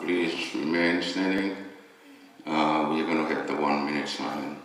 Please remain standing. We're going to have the 1 minute silence.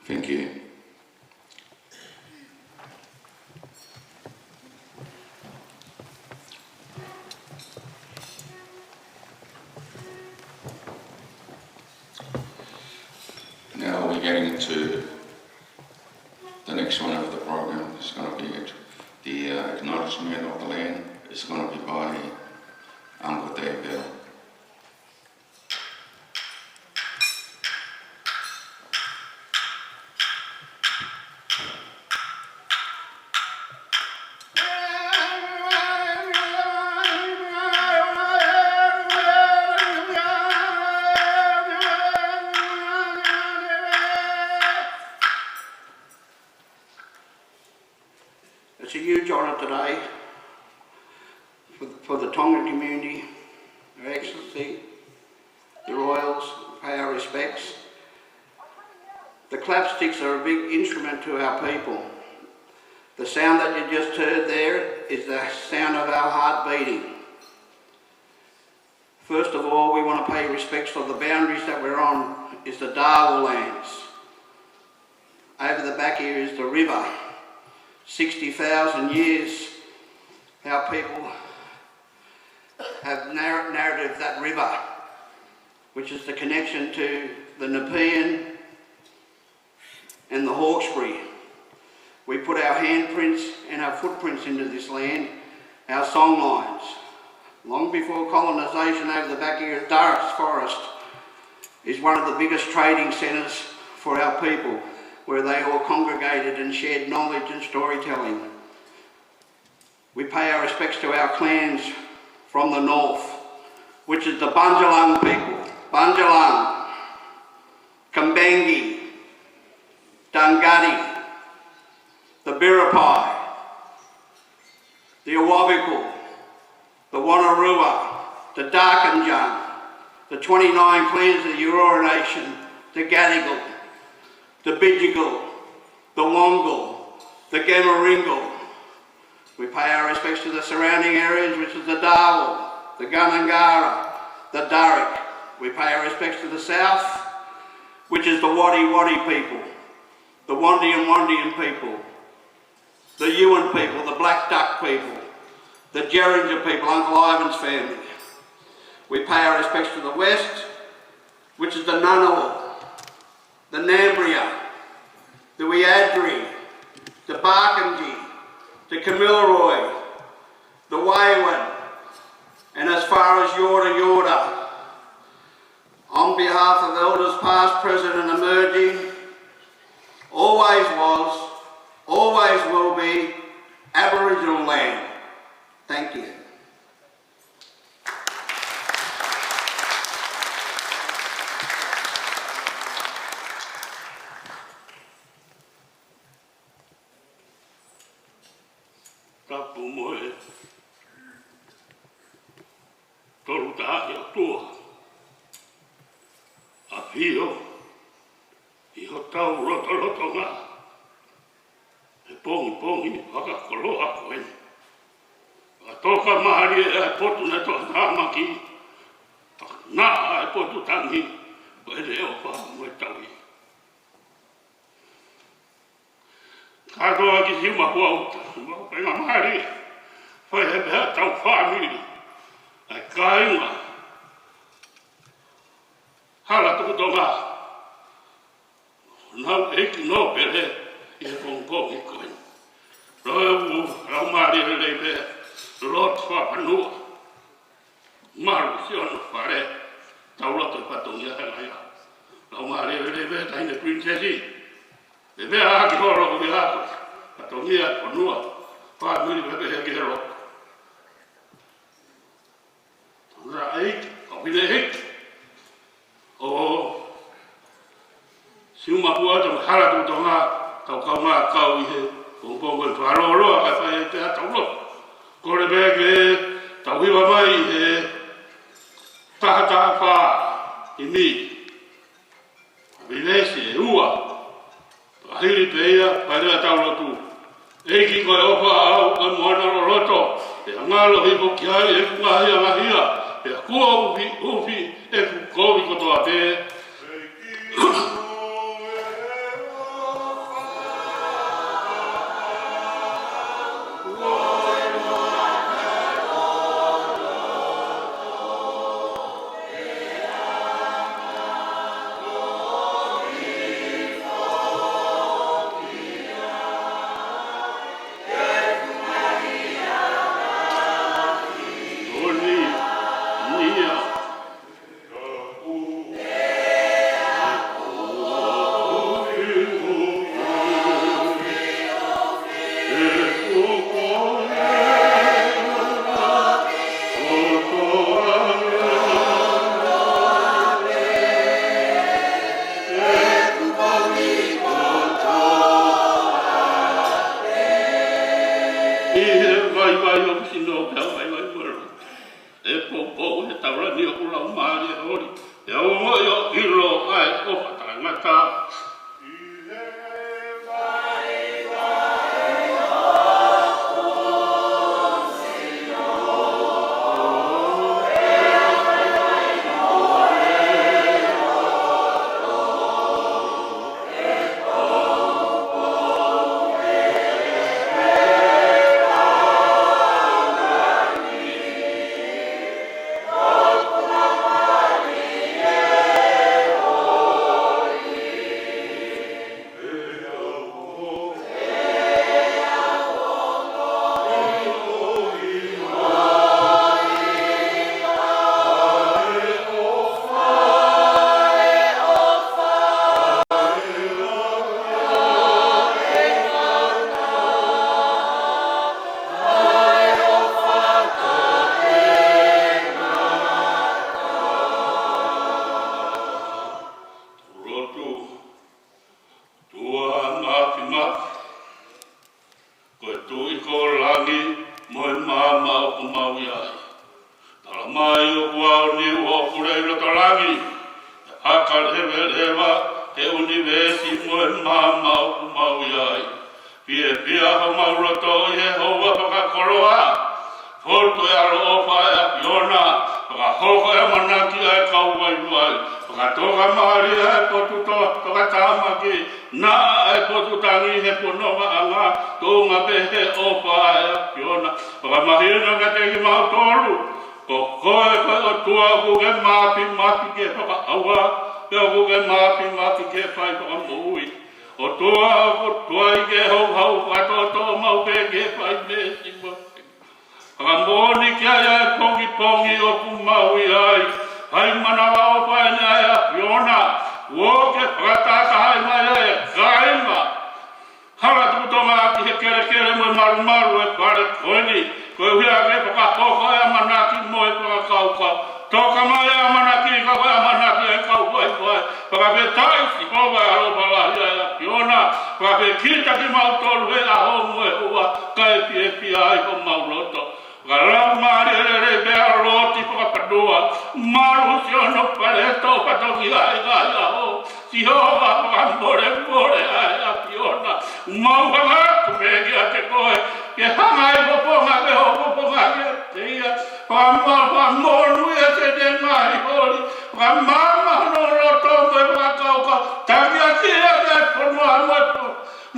Thank you. Now we're getting to the next one of the program. It's going to be the Acknowledgement of the Land. It's going to be by Uncle Dave Bell. It's a huge honour today for the Tongan community, Her Excellency, the Royals, pay our respects. The clapsticks are a big instrument to our people. The sound that you just heard there is the sound of our heart beating. First of all, we want to pay respects for the boundaries that we're on is the Darwin lands. Over the back here is the river. 60,000 years our people have narrated that river, which is the connection to the Nepean and the Hawkesbury. We put our handprints and our footprints into this land, our song lines. Long before colonisation, over the back here at Durrett's Forest is one of the biggest trading centres for our people, where they all congregated and shared knowledge and storytelling. We pay our respects to our clans from the north, which is the Bundjalung people, Bundjalung, Kambangi, Dunghutti, the Biripi, the Awabakal, the Wonnarua, the Darkinjung, the 29 clans of the Eora Nation, the Gadigal, the Bidjigal, the Wongal, the Gamaringal. We pay our respects to the surrounding areas, which is the Darwin, the Gunungara, the Durrick. We pay our respects to the south, which is the Wadi Wadi people, the Wandian people, the Yuan people, the Black Duck people, the Geringer people, Uncle Ivan's family. We pay our respects to the west, which is the Ngunnawal, the Nambria, the Wiadri, the Barkindji, the Kamilaroi, the Waiwan, and as far as Yorta. On behalf of elders past, present and emerging, always was, always will be Aboriginal land. Thank you. hio, iho tau roto ngā. E pongi, whakakoloa koe. Toka mahari e potu ne toa tāmaki, nā e potu tangi, o e reo wha moe taui. Katoa ki siuma hua uta, penga mahari, whai he beha tau whamiri, ai kāinga, hala tuku tonga, nau eki no pere, i he pongpongi koe. Roe u, rau mahari he rei beha, Lot whapanua. Maru si ono whare. Tau loto i patongia hela ia. Lau maare rebe taine princesi. Rebe aki horo kubi hako. Patongia ponua. Whamiri rebe heki hero. Tonga eik. Kapine hik. O. Siuma pua tamu haratu tonga. Tau kau ngā kau i he. Pongpongo i wharoroa kai whai e te atau loto. Kore bege, tau hiwa mai he taha wha i mi. Vilesi e ua. Pahiri peia, pairea tau lotu. Eiki koe opa au, koe moana lo roto. E angalo hipo ki hai e kungahia mahia. E a kua upi e kukovi kotoa te. Kalau mari le bea roti whakapadua, maru si ono pare tō patoki ai gaya ho, si hoa whakamore ai a piona, mau whangatu me ki a te koe, ke hangai poponga me ho poponga ke te ia, whakamonu ia te te mai hori, whakamama no roto me whakauka, taki a tia te whanua moepo,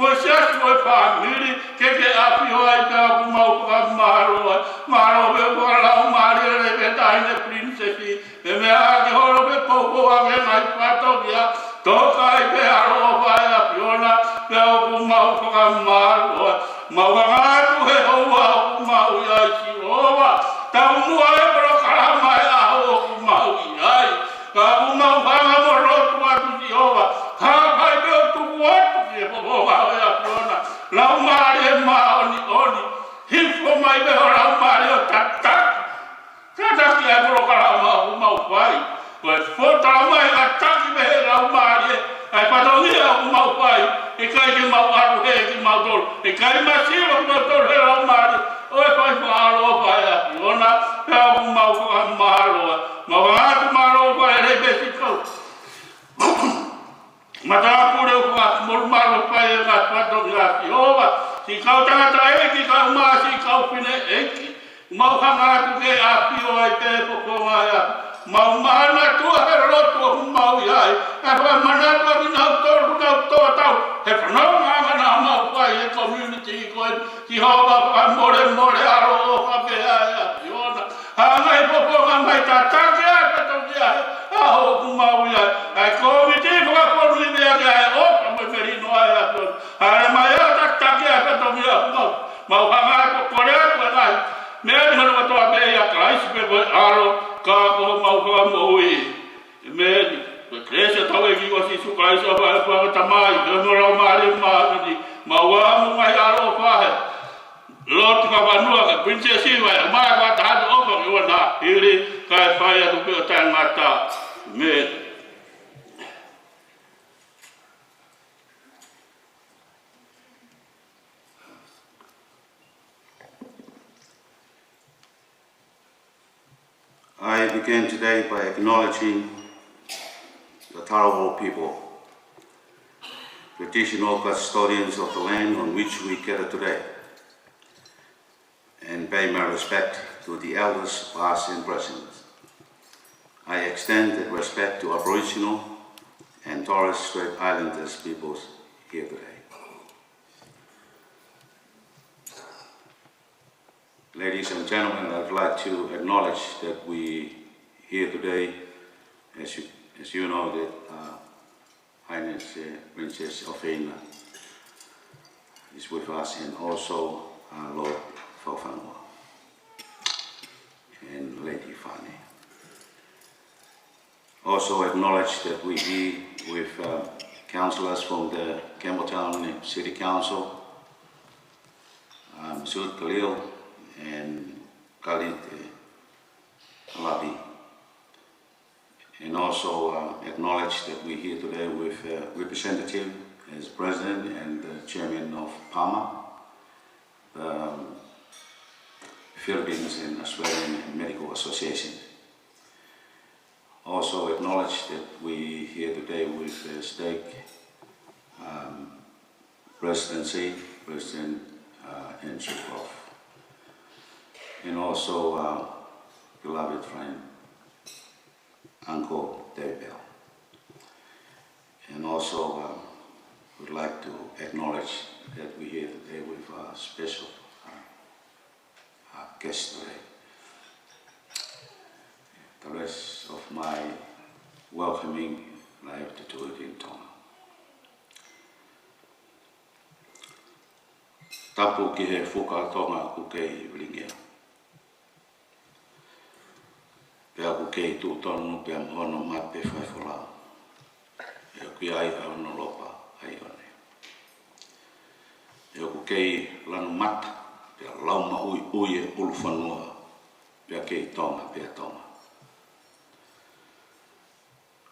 mo siasi mo family ke api ai ka mau ka maro be wala mari le be dai ne princess e me a ke horo be popo a ke mai pato ya to kai be aro vai a piona be o mau ka maro mau ga tu he o wa mau ya si o wa ta mu ai pro kala mai a o mau ai ka mau ka mo ro tu a tu si o wa ha kai be tu wa tu ke popo wa ya piona la mari ma oni hifo mai be ora mari o tata ki a pro kala mau vai ko fota mai a taki be la mari ai patongi a mau vai e kai ke mau aru he ki mau dol e kai ma si o mau dol he la mari o e pai falo vai a piona pe mau ka maro vai le be si ko mata pure o ka maro pai na pato ya piova si kau tangata e ki kau ma si kau pine e ki mau hanga tu ke a pio ai te popo mai mau mana tu he roto mau ai e pa mana tu na to tau he no ma na mau pai e community ko ki hova pa more aro pa be ai piona hanga e popo mai ta ke a to ya a ho mau ai ai community ko ko ni be ai o pa mo ferino ai ara mai ta ke a to ya mau hanga ko kore ko ai me no to be ya Christ be aro ka ko mau ko moi me Krese tawe ki wasi su Christ ba tamai no ra mari ni mau mo mai aro fa lot ka vanua ka princess wa mai ka ta do ko yo na iri ka fa ya tu pe ta ngata me I begin today by acknowledging the Tarawa people, traditional custodians of the land on which we gather today, and pay my respect to the elders past and present. I extend that respect to Aboriginal and Torres Strait Islanders peoples here today. Ladies and gentlemen, I'd like to acknowledge that we here today, as you know, that Highness Princess Ofena is with us, and also Lord Faufanua and Lady Fani. Also acknowledge that we be with councillors from the Campbelltown City Council, Sud Khalil and Khalid Alabi. And also acknowledge that we're here today with representative as president and the chairman of PAMA, the Philippines and Australian Medical Association. Also acknowledge that we're here today with the stake presidency, President Andrew Croft. And also beloved friend, Uncle David Bell. And also would like to acknowledge that we're here today with a special guest today. The rest of my welcoming, I have to do it in Tongan. Tapu ki he whukatonga ku kei Wilingea. Pea ku kei tūtonu pea mhono mape whaiwhorao. E kui ai ono lopa ai one. E ku kei lanu mata, pea lauma ui e uluwhanua, pea kei tonga pea tonga.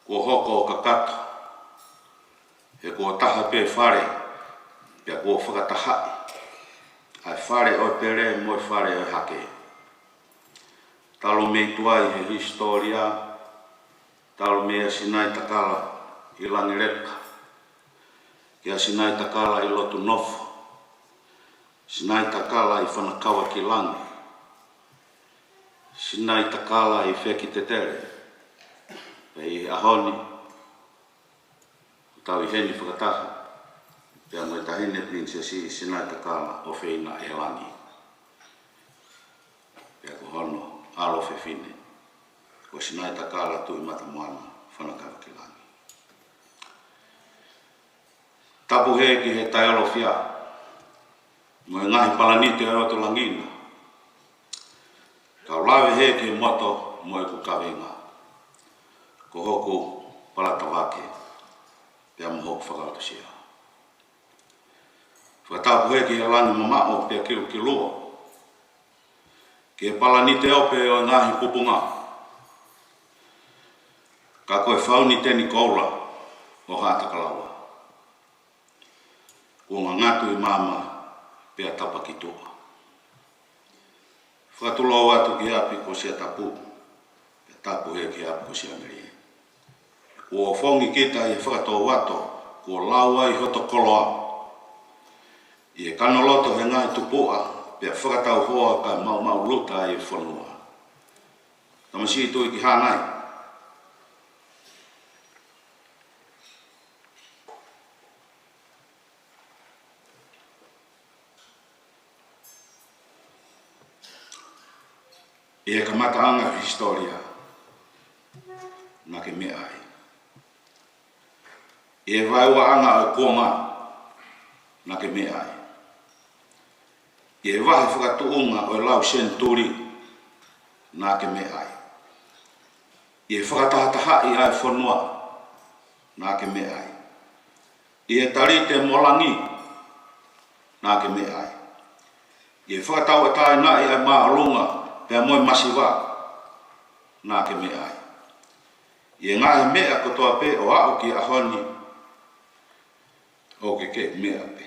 Kua hoko o ka kato, e kua taha pe whare, pea kua whakatahai. Ai whare o pere mo whare o hake, talo me tuai he historia, talo me sinai takala i langi reka, kia sinai takala i lotu nofo, sinai takala i whanakawa ki langi, sinai takala i wheki te tere, i ahoni, tau i heni whakataha, pia mai tahine prinsesi sinai takala o whina e langi. Pia ko hono alo whewhine, ko sinai takala tu i mata moana whanakawa ki langi. Tapu he ki he taialo whia, mo e ngahi palanite o to langina. Kau lawe he ki moto mo e ku kawenga. Ko hoku palata wake, pia mo hoku whakauta sia. Whatapu he ki he lani mamao pia kiru ki lua. Ki he palanite ope o ngahi pupunga. Ka koe whauni teni koula o hatakalawa. Kua ngatu i mama pia tapa ki tua. Whatulo atu ki api ko sia tapu. Pia tapu he ki api ko sia meri. Kua whongi kita i whakato wato, kua laua i hoto koloa. I e kanoloto he ngai tupua, pia whakatau hoa ka mau luta i whanua. Tamasi tu i ki hanai. I e kamataanga historia na ke mea ai. I e vaiwa anga o kuonga na ke mea ai. I e vahe whakatuunga o lau senturi na ke mea ai. I e whakatahataha i ai whanua na ke mea ai. I e tarite molangi na ke mea ai. I e whakatau atai na i ai maalunga pea moi masiwa na ke mea ai. I e ngahe mea kotoa pe o au ki ahoni o ke mea pe.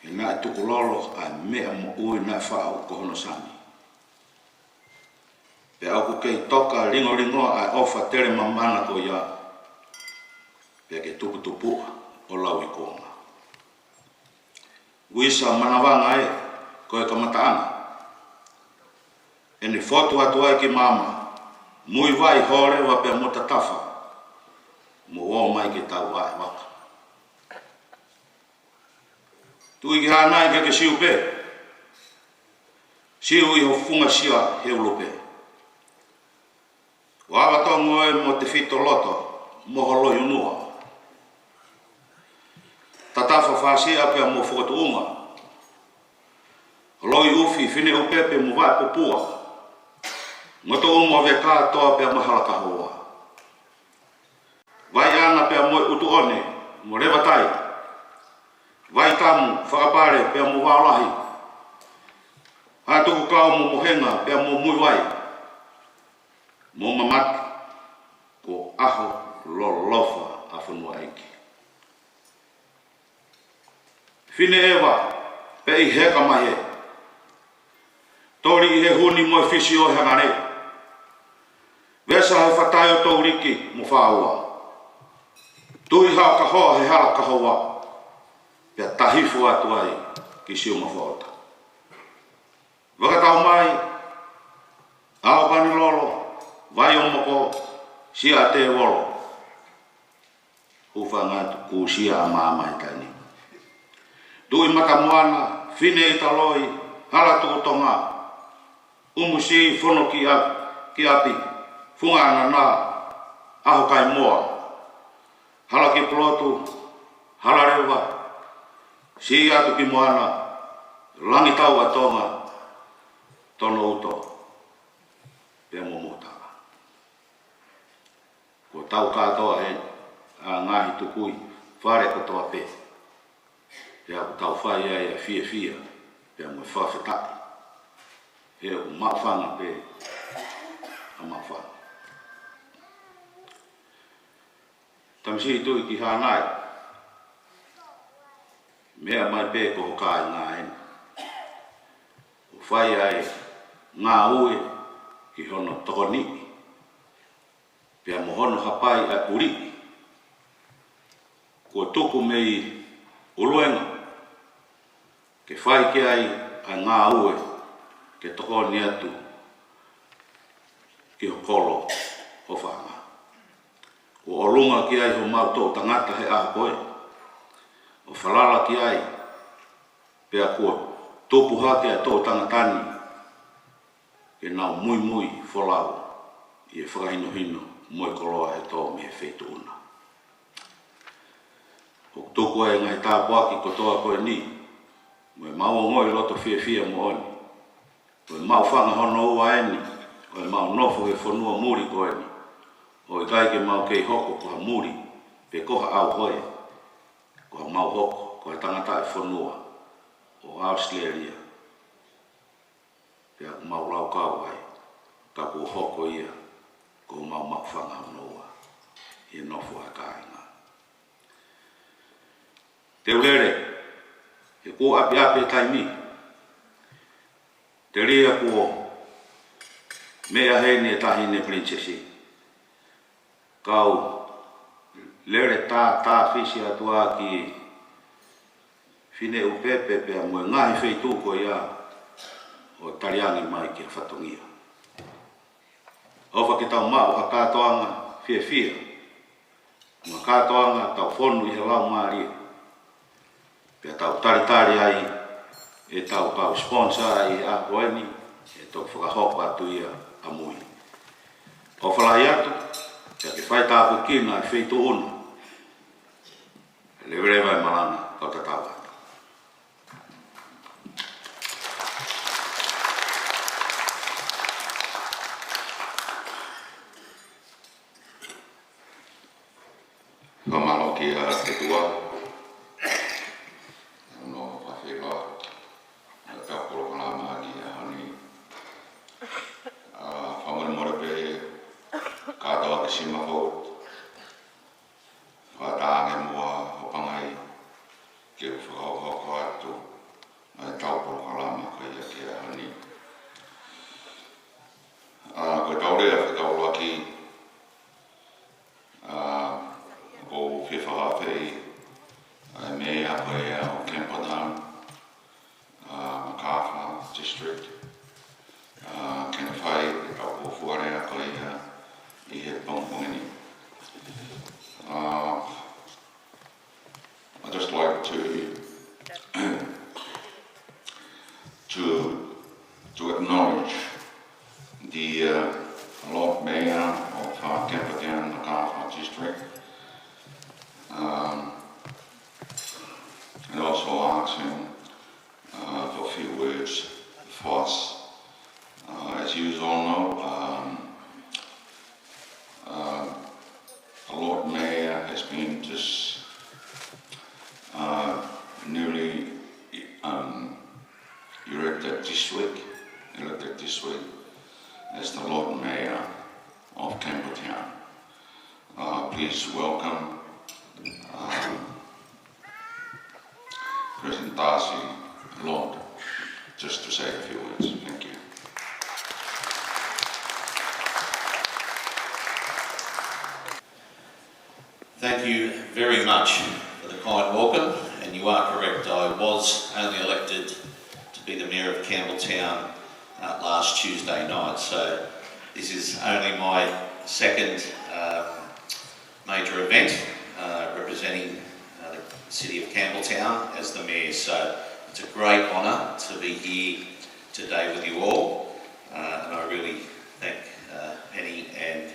E nga e tukulolo a mea mo ui na whao kohono sani. Pe au kei toka ringo a ofa tere mamana ko ia. Pe ke tukutupu o lau i konga. Wisa manawanga e, koe kamataanga. E ni fotu atu ai ki mama, mui vai hore wa pia mota tafa, mo o mai ki tau ai waka. Tui ki hana i ke siu pe, siu i ho funga sia he ulope. Wawa tongo e mo te fito loto, moho loi unua. Tatafa whasia pia mo whakatu unga. Loi ufi whine upepe mo vai popua. Ngoto umo ve katoa pia mahalaka hoa. Vai ana pia mo utu one, mo rewatai. Vai tamu, whakapare pia mo waolahi. Hatuku kau mo mohenga pia mo mui vai. Mo mamaki, ko aho lolofa awhanua eiki. Whine ewa, pe i heka mahe. Tori i he huni mo e whisi o hangare. Vesa he whatai o tau riki mo whaua. Tui hao ka hoa he hala ka hoa. Pea tahifu atu ai ki siu ma whaota. Wakatau mai, ao bani lolo, vai o moko, sia te wolo. Ufa ngatu ku sia a maamai tani. Tui mata moana, whine i taloi, hala tuku tonga. Umusi whono ki api, whungana nā, aho kai moa. Hala ki plotu, hala rewa, si atu ki moana, langi tau a tonga, tono uto, pia momotaka. Ko tau katoa he, a ngahi tukui, whare kotoa pe. Pea ku tau whai ai a fia, pea mo whawhetaki. He o mawhanga pe a mawhanga. Tamisi tui ki hanai. mea mai pē ko hokai ngā eni. O whai ai ngā ue ki hono tokoni, pia mohono hapai a uri, ko tuku mei uluenga, ke whai ki ai a ngā ue ke tokoni atu ki ho kolo o whanga. O olunga ki ai ho mau tō tangata he a koe, o whalala ki ai, pia kua tōpu hake a tō tangatani, ke nau Moimoi wholau i e whakaino-hino moi koloa e tō me wheitu una. O tōku ai ngai tāpuaki kotoa koe ni, mo e mau ngoi loto fia mo oni, o e mau whanga hono ua eni, o e mau nofo e whanua muri koe ni, o e kai ke mau kei hoko koha muri, pe koha au hoi, koha mau hoko, koha tangata e whanua, o Australia, pia mau lau kau ai, ka kua hoko ia, ko mau whanga hono ua, i e nofo a kāinga. Te urere, e ko api e taimi, te rea ko mea heine e tahine princesi. Kau lere tā whisi atua ki whine upepe pea moe ngahi wheitu ko ia o tariangi mai ki a whatongia. Ofa ki tau mau ha kātoanga whia, ma kātoanga tau whonu i he lau maari. Pea tau taritari ai, e tau sponsor ai a koeni, e tau whakahoko atu ia a mui. O whalai atu, pea ke whai tāpu kina e wheitu una. Lewerewa e malanga, kau tatawa. Whamalo ki a te tua. No whawhiwa. Ka polo kala mahi a honi. Whamare mora pe kātoa ke sima hot. Whatānge mua hopangai. Ke whakauhoko atu. Mai tau polo kala mahi a ki a honi. Ko taurea whakaulaki. O whiwhawhawhi me a koe o Kempatown, Vakaahi district. Kena whai e tau o fuarea koe I he pongpongini. I'd just like to acknowledge the Lord Mayor of Kempatown, Vakaahi district. And also ask him for a few words for us. As you all know, the Lord Mayor has been just newly elected this week as the Lord Mayor of Kempatown. Please welcome President Darcy Lord, just to say a few words. Thank you. Thank you very much for the kind welcome, and you are correct, I was only elected to be the Mayor of Campbelltown last Tuesday night, so this is only my second major event representing the City of Campbelltown as the Mayor, so it's a great honour to be here today with you all, and I really thank Penny and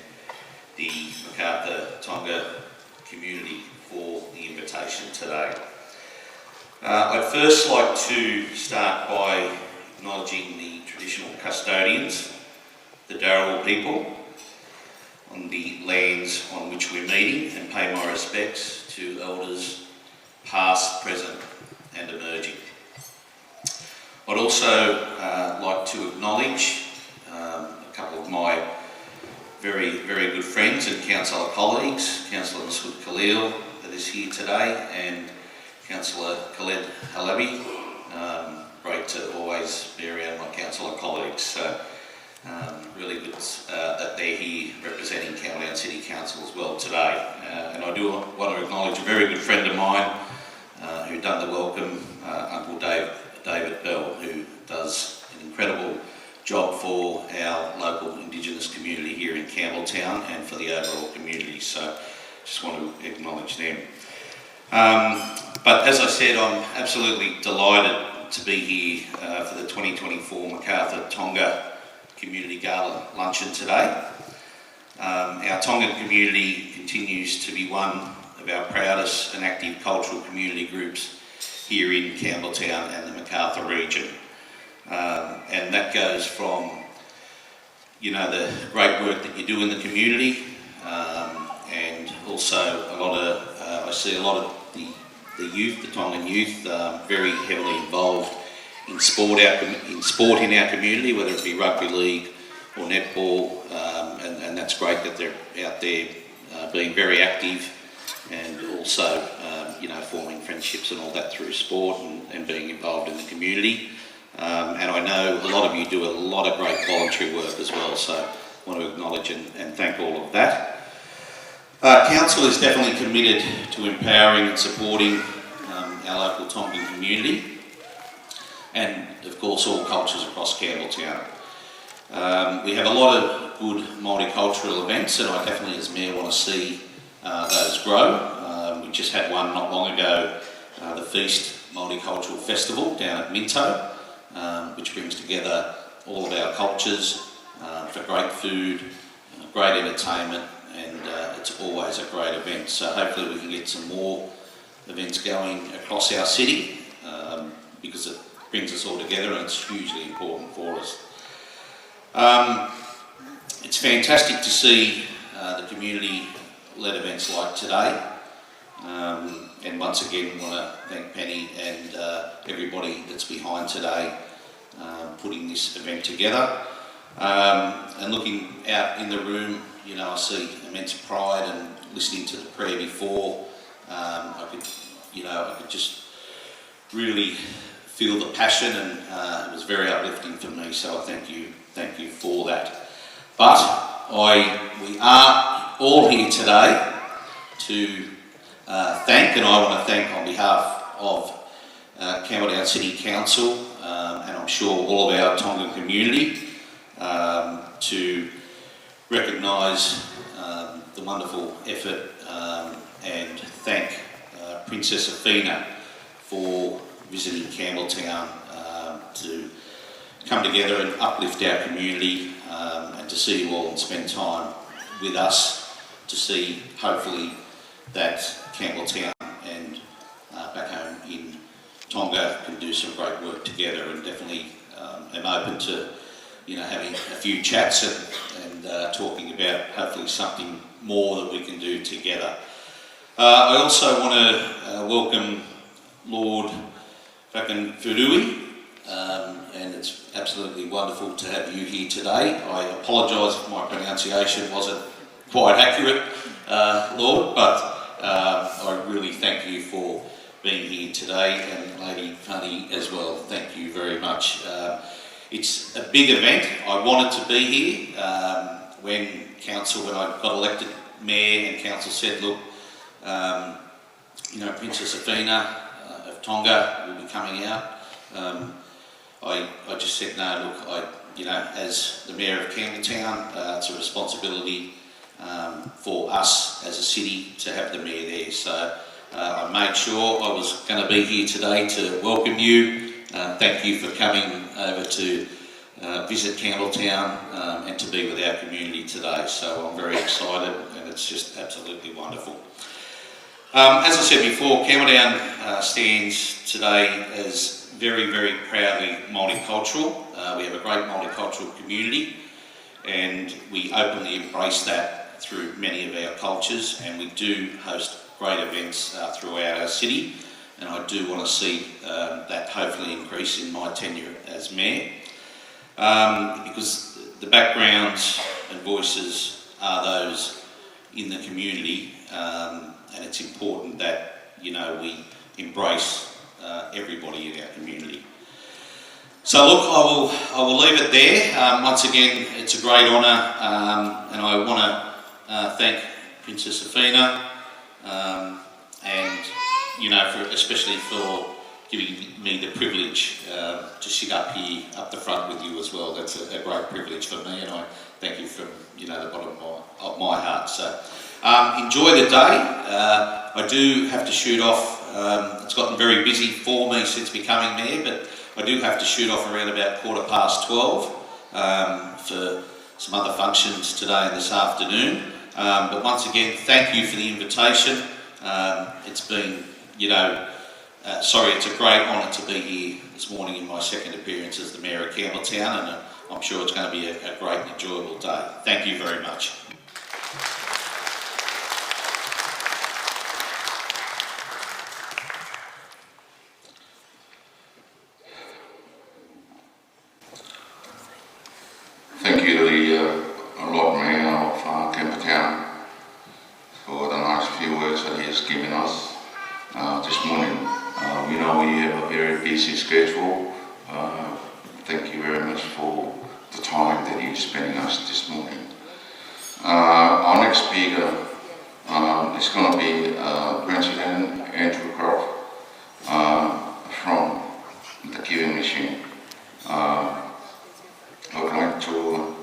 the MacArthur Tonga community for the invitation today. I'd first like to start by acknowledging the traditional custodians, the Darawal people, on the lands on which we're meeting, and pay my respects to elders past, present and emerging. I'd also like to acknowledge a couple of my very, very good friends and councillor colleagues, Councillor Masood Khalil that is here today, and Councillor Khaled Halabi. Great to always be around my councillor colleagues. So really good that they're here representing Campbelltown City Council as well today. And I do want to acknowledge a very good friend of mine who done the welcome, Uncle David Bell, who does an incredible job for our local Indigenous community here in Campbelltown and for the overall community. So just want to acknowledge them. But as I said, I'm absolutely delighted to be here for the 2024 MacArthur Tonga Community Gala Luncheon today. Our Tongan community continues to be one of our proudest and active cultural community groups here in Campbelltown and the MacArthur region. And that goes from, you know, the great work that you do in the community, and also a lot of, I see a lot of the youth, the Tongan youth, very heavily involved in sport in our community, whether it be rugby league or netball, and that's great that they're out there being very active and also, you know, forming friendships and all that through sport and being involved in the community. And I know a lot of you do a lot of great voluntary work as well, so I want to acknowledge and thank all of that. Council is definitely committed to empowering and supporting our local Tongan community and of course all cultures across Campbelltown. We have a lot of good multicultural events and I definitely as Mayor want to see those grow. We just had one not long ago, the Feast Multicultural Festival down at Minto, which brings together all of our cultures for great food, great entertainment, and it's always a great event. So hopefully we can get some more events going across our city because it brings us all together and it's hugely important for us. It's fantastic to see the community-led events like today. And once again, want to thank Penny and everybody that's behind today putting this event together. And looking out in the room, you know, I see immense pride and listening to the prayer before, I could just really feel the passion and it was very uplifting for me, so I thank you for that. But we are all here today to thank, and I want to thank on behalf of Campbelltown City Council and I'm sure all of our Tongan community to recognise the wonderful effort and thank Princess Athena for visiting Campbelltown to come together and uplift our community and to see you all and spend time with us to see hopefully that Campbelltown and back home in Tonga can do some great work together, and definitely am open to, you know, having a few chats and talking about hopefully something more that we can do together. I also want to welcome Lord Vakaahi, and it's absolutely wonderful to have you here today. I apologise if my pronunciation wasn't quite accurate, Lord, but I really thank you for being here today, and Lady Funny as well. Thank you very much. It's a big event. I wanted to be here when I got elected Mayor and Council said, look, you know, Princess Athena of Tonga will be coming out. I just said, no, look, you know, as the Mayor of Campbelltown, it's a responsibility for us as a city to have the Mayor there. So I made sure I was going to be here today to welcome you. Thank you for coming over to visit Campbelltown and to be with our community today. So I'm very excited and it's just absolutely wonderful. As I said before, Campbelltown stands today as very, very proudly multicultural. We have a great multicultural community and we openly embrace that through many of our cultures, and we do host great events throughout our city, and I do want to see that hopefully increase in my tenure as Mayor, because the backgrounds and voices are those in the community, and it's important that, you know, we embrace everybody in our community. So look, I will leave it there. Once again, it's a great honour, and I want to thank Princess Afina, and especially for giving me the privilege to sit up here, up the front with you as well. That's a great privilege for me, and I thank you from the bottom of my heart. So enjoy the day. I do have to shoot off. It's gotten very busy for me since becoming mayor, but I do have to shoot off around about 12:15 for some other functions today and this afternoon. But once again, thank you for the invitation. It's been, it's a great honour to be here this morning in my second appearance as the Mayor of Campbelltown, and I'm sure it's going to be a great and enjoyable day. Thank you very much. Thank you to the Lord Mayor of Campbelltown for the nice few words that he has given us this morning. We know we have a very busy schedule. Thank you very much for the time that you're spending us this morning. Our next speaker is going to be President Andrew Croft from the Giving Machine. I would like to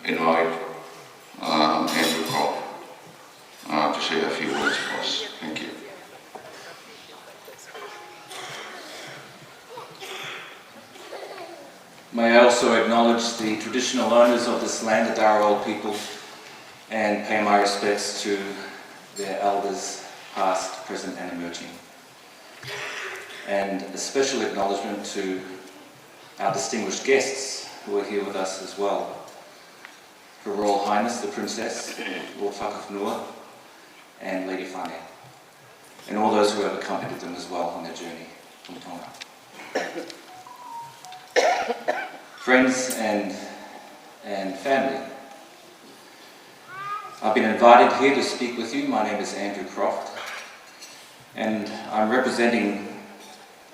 invite Andrew Croft to say a few words for us. Thank you. May I also acknowledge the traditional owners of this land, the Dharawal people, and pay my respects to their elders, past, present and emerging. And a special acknowledgement to our distinguished guests who are here with us as well. Her Royal Highness the Princess, Lord Vakaahi, and Lady Whane, and all those who have accompanied them as well on their journey from Tonga. Friends and family, I've been invited here to speak with you. My name is Andrew Croft, and I'm representing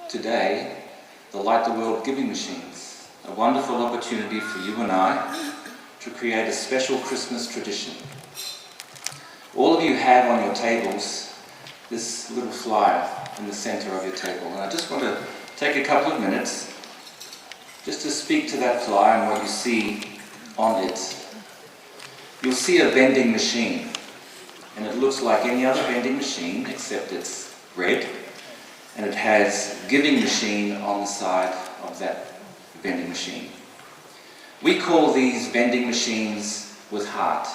today the Light the World Giving Machines, a wonderful opportunity for you and I to create a special Christmas tradition. All of you have on your tables this little flyer in the centre of your table, and I just want to take a couple of minutes just to speak to that flyer and what you see on it. You'll see a vending machine, and it looks like any other vending machine except it's red, and it has Giving Machine on the side of that vending machine. We call these vending machines with heart,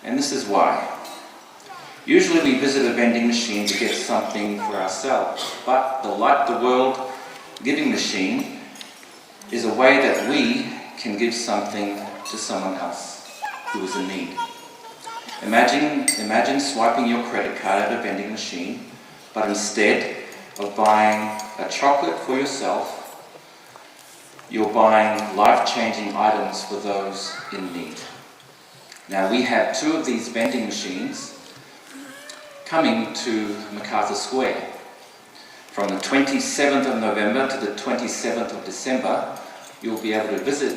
and this is why. Usually we visit a vending machine to get something for ourselves, but the Light the World Giving Machine is a way that we can give something to someone else who is in need. Imagine swiping your credit card at a vending machine, but instead of buying a chocolate for yourself, you're buying life-changing items for those in need. Now we have two of these vending machines coming to MacArthur Square. From the 27th of November to the 27th of December, you'll be able to visit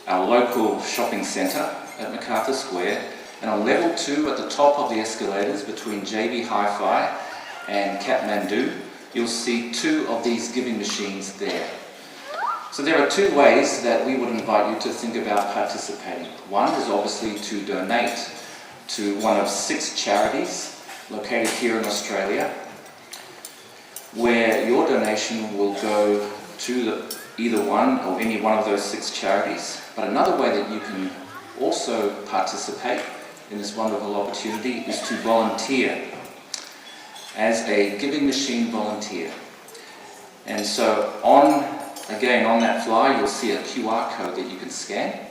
our local shopping centre at MacArthur Square, and on level 2 at the top of the escalators between JB Hi-Fi and Kathmandu, you'll see two of these giving machines there. So there are two ways that we would invite you to think about participating. One is obviously to donate to one of 6 charities located here in Australia, where your donation will go to either one or any one of those 6 charities. But another way that you can also participate in this wonderful opportunity is to volunteer as a giving machine volunteer. And so on that flyer you'll see a QR code that you can scan,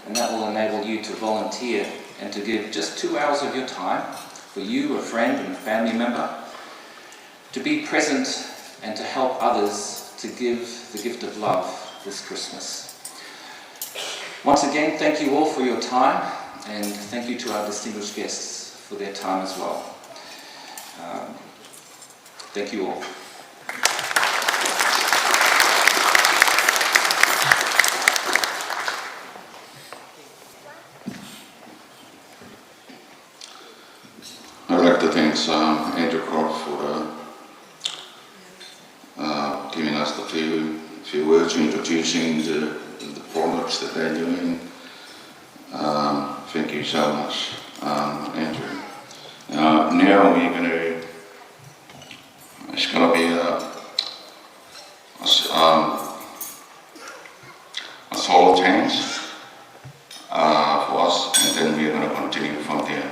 and that will enable you to volunteer and to give just 2 hours of your time for you, a friend and a family member, to be present and to help others to give the gift of love this Christmas. Once again, thank you all for your time, and thank you to our distinguished guests for their time as well. Thank you all. I'd like to thank Andrew Croft for giving us the few words introducing the products that they're doing. Thank you so much, Andrew. Now we're going to, it's going to be a solo dance for us, and then we're going to continue from there.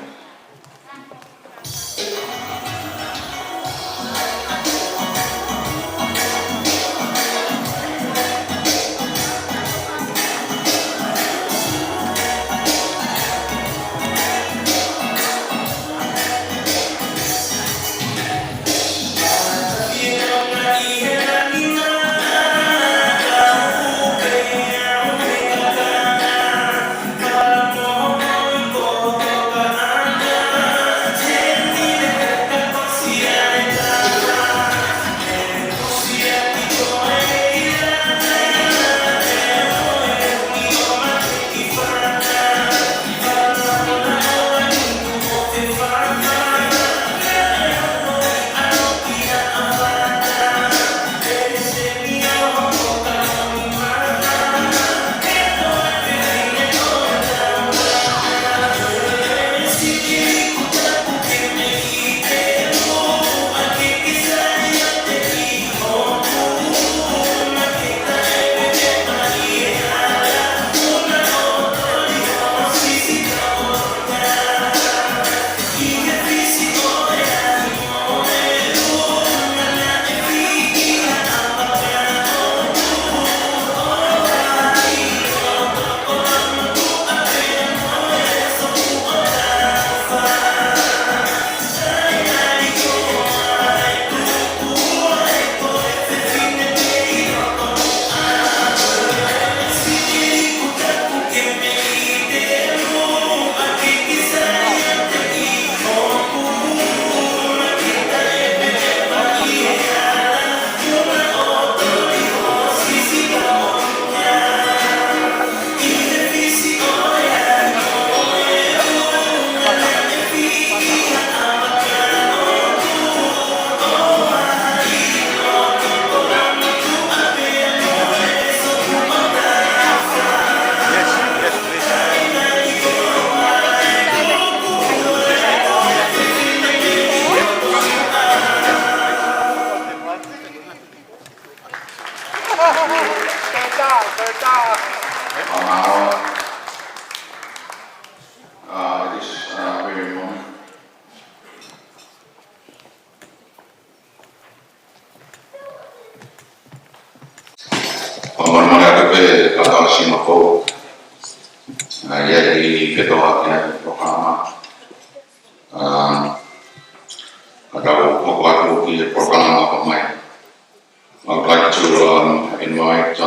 I would like to invite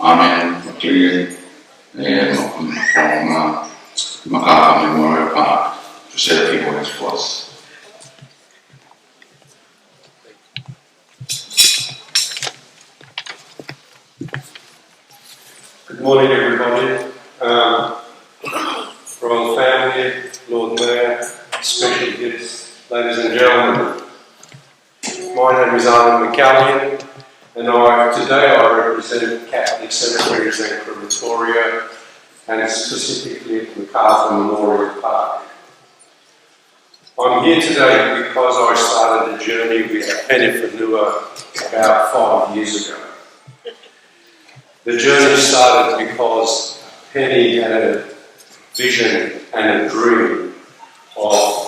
Amen Material from Vakaahi Memorial Park to say a few words for us. Good morning, everybody. Royal family, Lord Mayor, special guests, ladies and gentlemen. My name is Arnold McCallion, and today I represent Catholic Cemeteries and Crematoria, and specifically Vakaahi Memorial Park. I'm here today because I started a journey with Penny Whenua about 5 years ago. The journey started because Penny had a vision and a dream of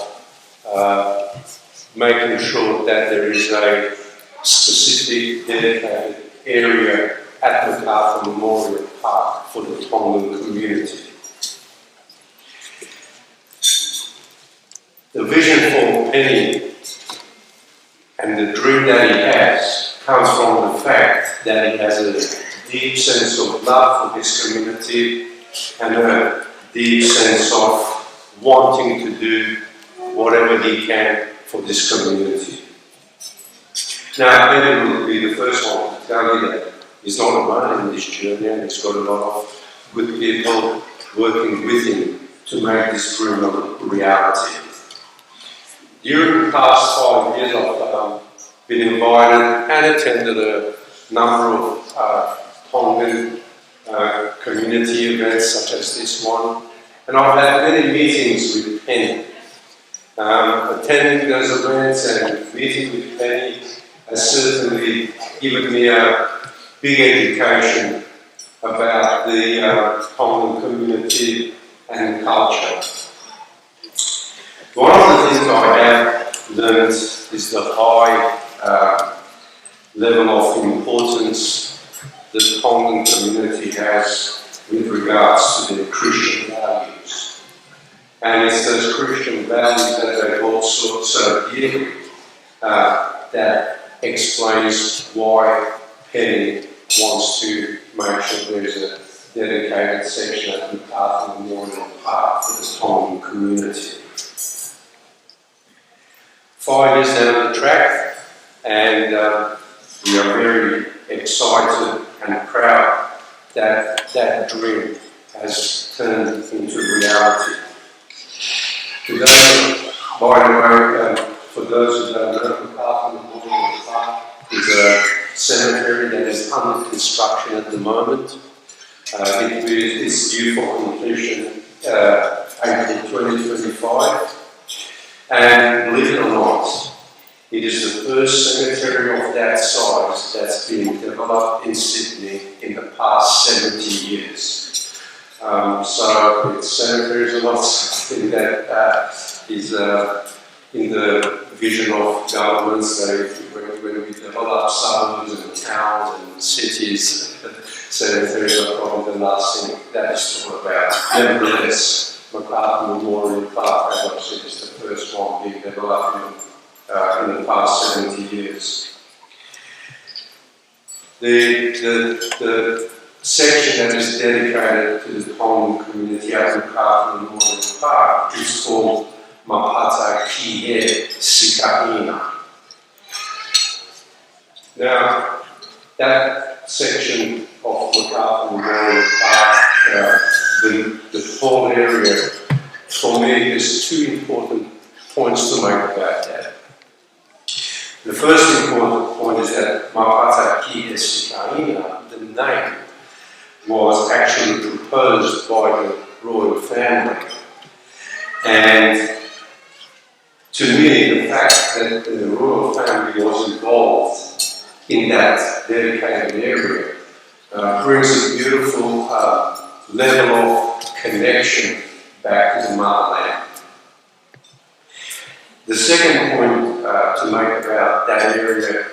making sure that there is a specific dedicated area at Vakaahi Memorial Park for the Tongan community. The vision for Penny and the dream that he has comes from the fact that he has a deep sense of love for this community and a deep sense of wanting to do whatever he can for this community. Now, Peter will be the first one to tell you that he's not alone in this journey, and he's got a lot of good people working with him to make this dream a reality. During the past 5 years, I've been invited and attended a number of Tongan community events such as this one, and I've had many meetings with Penny. Attending those events and meeting with Penny has certainly given me a big education about the Tongan community and culture. One of the things I have learned is the high level of importance the Tongan community has with regards to their Christian values. And it's those Christian values that they hold so dearly that explains why Penny wants to make sure there's a dedicated section at the Vakaahi Memorial Park for the Tongan community. 5 years down the track, and we are very excited and proud that that dream has turned into reality. Today, by the way, for those who don't know, Vakaahi Memorial Park is a cemetery that is under construction at the moment. It's due for completion April 2025. And believe it or not, it is the first cemetery of that size that's been developed in Sydney in the past 70 years. So cemeteries are not something that is in the vision of governments. When we develop suburbs and towns and cities, cemeteries are probably the last thing that is talked about. Nevertheless, Vakaahi Memorial Park, as I said, is the first one being developed in the past 70 years. The section that is dedicated to the Tongan community at Vakaahi Memorial Park is called Vakaahi Sikaina. Now, that section of Vakaahi Memorial Park, the whole area, for me, there's two important points to make about that. The first important point is that Vakaahi Sikaina, the name, was actually proposed by the royal family. And to me, the fact that the royal family was involved in that dedicated area brings a beautiful level of connection back to the motherland. The second point to make about that area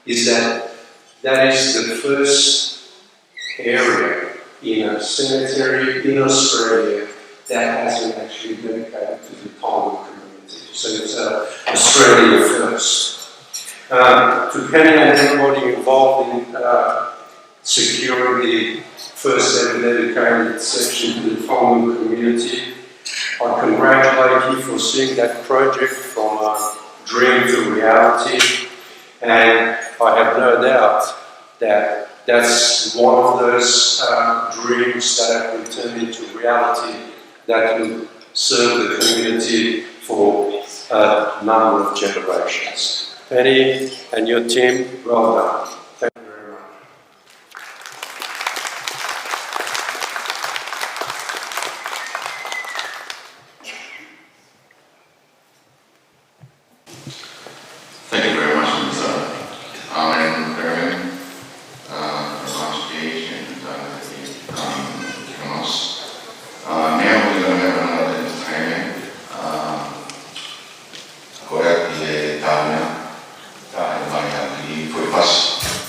is that that is the first area in a cemetery in Australia that has been actually dedicated to the Tongan community. So it's Australia first. To Penny and everybody involved in securing the first ever dedicated section to the Tongan community, I congratulate you for seeing that project from a dream to reality, and I have no doubt that that's one of those dreams that have been turned into reality that will serve the community for a number of generations. Penny and your team, well done. Thank you very much. Thank you very much, Mr. Alan Perrin, for speech and from us. Now we're going to have another entertainment. Correct the Tanya, Tanya, foi fácil.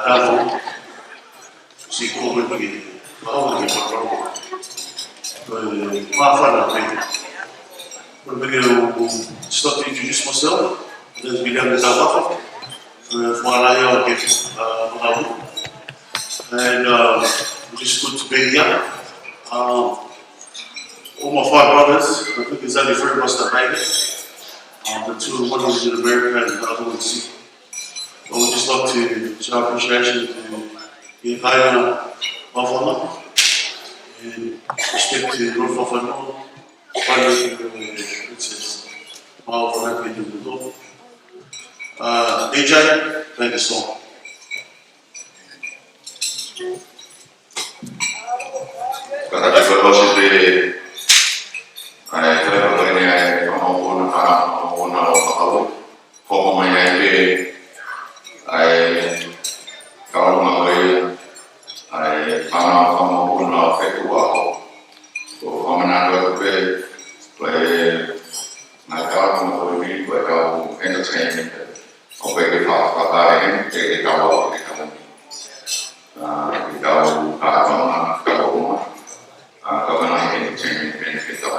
Tamo, si come qui, ma che parlo, ma fanno bene. Perché eu estou a introduce myself, there's begun to talk for Malaya and just good to be here. All my 5 brothers, I think there's only 3 of us that made it. The 2, one was in America and the other one in Sydney. I would just like to show appreciation to the entire Whawhana and respect to Lord Whawhana, Paula, Princess Paula, and the DJ, play the song. Kata velocity, I travel in a on a for my I call my way, I found out from a festival, so from another way, play my car, we go entertainment, or very fast, but I take it out of the we go government entertainment benefit of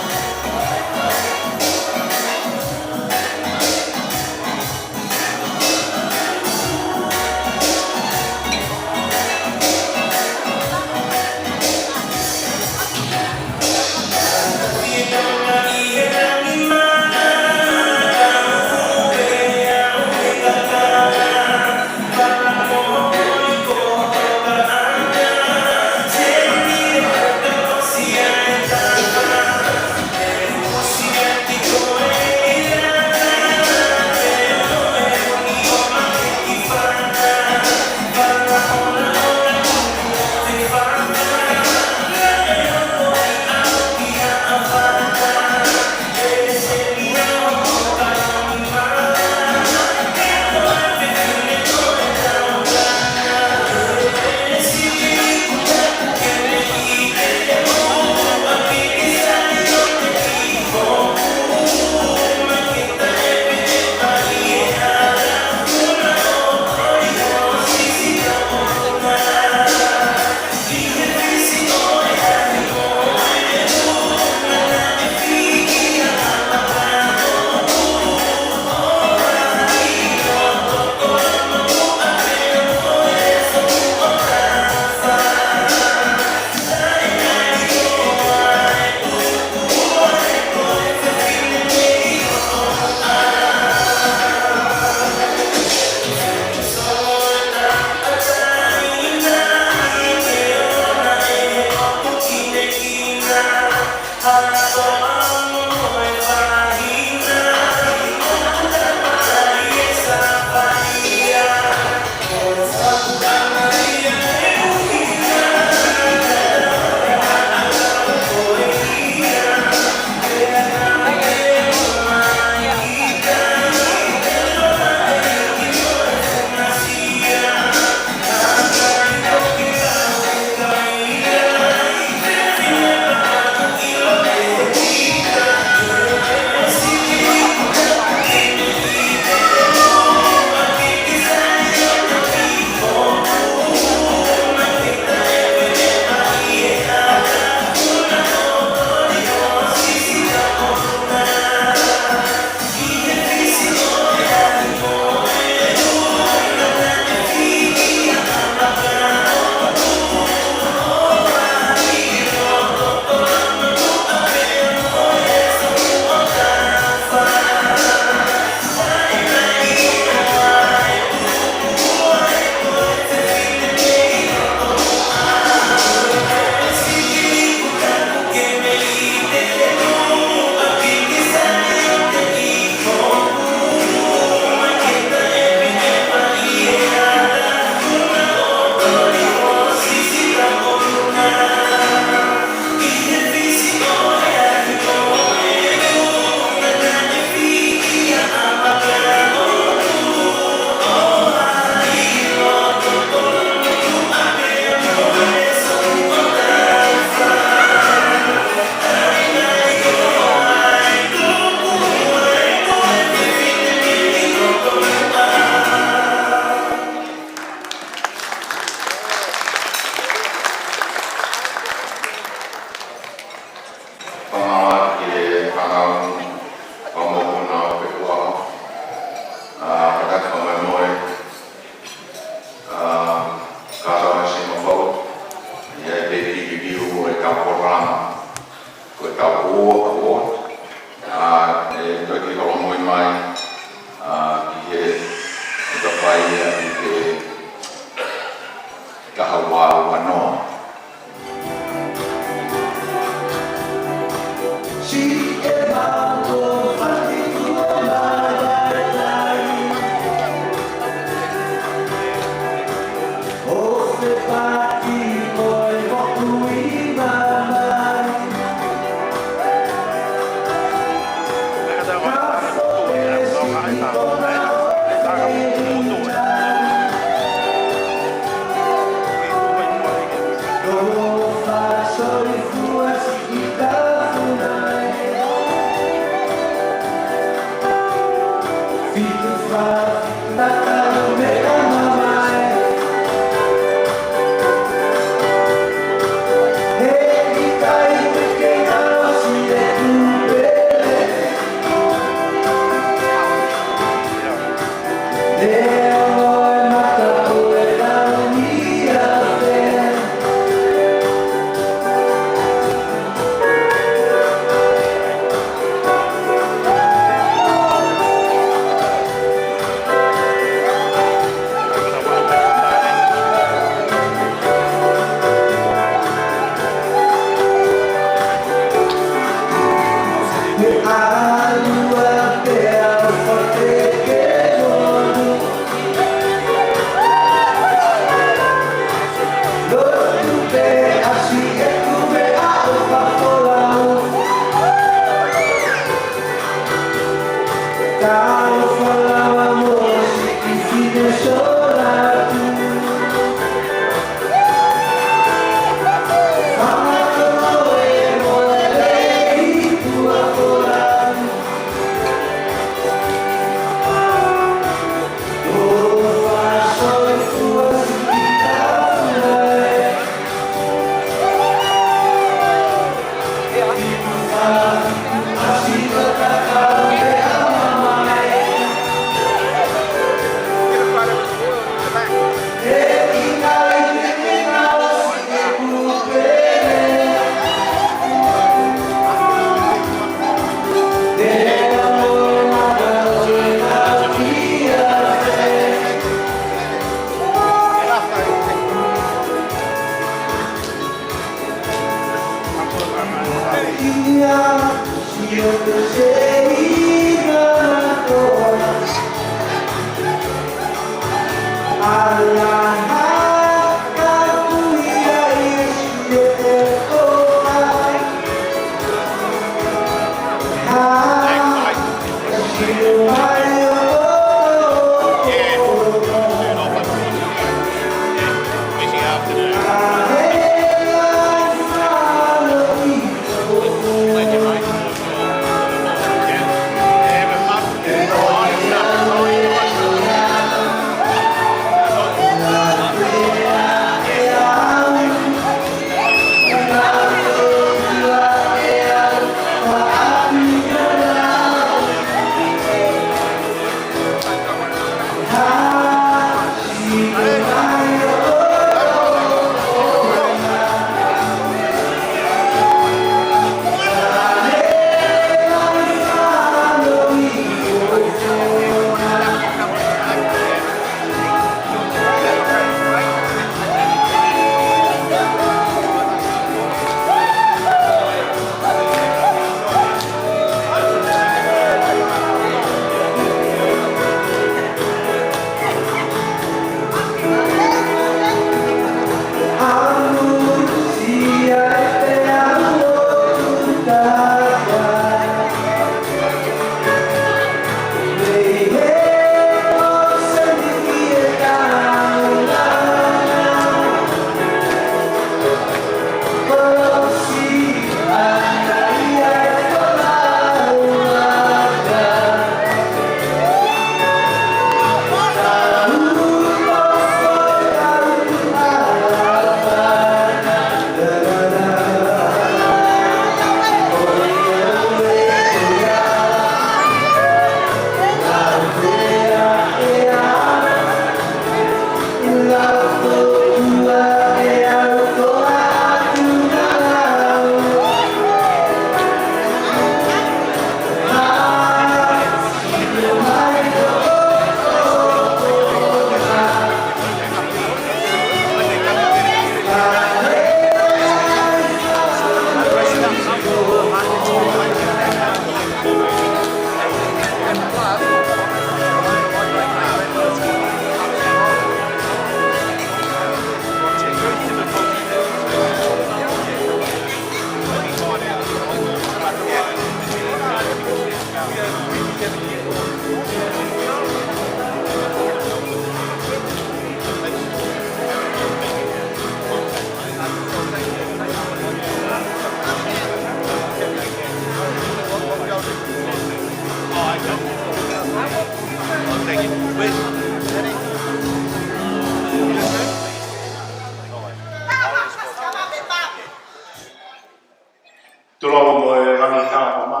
Tuloa mo e rangi tāma ma.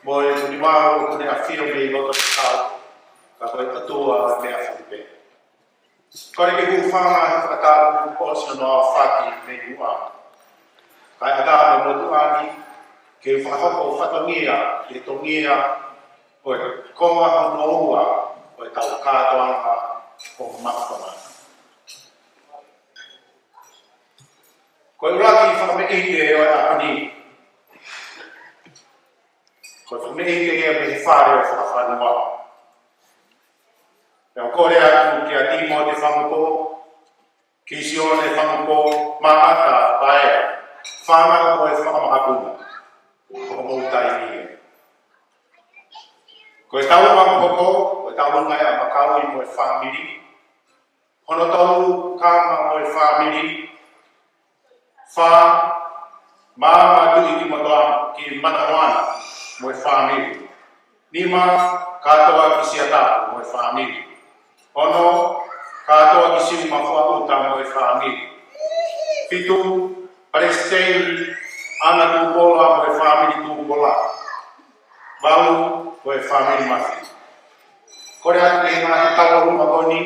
Mo e kuni māro kuni a whio me i roto te tau. Ka koe tatua me a whipe. Kore ke hu whanga he whakatāru ko osio no a whaki me i ua. Kai a tāma mo tuani ke whakahoko whatongia ke tongia o e konga hono ua o e tau kātoanga o makapama. Koe uraki whakameite o e apani. Koe whameite e me he whare o whakawhanua. E o kore atu ki a timo te whangupo, ki si o te whangupo, maata, paea, whanau mo e whakamahapuna, o moutai ni e. Koe tau wangpoko, koe tau ngai a makau i mo e whamiri, hono tau kama mo e whamiri, wha, māmatu i ki matoa ki manawana mo e whamiri. Nima katoa ki siatapu mo e whamiri. Ono katoa ki siu mawha uta mo e whamiri. Fitu parestei ana tu pola mo e whamiri tu pola. Balu mo e whamiri mafi. Kore atu e ngā he tawa ruma koni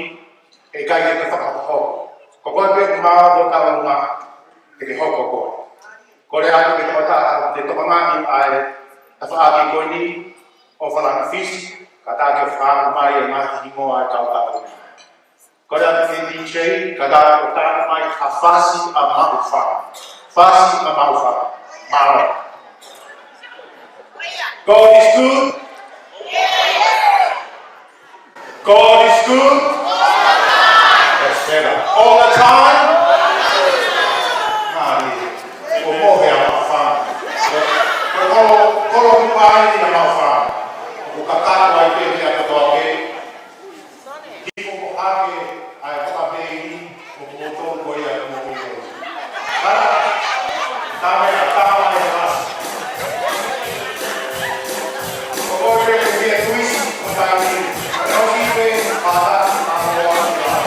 e kai ke te whakahoko. Ko koe pe te maa ho tawa ruma e te hoko koe. Kore atu ke te tokangani ai ta whaaki koni o whalanga fisi, ka tāke whaaka mai e ngāti hingo ai tau tātou. Kore atu ke DJ, ka tāke o tāna mai ka whasi a mahu whaka. Fasi Amaufa. Mara. God is good. God is good. That's better. All the time. Mari. Omohe Amaufa. Kolo kupai ni Amaufa. Ukakatu wa ipepe ya kutoke. Kifo kuhake ayatoka bei kumoto koya kumoto. Tama ya basi. Ogore kumbia tuisi kutani. Anaukipe pada amoa.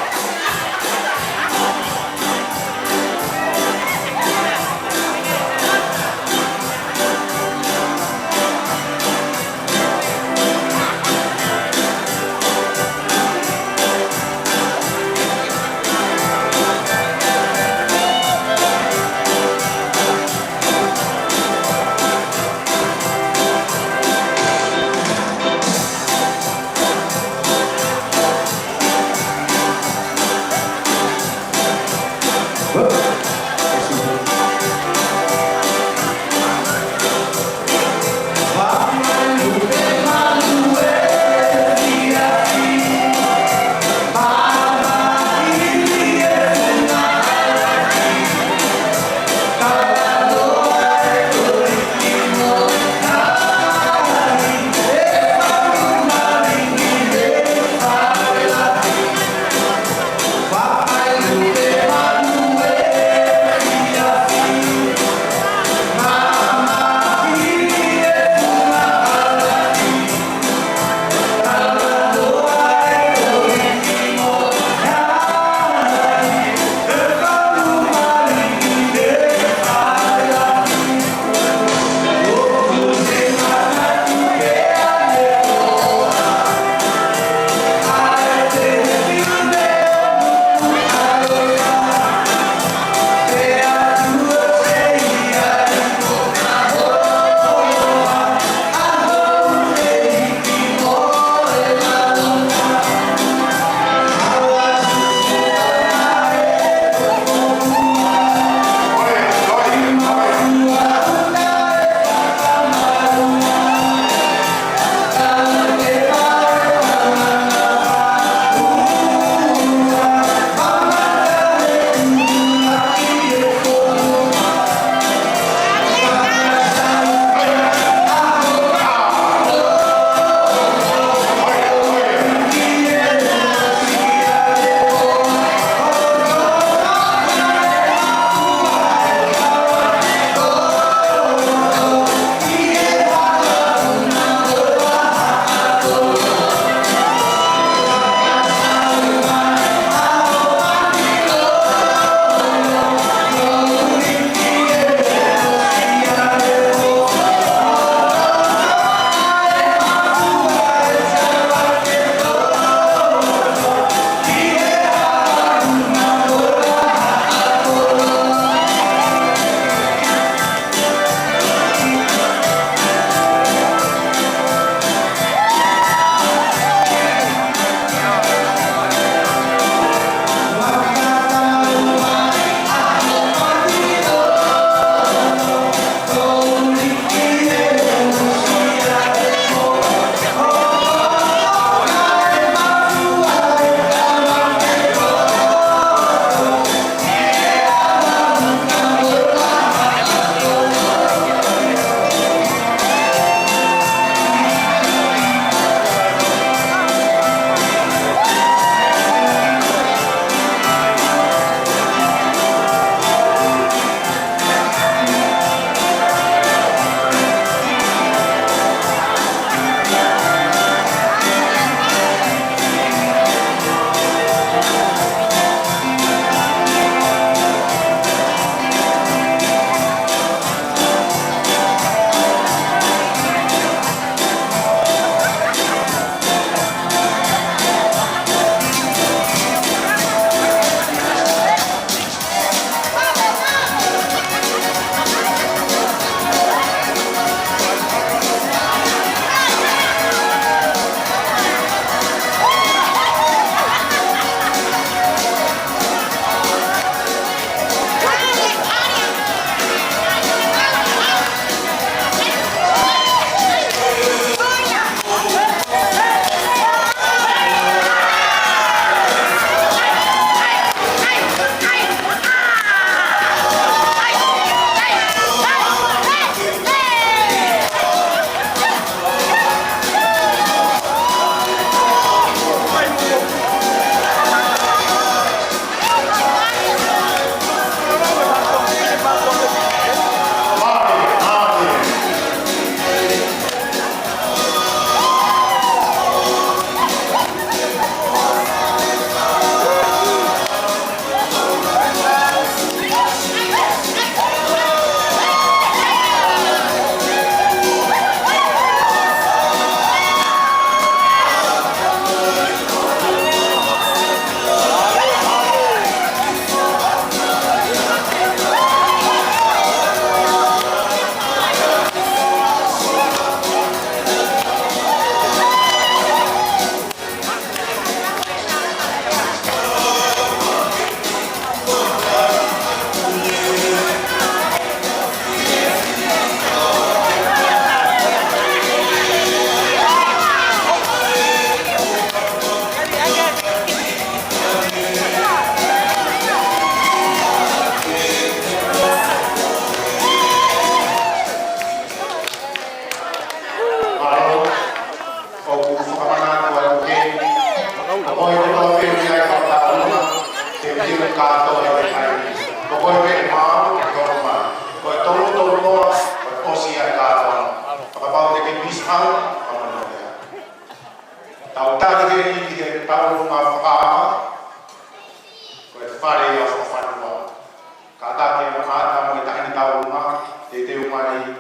wai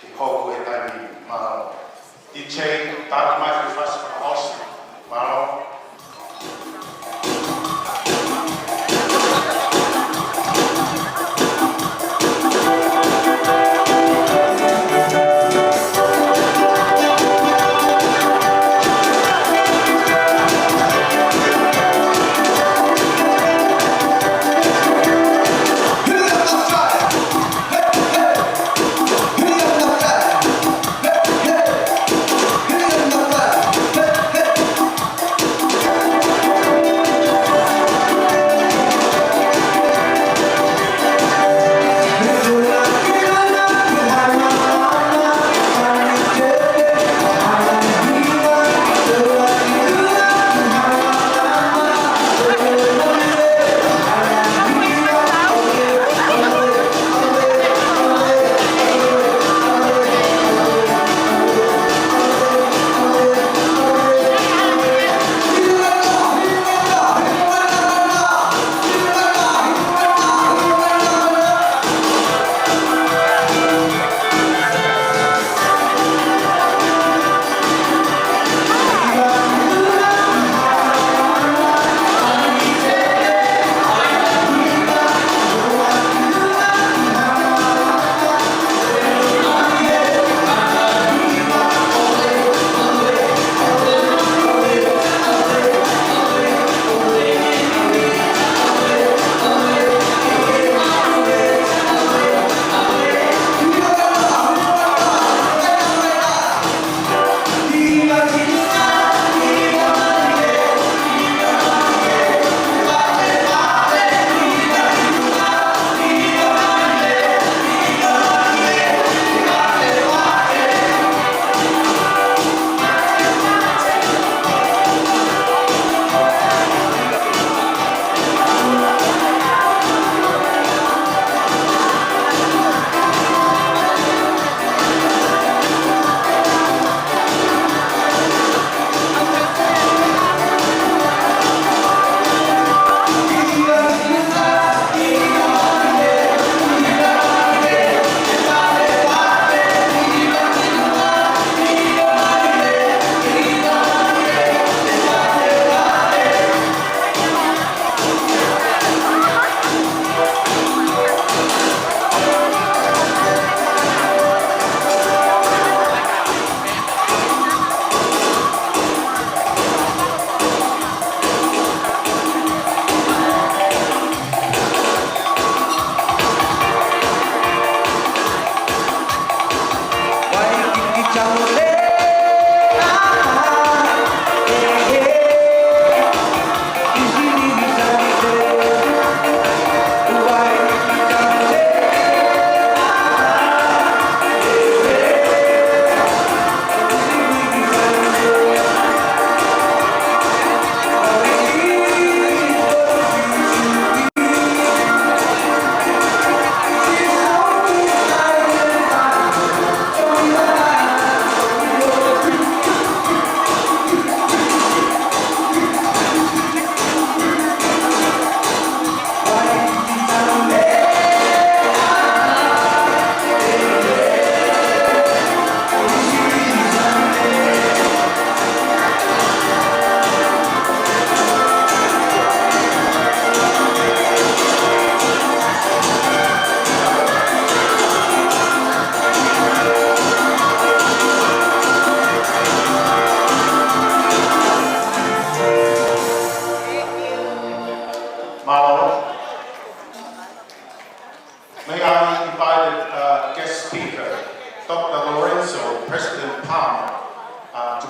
ke koko he taimi maro. I chei tāku mai whi whasi whakaosi maro.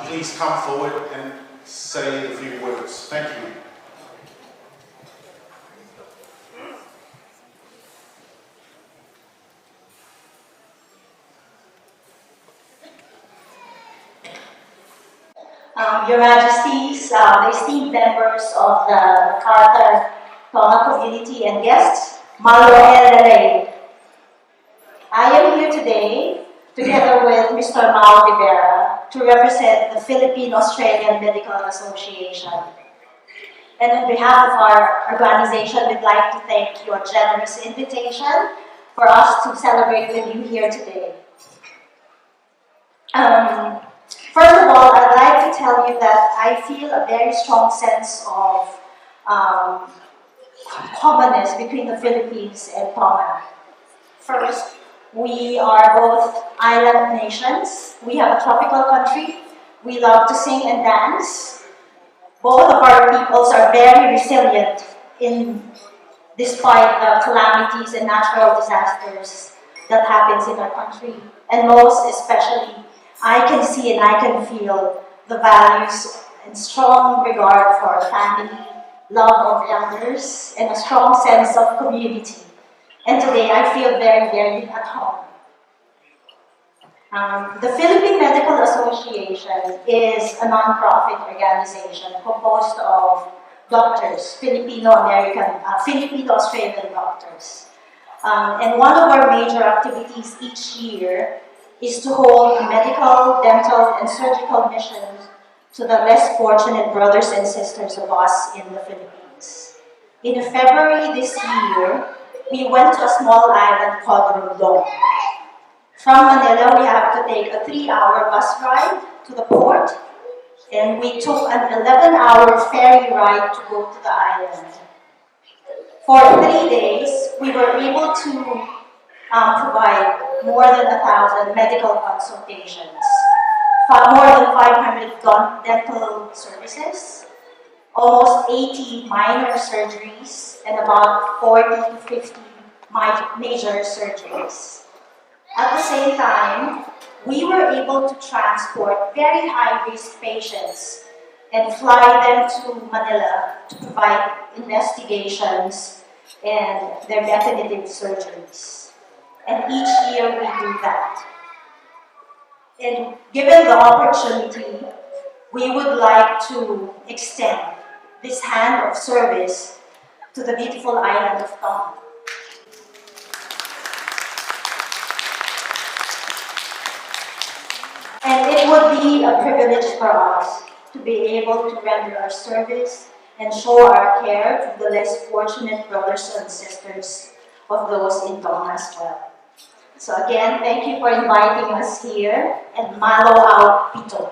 Please come forward and say a few words. Thank you. Your Majesties, esteemed members of the Carter Tongan community and guests, Malo LLA. I am here today together with Mr. Mao Rivera to represent the Philippine-Australian Medical Association. And on behalf of our organization, we'd like to thank your generous invitation for us to celebrate with you here today. First of all, I'd like to tell you that I feel a very strong sense of commonness between the Philippines and Tongan. First, we are both island nations. We have a tropical country. We love to sing and dance. Both of our peoples are very resilient despite the calamities and natural disasters that happens in our country. And most especially, I can see and I can feel the values and strong regard for family, love of elders, and a strong sense of community. And today I feel very, very at home. The Philippine Medical Association is a non-profit organization composed of doctors, Filipino-Australian doctors. And one of our major activities each year is to hold medical, dental, and surgical missions to the less fortunate brothers and sisters of us in the Philippines. In February this year, we went to a small island called Rondon. From Manila, we have to take a 3-hour bus ride to the port, and we took an 11-hour ferry ride to go to the island. For 3 days, we were able to provide more than 1,000 medical consultations, more than 500 dental services, almost 80 minor surgeries, and about 40 to 50 major surgeries. At the same time, we were able to transport very high-risk patients and fly them to Manila to provide investigations and their definitive surgeries. And each year we do that. And given the opportunity, we would like to extend this hand of service to the beautiful island of Tongan. And it would be a privilege for us to be able to render our service and show our care to the less fortunate brothers and sisters of those in Tongan as well. So again, thank you for inviting us here, and malo out pito.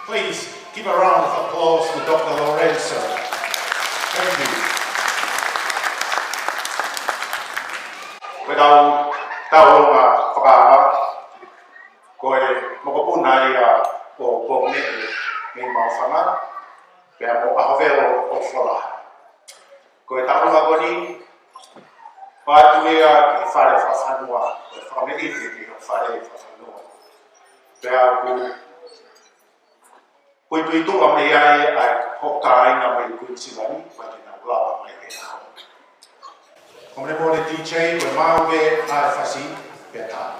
Please give a round of applause to Dr. Lorenzo. Thank you. Without Vakaahi, koe mokopunai o pokne me maufanga, pea mo ahavelo o whalaha. Koe taunga goni, whātuea ki whare whawhanua, koe whakamehiti ki whare whawhanua. Pea Pui tunga mai ai hokainga mai kuisilani, whakina ulawa mai he hao. Komene mōne DJ, koe mauge ai whasi, pia tāna.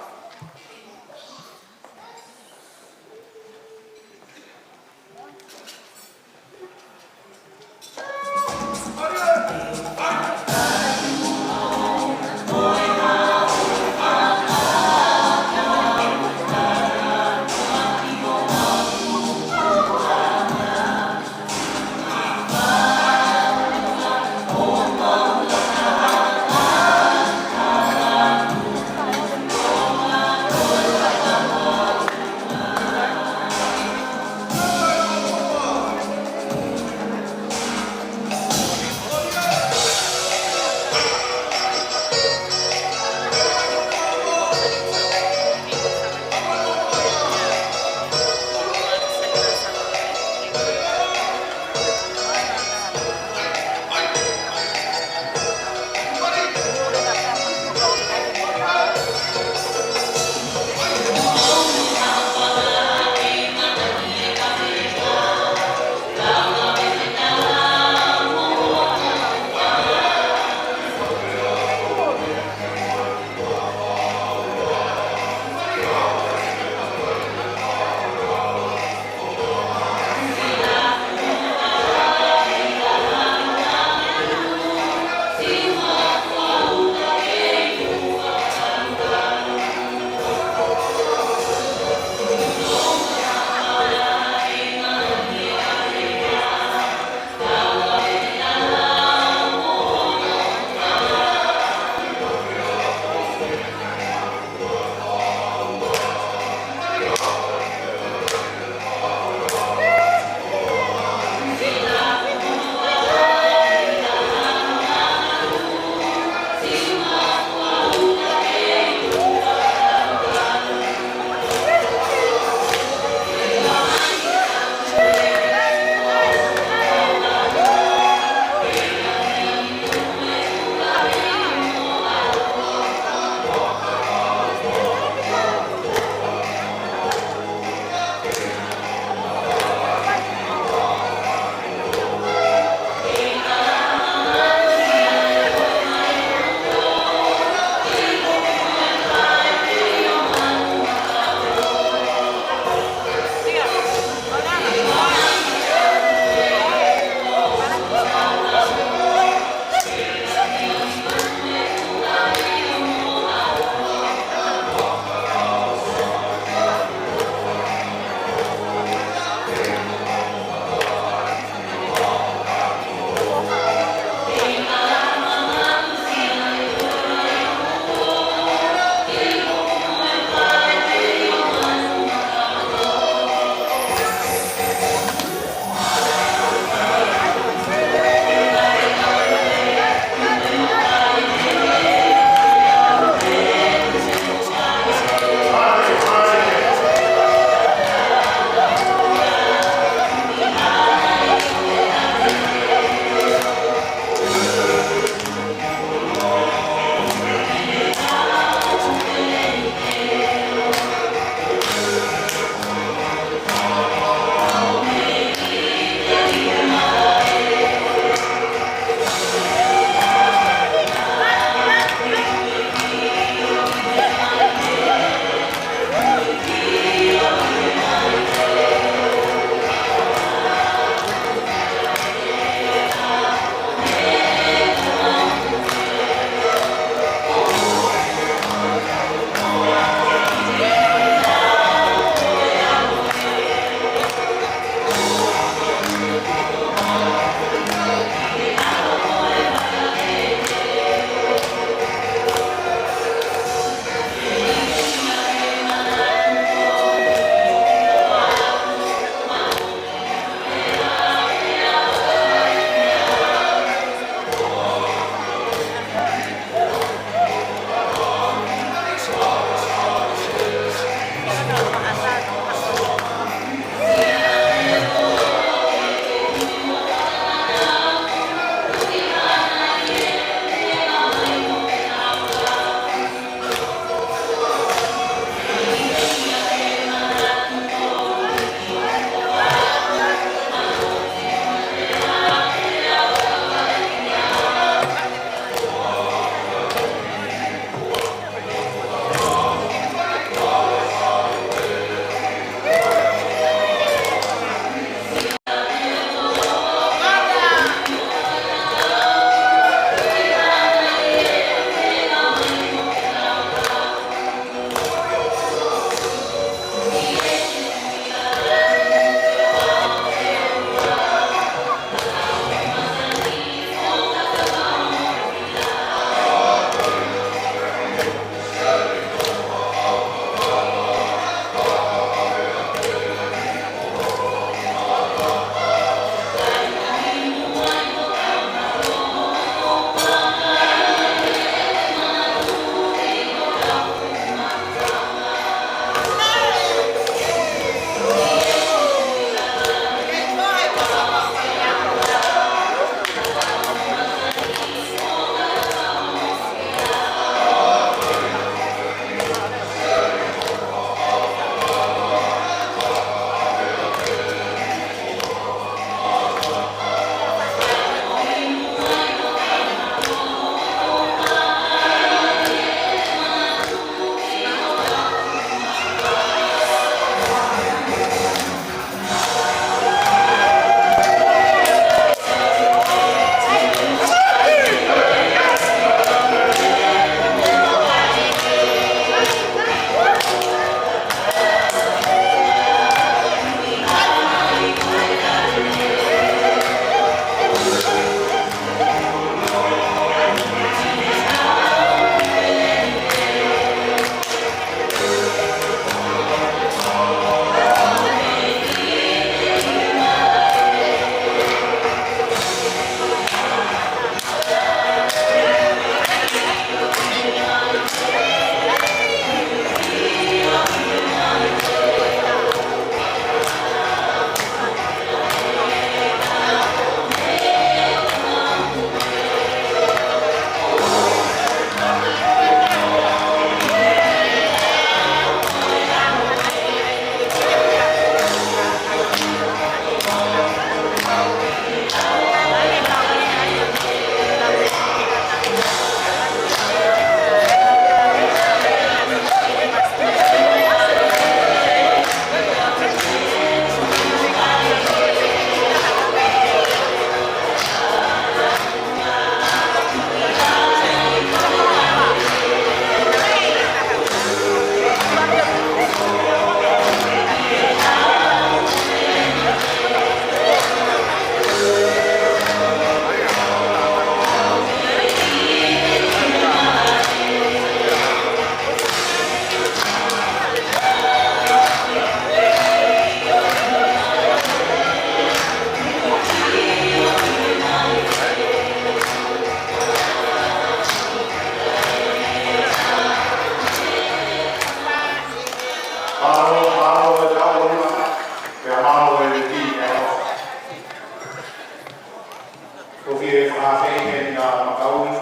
Ko fie whakawhi Makaui,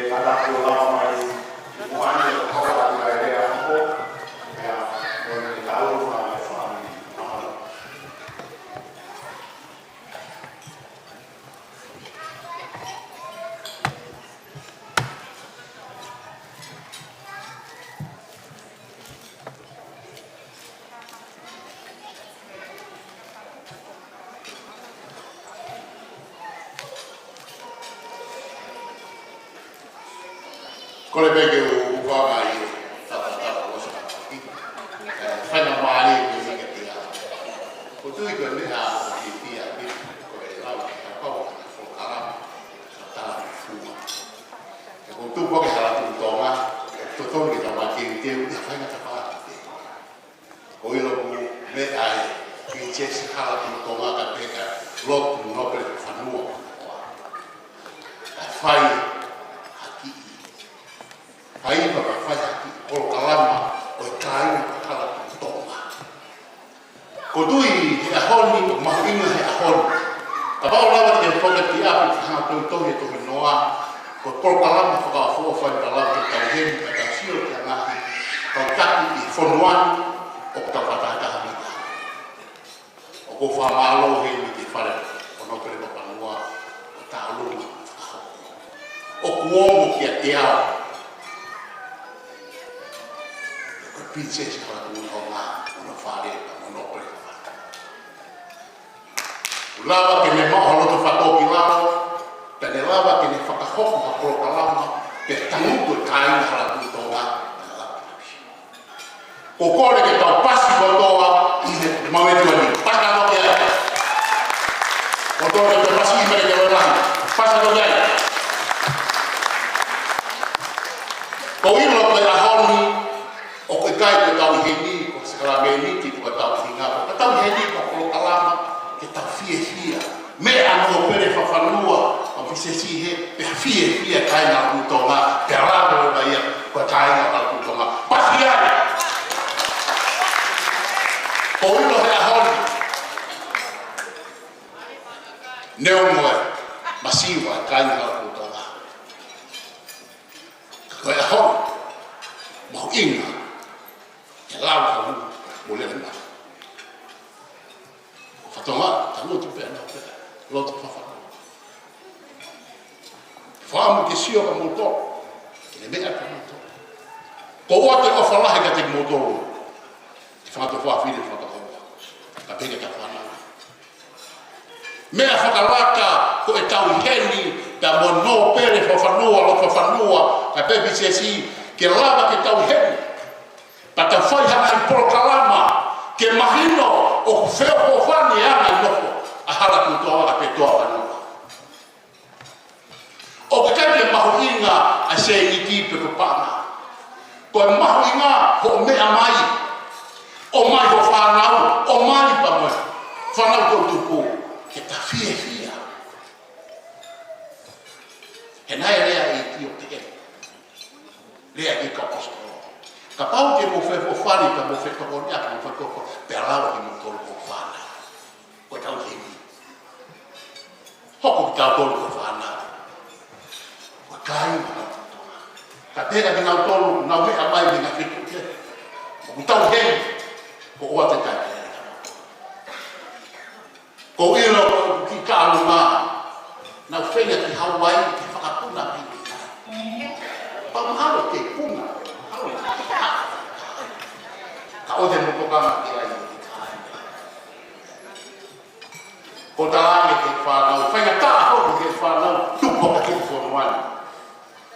Kalako Lawa mai Moani o Paula i rea hoko, o ni tau na e whaani mahalo. Ko le peke o Vakaahi tata o sa ki. Whaina maari o ni ke tia. Ko tui ko ni a o ki tia ki ko e lau ki a pau o karama sa tala ki fuma. E ko tu poke sa latu tonga, to tonu ki ta waki ki te uti a whaina ta paa ki te. Ko ilo ku me ai ki che si hala tu tonga ka peka lotu nopere ki whanua. Ka whai Hai pa whai haki o kalama o e kāinga pa kala tu tonga. Ko tui he ahoni o mahuinga he ahoni. Ka pao lawa te whaka ti api ki hanga tui tohi e tohi noa. Ko polo kalama whakawhua whai kalama te tauheni ka tausio ki a ngahi. Kau taki i whonuani o ka whatakaha mita. O ko whamalo he ni te whare o nopere papanua o tālunga whakahoko. O kuomo ki a te ao. Princess kalau tu orang orang faham orang opera. Ulama kene mau halo tu fato kilao, dan ulama kene fakahok makro kalama, bertanggung tu kain hal tu tonga. Kokore kita pasti berdoa ini mau itu ni. Pakai apa dia? Kokore kita pasti mereka orang pasti berdoa. Kau ini lo pelahon ni. O ke kai ko tau heni ko sekala meni ki ko tau hinga ko tau heni ko ko kalama ke tau fie me ano pere fa fanua o se si he pe fie kai na ku tonga te rabo ba ia ko kai na ku tonga pasia o ilo he ahon neo mo masiva kai na ku tonga ko ahon mo inga lau kamu boleh rendah. Fatoma, kamu tu pernah pernah, lo tu faham. Faham que sio kamu tu, ele bem kamu tu. Kau até o falar que tem motor, faham tu faham filho, faham tu faham. Tapi que tak faham. Me a fakalaka ko e tau heni da mono pere fafanua lo fafanua, a pepe si que lava que tau heni. Tata whai hana i polo kalama ke mahino o wheo o whani ana i noko a hala kutoa a petoa whanua. O ke kai ke mahu inga a se i ki pe kupana. Ko e mahu inga ho mea mai. O mai ho whanau, o mai pa moe. Whanau kou tupu ke ta fia. He nai rea i ki o te e. Rea i ka posto. Ka pau ke mo fe fo fali ka mo fe ko nya ka mo fe ko pe ala ki mo tolo ko fala. Ko tau hemi. Hoko ka tolo ko fala. Ko kai ma. Ka tera ki na tolo na me amai ni na ke ke. Ko tau hemi. Ko o te ka. Ko ilo ki ka aluma. Na fenya ki Hawaii ki whakapuna ki. Pa mahalo ke puna. Kau dah mukama kira ini. Kau tahu ni faham. Faham tak apa ni faham. Tu bukan kita formal.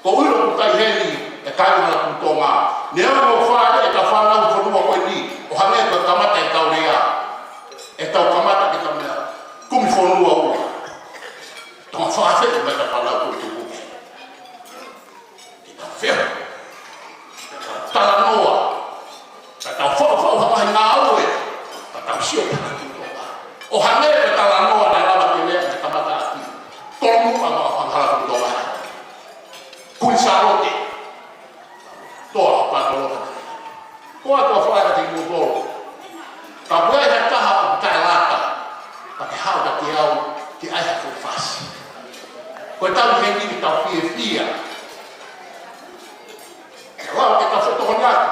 Kau ulo kita heni. Kau nak tonga. Dia mau faham. Kita faham formal kau ini. Orang ni berkamat yang tahu dia. Tahu kamat kita mana. Kumi formal. Tahu faham kita faham tu. Kita fair. Talanoa. Tau fo ha ngau e. Tau sio ka tu. O hane e talanoa na lava ke le ka mata ati. Tomu pa ma ha hala tu doa. Kun sarote. Toa pa do. Ko ato fa ka ti mo. Ka bue ha ta ha ta lata. Pa ke ha ka ti au ki ai ha fo fas. Koe tau hengi ki tau fia. Ke lawa ke tau sotohoni atu.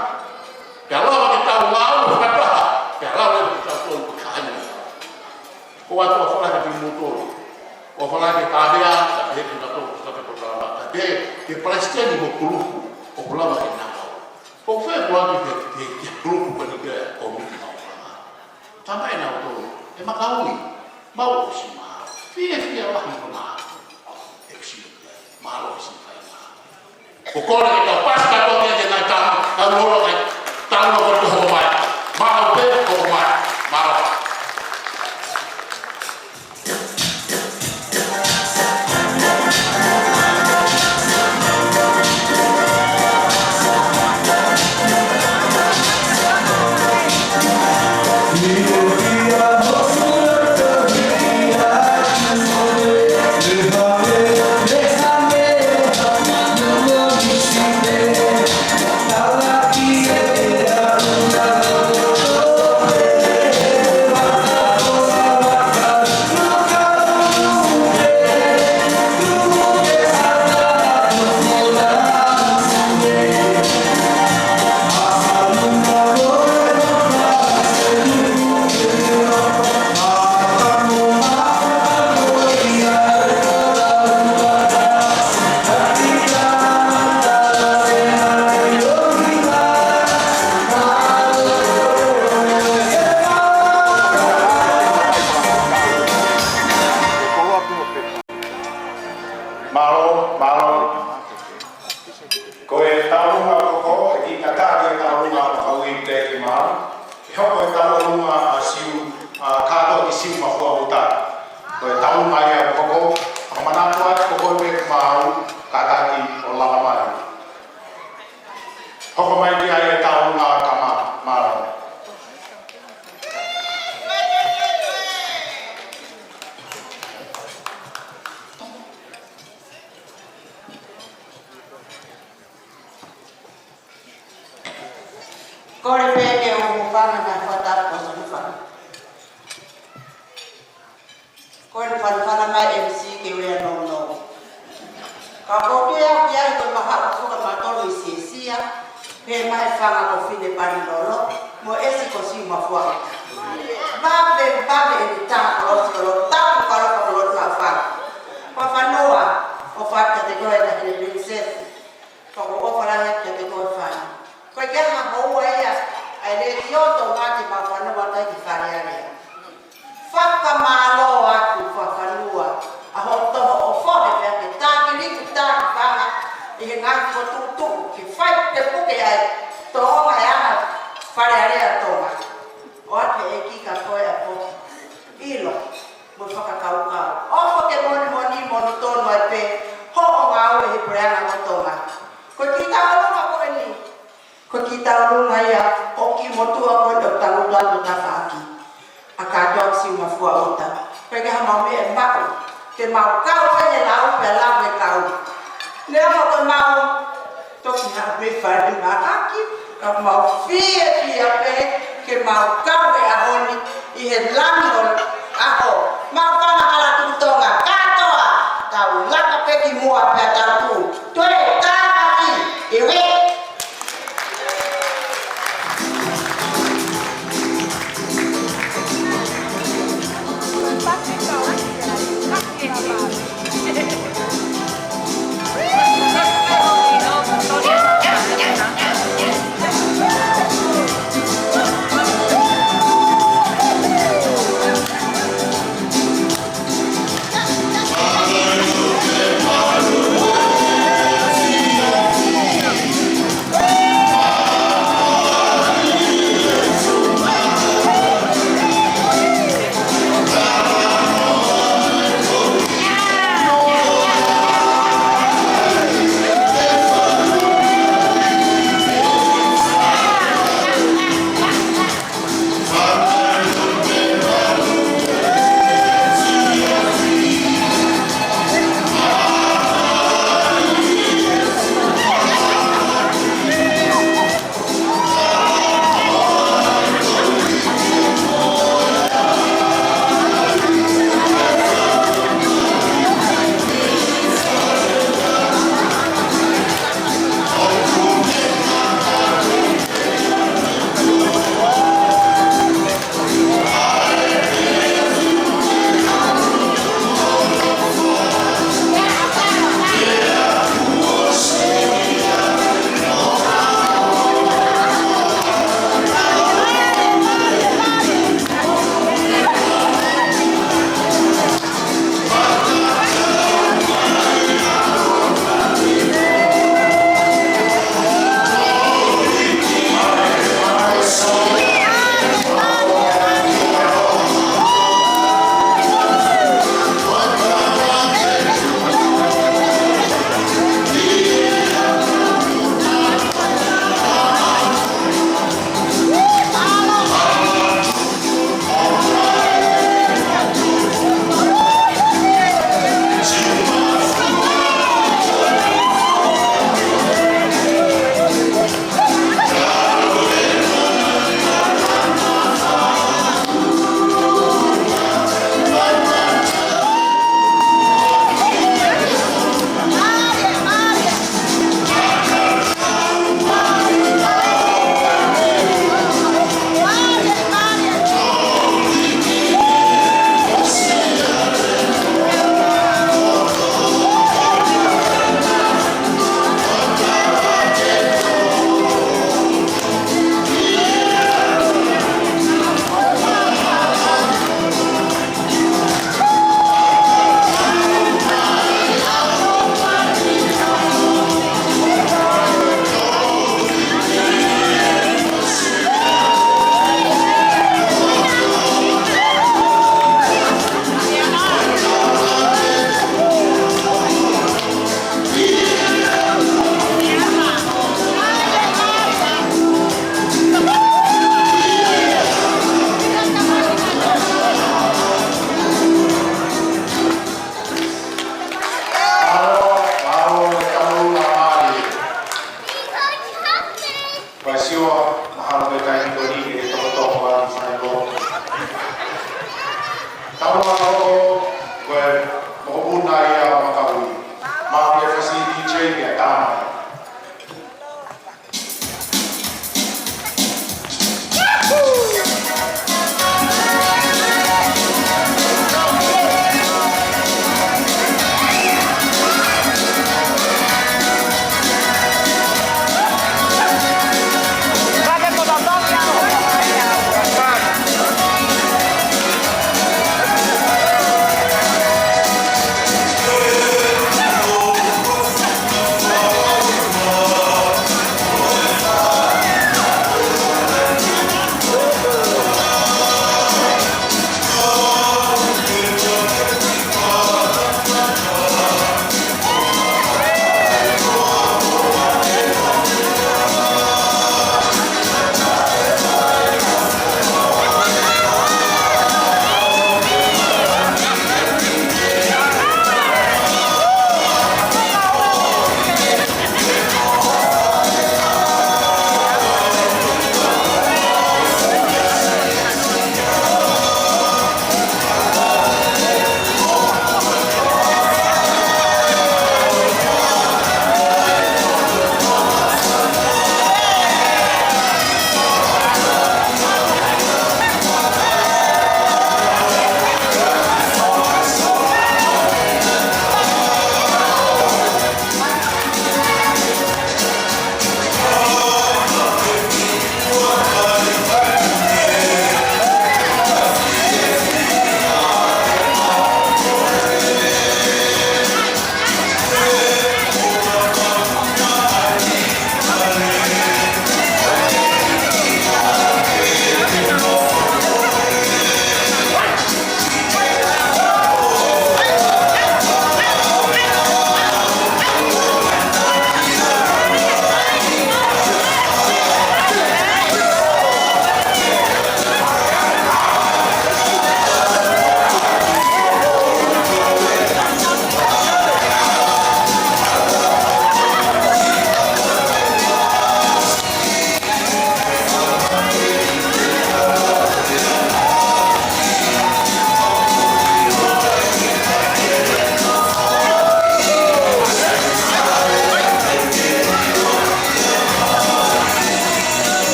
Ke lawa ke tau ngau whakataha. Ke lawa ke tau tolu Vakaahi. Ko atu a whalaka ki mutoro. O whalaka tāhea, ka heki na tōku taka tōkara. Ka ke palestini mo kuluku o kulawa e nākau. Ko whea ko atu ke kuluku pani ke o miki mau whanga. Tamai nā tōru, e makaui, mau o si maa. Fia wahi ko nā. E usi maa o si whai maa. Ko kore ke tau pasi kato kia ke nai tāma, ka loro kai tāma ko te hoko mai. Maa o pe, hoko mai. Maa o. Kore peke o mufana na whata ko sa mufana. Kore whanwhana mai MC ke wea no no. Ka kokia kia i koe maha o whuka matoro i Siaosia, pe mai whanga ko whine pari lolo, mo esi ko si mafua. Babe e ni tāma kolosi kolo, tāma kolo kolo na whanga. Pa whanoa o whaka te koe na hine princess, pa ko ofara te koe whanga. Koe kia ha maua ia, ai le tioto ngati ma whanua tai ki wharearea. Whakamalo atu whakanua, a ho toho o whore pia ke tāki riku tāki whanga, i he ngati ko tūtū, ki whai te puke ai, tohonga e ana wharearea tonga. O ate e ki ka koe a po, ilo, mo whakakaukau. Ofo ke moni tonu ai pe, ho o ngau e he preana mo tonga. Koe ki tāolunga koe ni, ko kita urunga ia o ki motua ko do taluta do tafaki aka dok si mafua uta pega ha me e mbako ke mau kau pe lau pe lau pe kau le mo ko mau to ki ha be fa de makaki ka mau fie pe ke mau kau e ahoni i he lango aho mau kana ala tutonga katoa tau laka pe ki mua pe tapu to e tafaki e we Maru,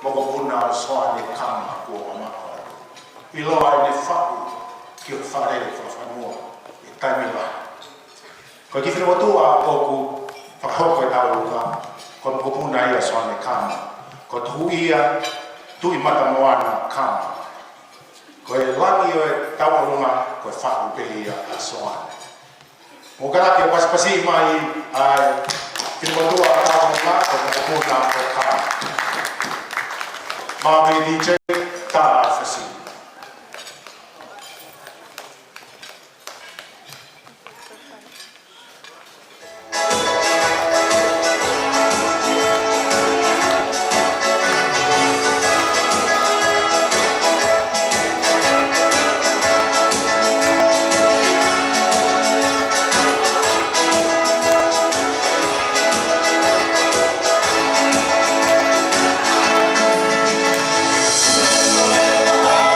Mogopuna soane kama ko mako. Iloa ne fa'u ki o whare o whafanua e taimiwa. Ko ki whina watua o ku whakahoko e tauruka, ko mogopuna ia soane kama. Ko tuhu ia tui mata moana kama. Ko e langi o e taurunga, ko e wha'u pe ia a soane. Mo karake o pasipasi mai ai whina watua a tauruka, ko mogopuna o kama. Mami DJ ta fasi. Thank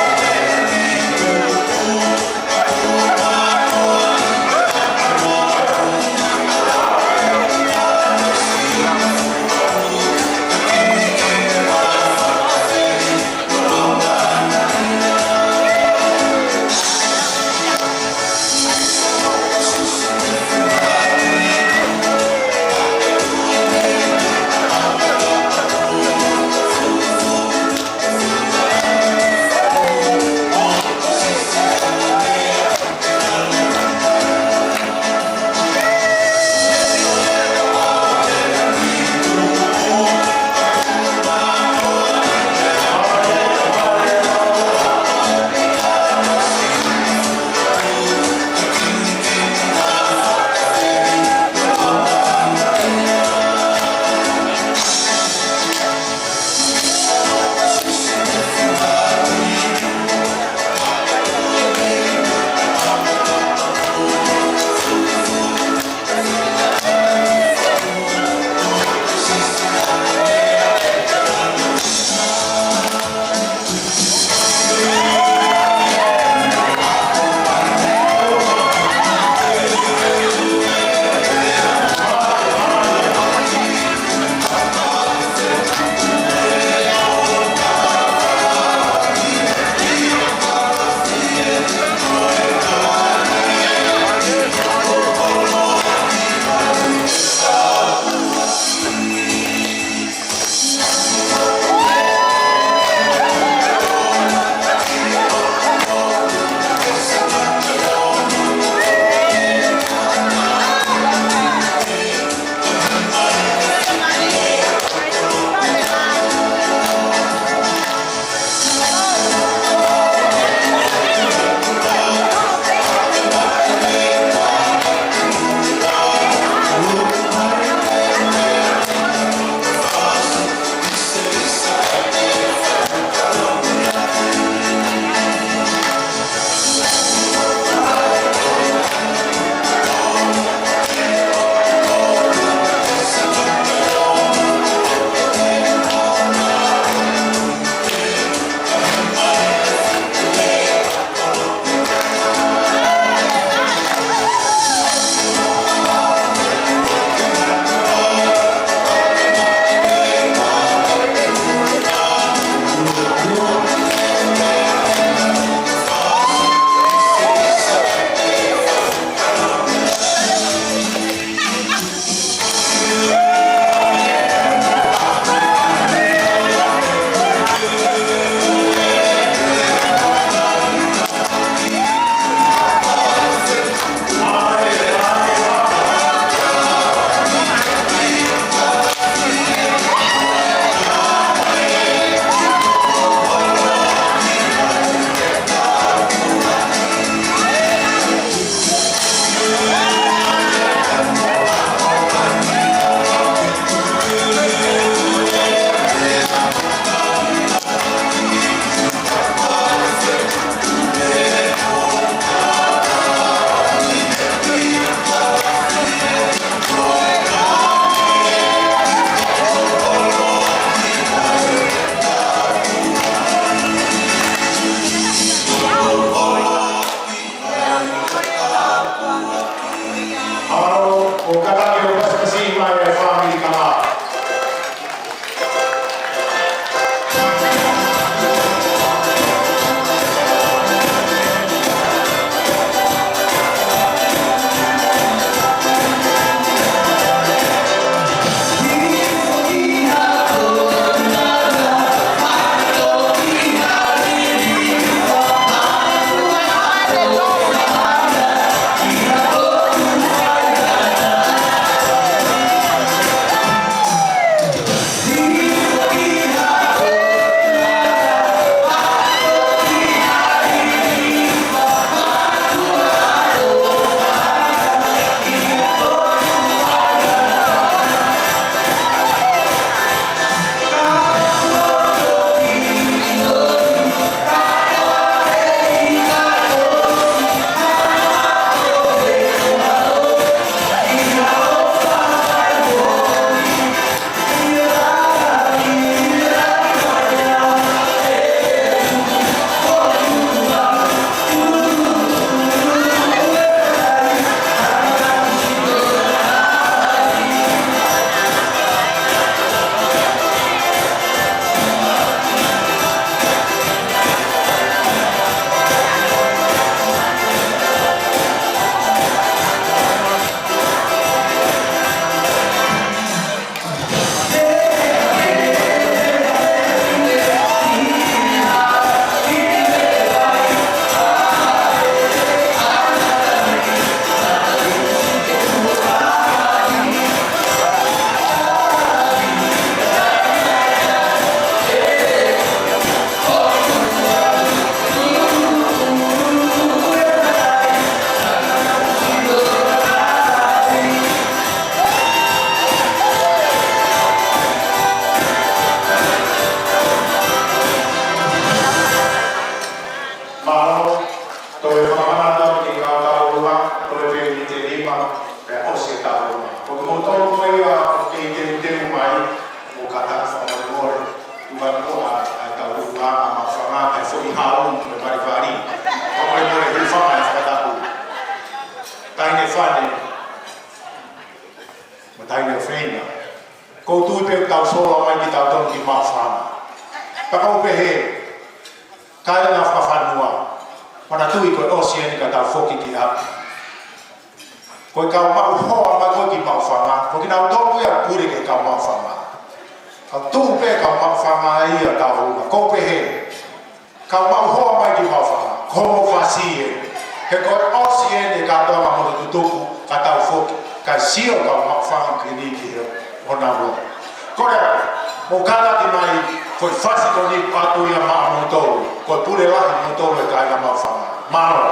Pakau pehe, kai na whawhanua, mana tui koe Oceani ka tau whoki ki api. Koe kau mau hoa mai koe ki mau whanga, koe ki nau tōku ia puri ke kau mau whanga. Kau tū pe kau mau whanga ia tau hunga, kau pehe, kau mau hoa mai ki mau whanga, komo whasi he koe Oceani ka tau ma moto tutuku ka tau whoki, kai sio kau mau whanga ki ni ki heo, hona roa. Korea, mo kalati mai, koe whasi ko ni patu ia maa mo tolu, koe pule lahi mo tolu e kai na mau whanga. Mano.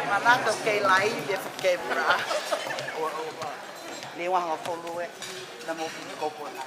Manaka kay lai dia kay bra. Ni wa ngafo luwe na mo ko po na.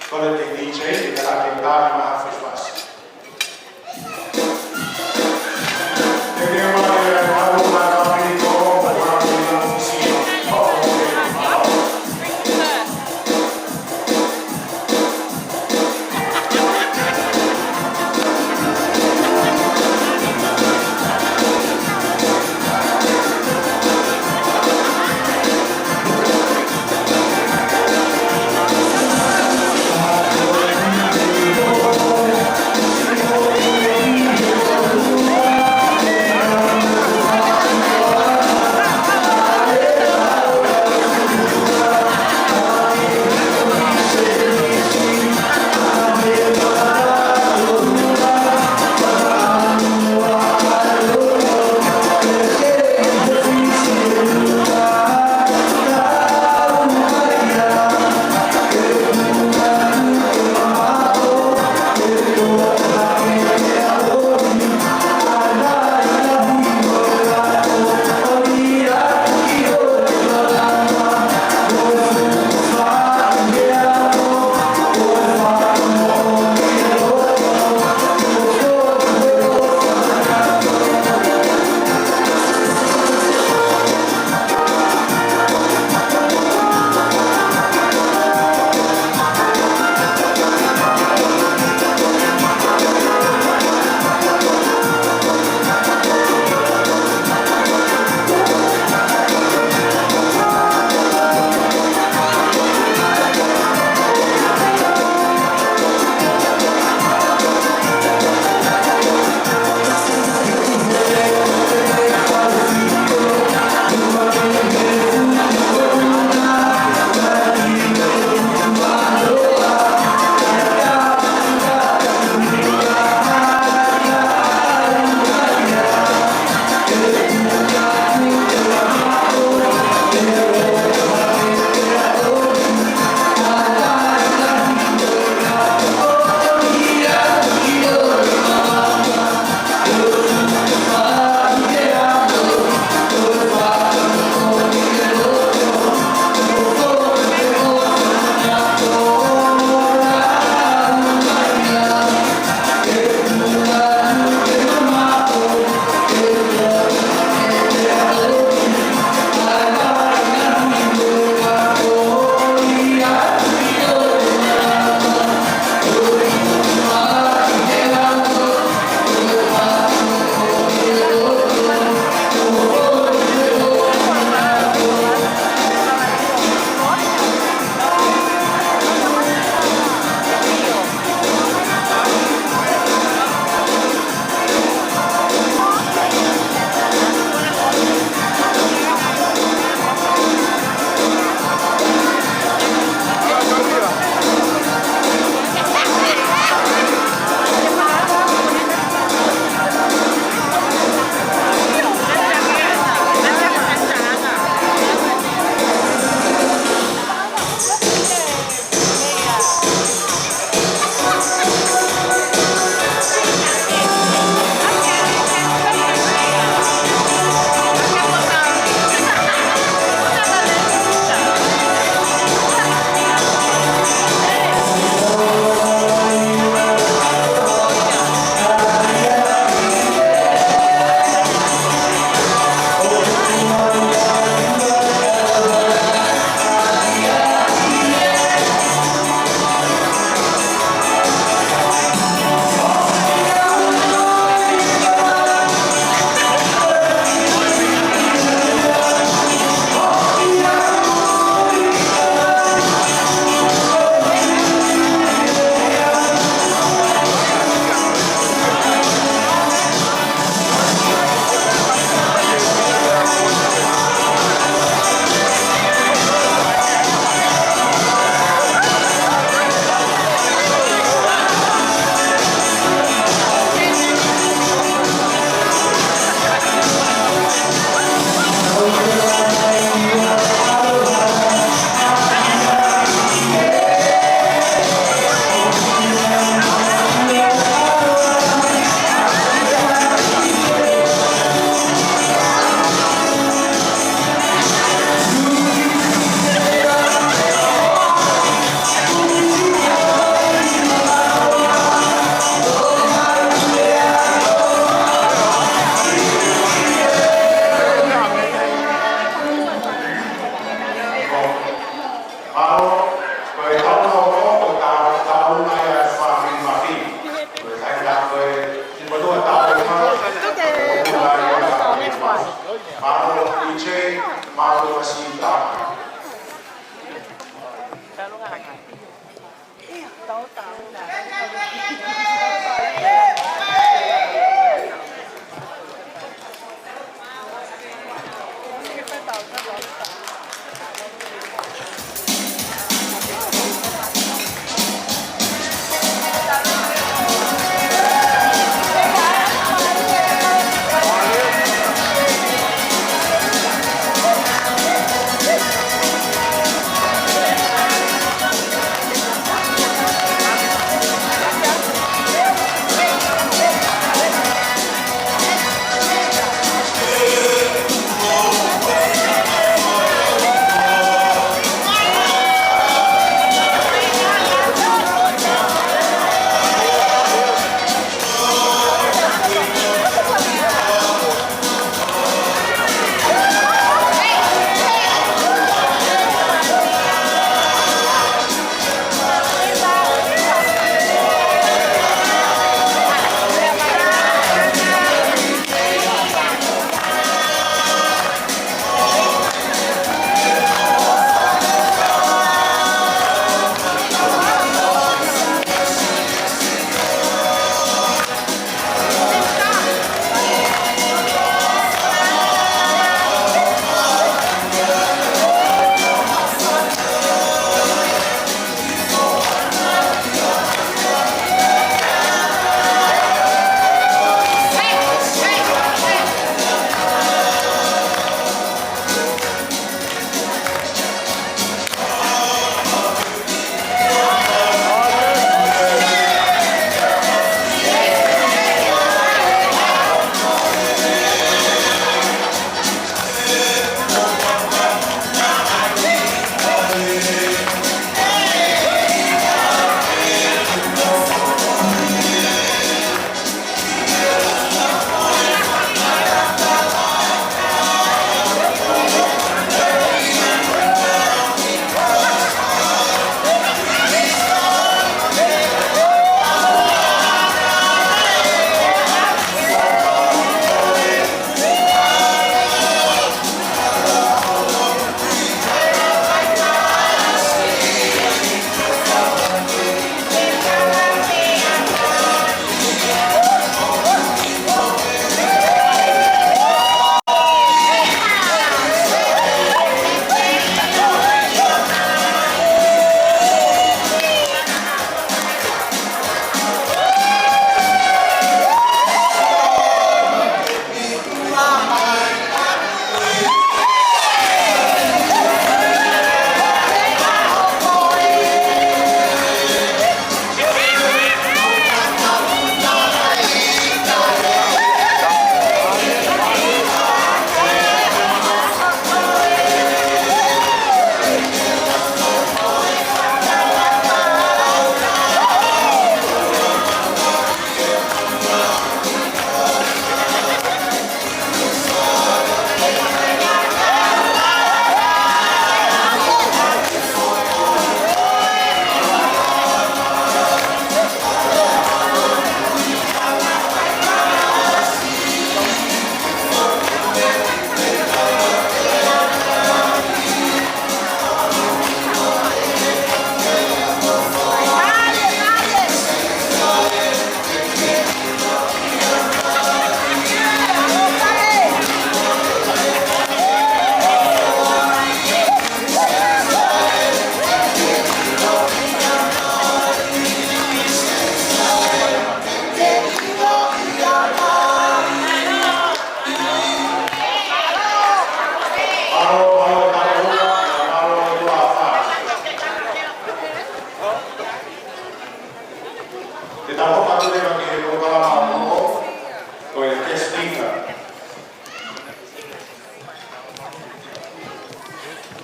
con el que DJ de la ventana más fácil. Oh,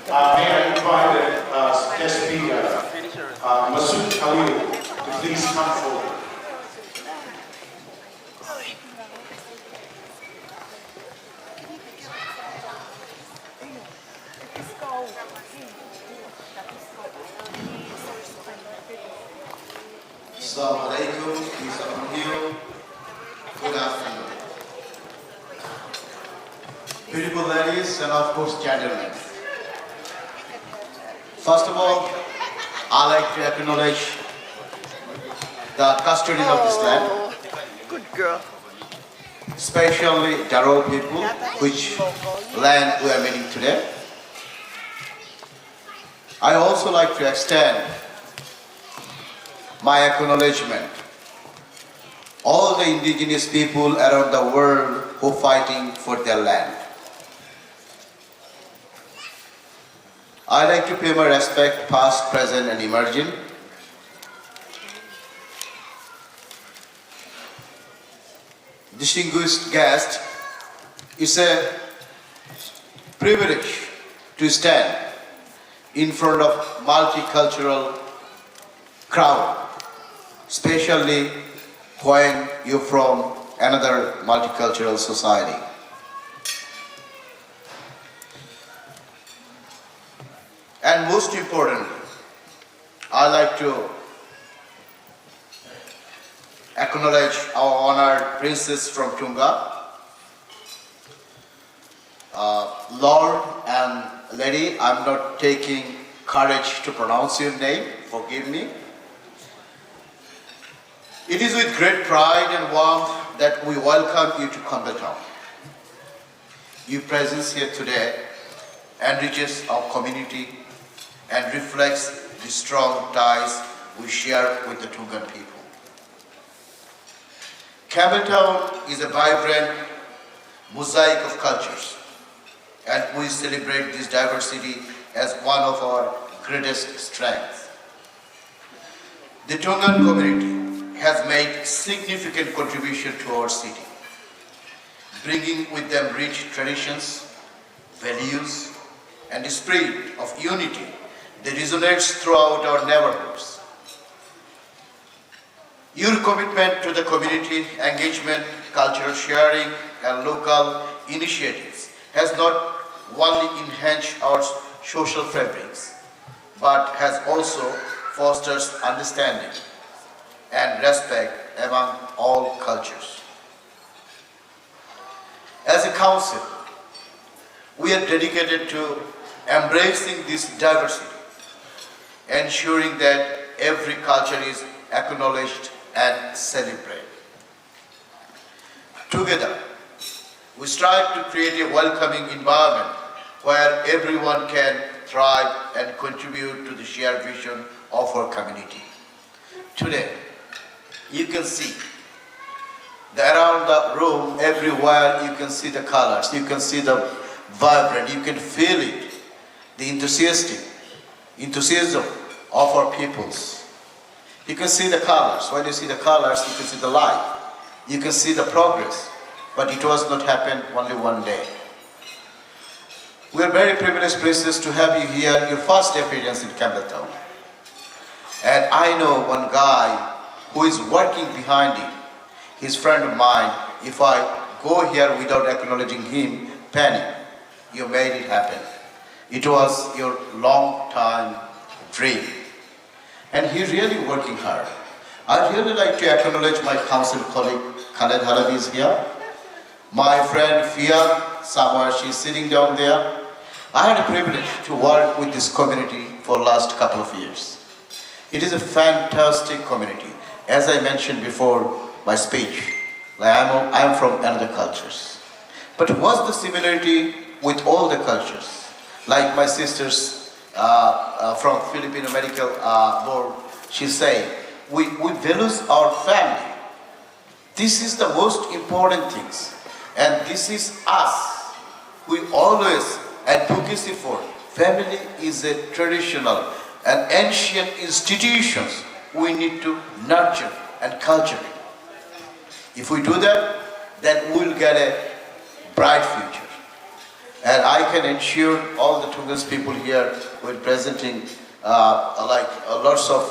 May I invite the guest speaker, Masood Khalil, to please come forward. Assalamu alaikum, peace upon you. Good afternoon. Beautiful ladies and of course gentlemen. First of all, I'd like to acknowledge the custodian of this land. Good girl. Especially Daro people, which land we are meeting today. I also like to extend my acknowledgement all the indigenous people around the world who are fighting for their land. I like to pay my respect past, present and emerging. Distinguished guest, it's a privilege to stand in front of multicultural crowd, especially when you're from another multicultural society. And most importantly, I like to acknowledge our honored princess from Tonga, Lord and Lady. I'm not taking courage to pronounce your name, forgive me. It is with great pride and warmth that we welcome you to Campbelltown. Your presence here today enriches our community and reflects the strong ties we share with the Tongan people. Campbelltown is a vibrant mosaic of cultures, and we celebrate this diversity as one of our greatest strengths. The Tongan community has made significant contribution to our city, bringing with them rich traditions, values, and a spirit of unity that resonates throughout our neighborhoods. Your commitment to the community engagement, cultural sharing, and local initiatives has not only enhanced our social fabrics, but has also fostered understanding and respect among all cultures. As a council, we are dedicated to embracing this diversity, ensuring that every culture is acknowledged and celebrated. Together, we strive to create a welcoming environment where everyone can thrive and contribute to the shared vision of our community. Today, you can see that around the room, everywhere you can see the colors, you can see the vibrant, you can feel it, the enthusiasm of our peoples. You can see the colors. When you see the colors, you can see the light. You can see the progress. But it was not happened only one day. We are very privileged, princess, to have you here, your first appearance in Campbelltown. And I know one guy who is working behind it. He's a friend of mine. If I go here without acknowledging him, Penny, you made it happen. It was your long time dream. And he's really working hard. I'd really like to acknowledge my council colleague, Khaled Halabi is here. My friend Fia, somewhere she's sitting down there. I had a privilege to work with this community for the last couple of years. It is a fantastic community. As I mentioned before my speech, I'm from another cultures. But what's the similarity with all the cultures? Like my sisters from Filipino Medical Board, she say, we value our family. This is the most important things. And this is us. We always advocacy for. Family is a traditional and ancient institutions we need to nurture and culture. If we do that, then we'll get a bright future. And I can ensure all the Tongan people here who are presenting lots of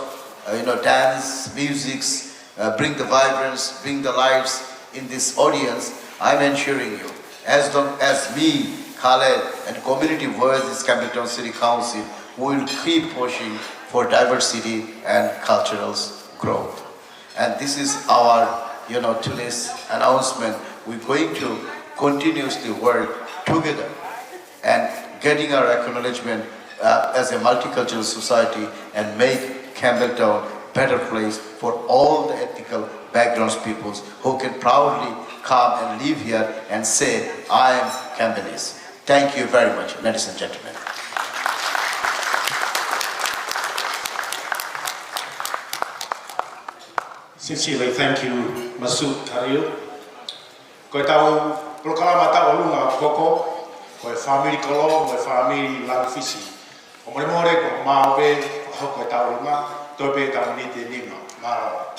dance, musics, bring the vibrance, bring the lights in this audience. I'm ensuring you, as long as me, Khaled, and community voices Campbelltown City Council, we will keep pushing for diversity and cultural growth. And this is our, today's announcement. We're going to continuously work together and getting our acknowledgement as a multicultural society and make Campbelltown better place for all the ethical backgrounds peoples who can proudly come and live here and say, I am Campbellese. Thank you very much, ladies and gentlemen. Sincerely, thank you, Masood Kariu. Koe tau proklama tau lunga koko, koe family kolo, koe family langfisi. O more ko maope, ho koe tau lunga, tope tau nite lima, maro.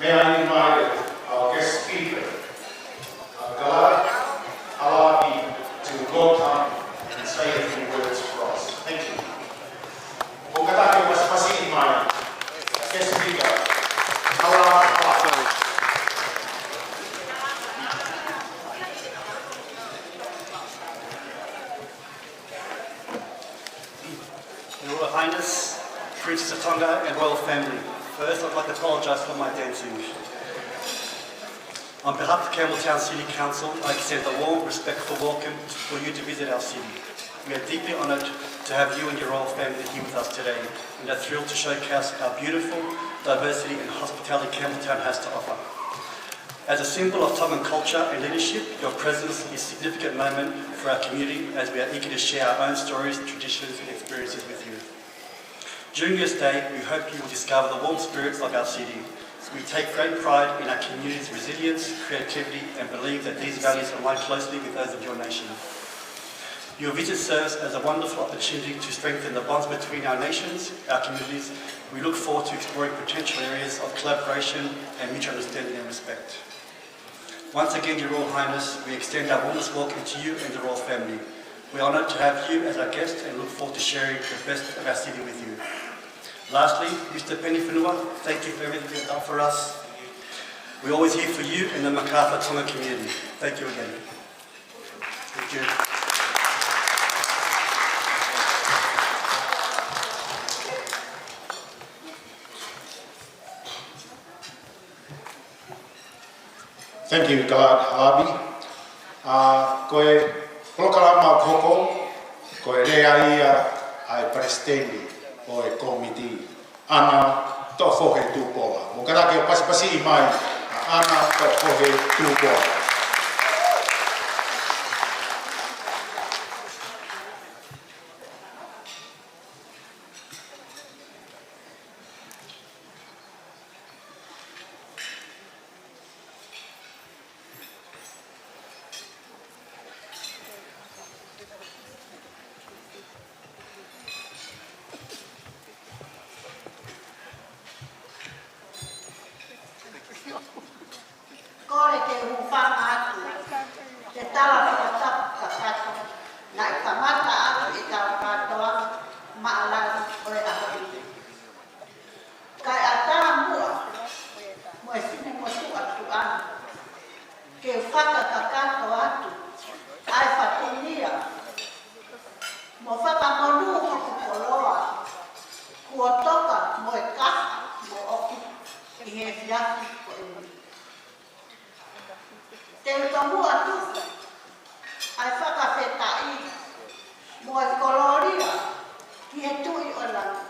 May I invite our guest speaker, Galad Alabi, to go time and say a few words for us. Thank you. Vakaahi was passing my guest speaker, Paula. Your Royal Highness, Princess of Tonga and Royal Family. First, I'd like to apologise for my dancing. On behalf of Campbelltown City Council, I extend a warm, respectful welcome for you to visit our city. We are deeply honoured to have you and your royal family here with us today, and are thrilled to showcase how beautiful diversity and hospitality Campbelltown has to offer. As a symbol of Tongan culture and leadership, your presence is a significant moment for our community as we are eager to share our own stories, traditions and experiences with you. During your stay, we hope you will discover the warm spirits of our city. We take great pride in our community's resilience, creativity and believe that these values align closely with those of your nation. Your visit serves as a wonderful opportunity to strengthen the bonds between our nations, our communities. We look forward to exploring potential areas of collaboration and mutual understanding and respect. Once again, Your Royal Highness, we extend our warmest welcome to you and the royal family. We are honoured to have you as our guest and look forward to sharing the best of our city with you. Lastly, Mr. Penny Whenua, thank you for everything you've done for us. We're always here for you and the Makaurau Tonga community. Thank you again. Thank you. Thank you, Galad Alabi. Koe prokalama koko, koe rea ia ai presidenti o e komiti ana tofohe tupola. Mo karake pasi i mai ana tofohe tupola. Kore ke hufanga atu, te tala whakataka kato, na I kamata atu I tau katoa, maalari oe ahori. Kai a tala mua, mo e sine mo tu atu ana, ke whakatakato atu, ai whatunia, mo whakamonu hoku koloa, kua toka mo e kaha, mo oku, I he whiaki ko e ni. Te utamua tu, ai whakawhetai, mo e koloria, ki he tui o lana.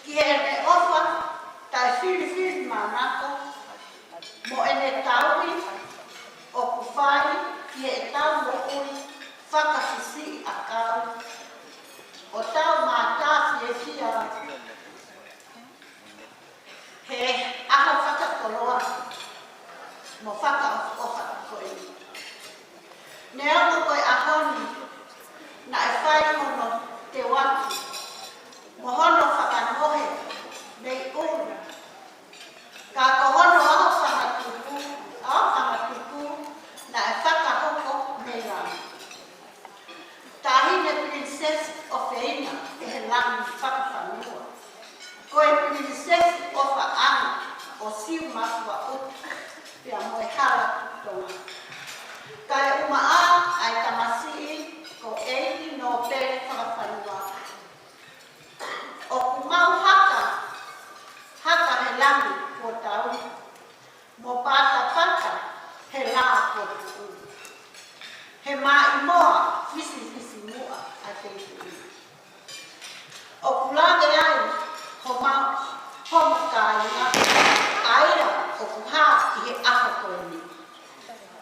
Ki he ne ofa, tai whiri manako, mo e ne taui, o kuwhai, ki he tau mo ui, whakawhisi a kau. O tau mātāwhi e whia, he aho whakakoloa, mo whakaofa koe. Ne ono koe ahoni, na e whai hono te waki, mo hono whakanohe, nei uru. Ka ko hono aho whangatuku, na e whakahoko nei rana. Tahine Princess of Eina, e he langi whakawhanua. Koe Princess of Aana, o siu masua utu. Pia moe hala tonga. Kai umaa ai tamasi ko eini no pere whakawhanua. O kumau haka he langi ko tau. Mo pata he laa ko tuu. He maa imoa fisi mua a te tuu. O kulage ai ho mau homu kāinga. Aira o kuha I he aha koe ni.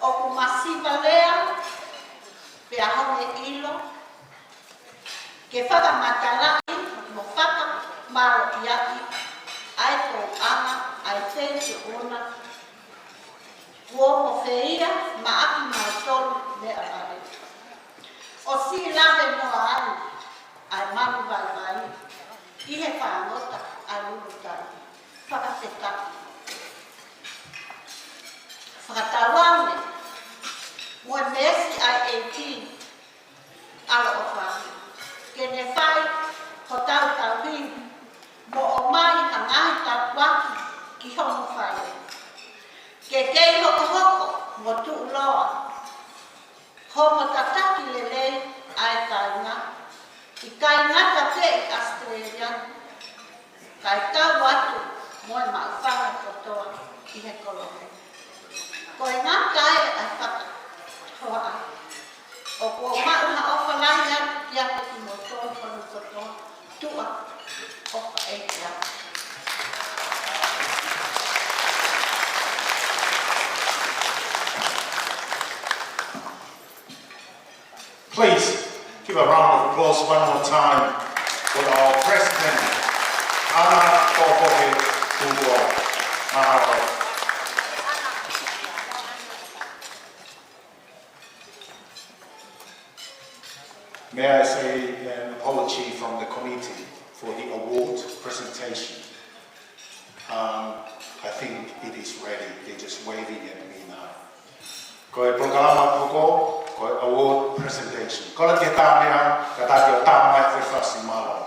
O ku masiva lea, pea honge ilo, ke whakamatalai mo whaka maro iaki, ai tō anga, ai te ona, kua mo whia, ma aki mai tolu me arare. O si lawe moa ai, ai manu vai, I he whanota ai lulu tai, whakatetapu. kai tau atu Moimoi whanga kotoa I he kolohe. Ko e ngā kai a whaka hoa a. O kua mauna o whalai atu ki ake ki mo tō whanu kotoa tua o ka e ki ake. Please give a round of applause one more time for our President, Ana Kokohe Tungua Mahalo. May I say an apology from the committee for the award presentation. I think it is ready. They're just waving at me now. Koe proklama koko, koe award presentation. Koe ke tāmea, ka tāke o tāmai whewhasi malo.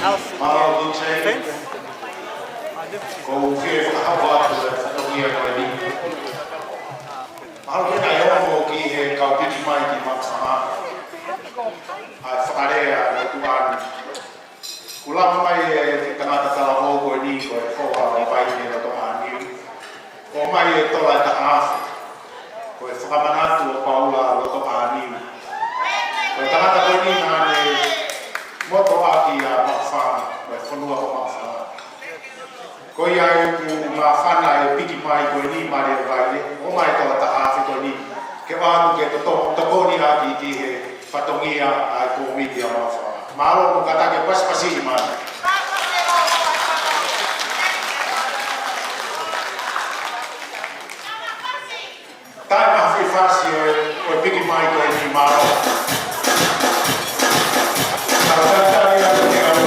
house fence. Ko ke hawa tu no ia ko ni. Mahalo ke ai o ki he ka piti mai ki maksama. Ai whakare a tuan. Kulama mai e tangata tala o ko ni ko e koa o pai ni no toa ni. Ko mai e tola ta afu. Ko e whakamanatu o Paula o toa ni. Ko e tangata ko ni na ne moto aki a mawhana. Ko e whanua o mawhana. Ko ia e ku mawhana e piki mai ko ni mare o vaile. O mai tola ta afu ko ni. Ke wānu ke toko ni aki ki he whatongia a ko miti a mawhana. Malo mo kata ke pas-pasi man. Tai mafi fasi o piki mai ko ni malo. Kalau tadi ada yang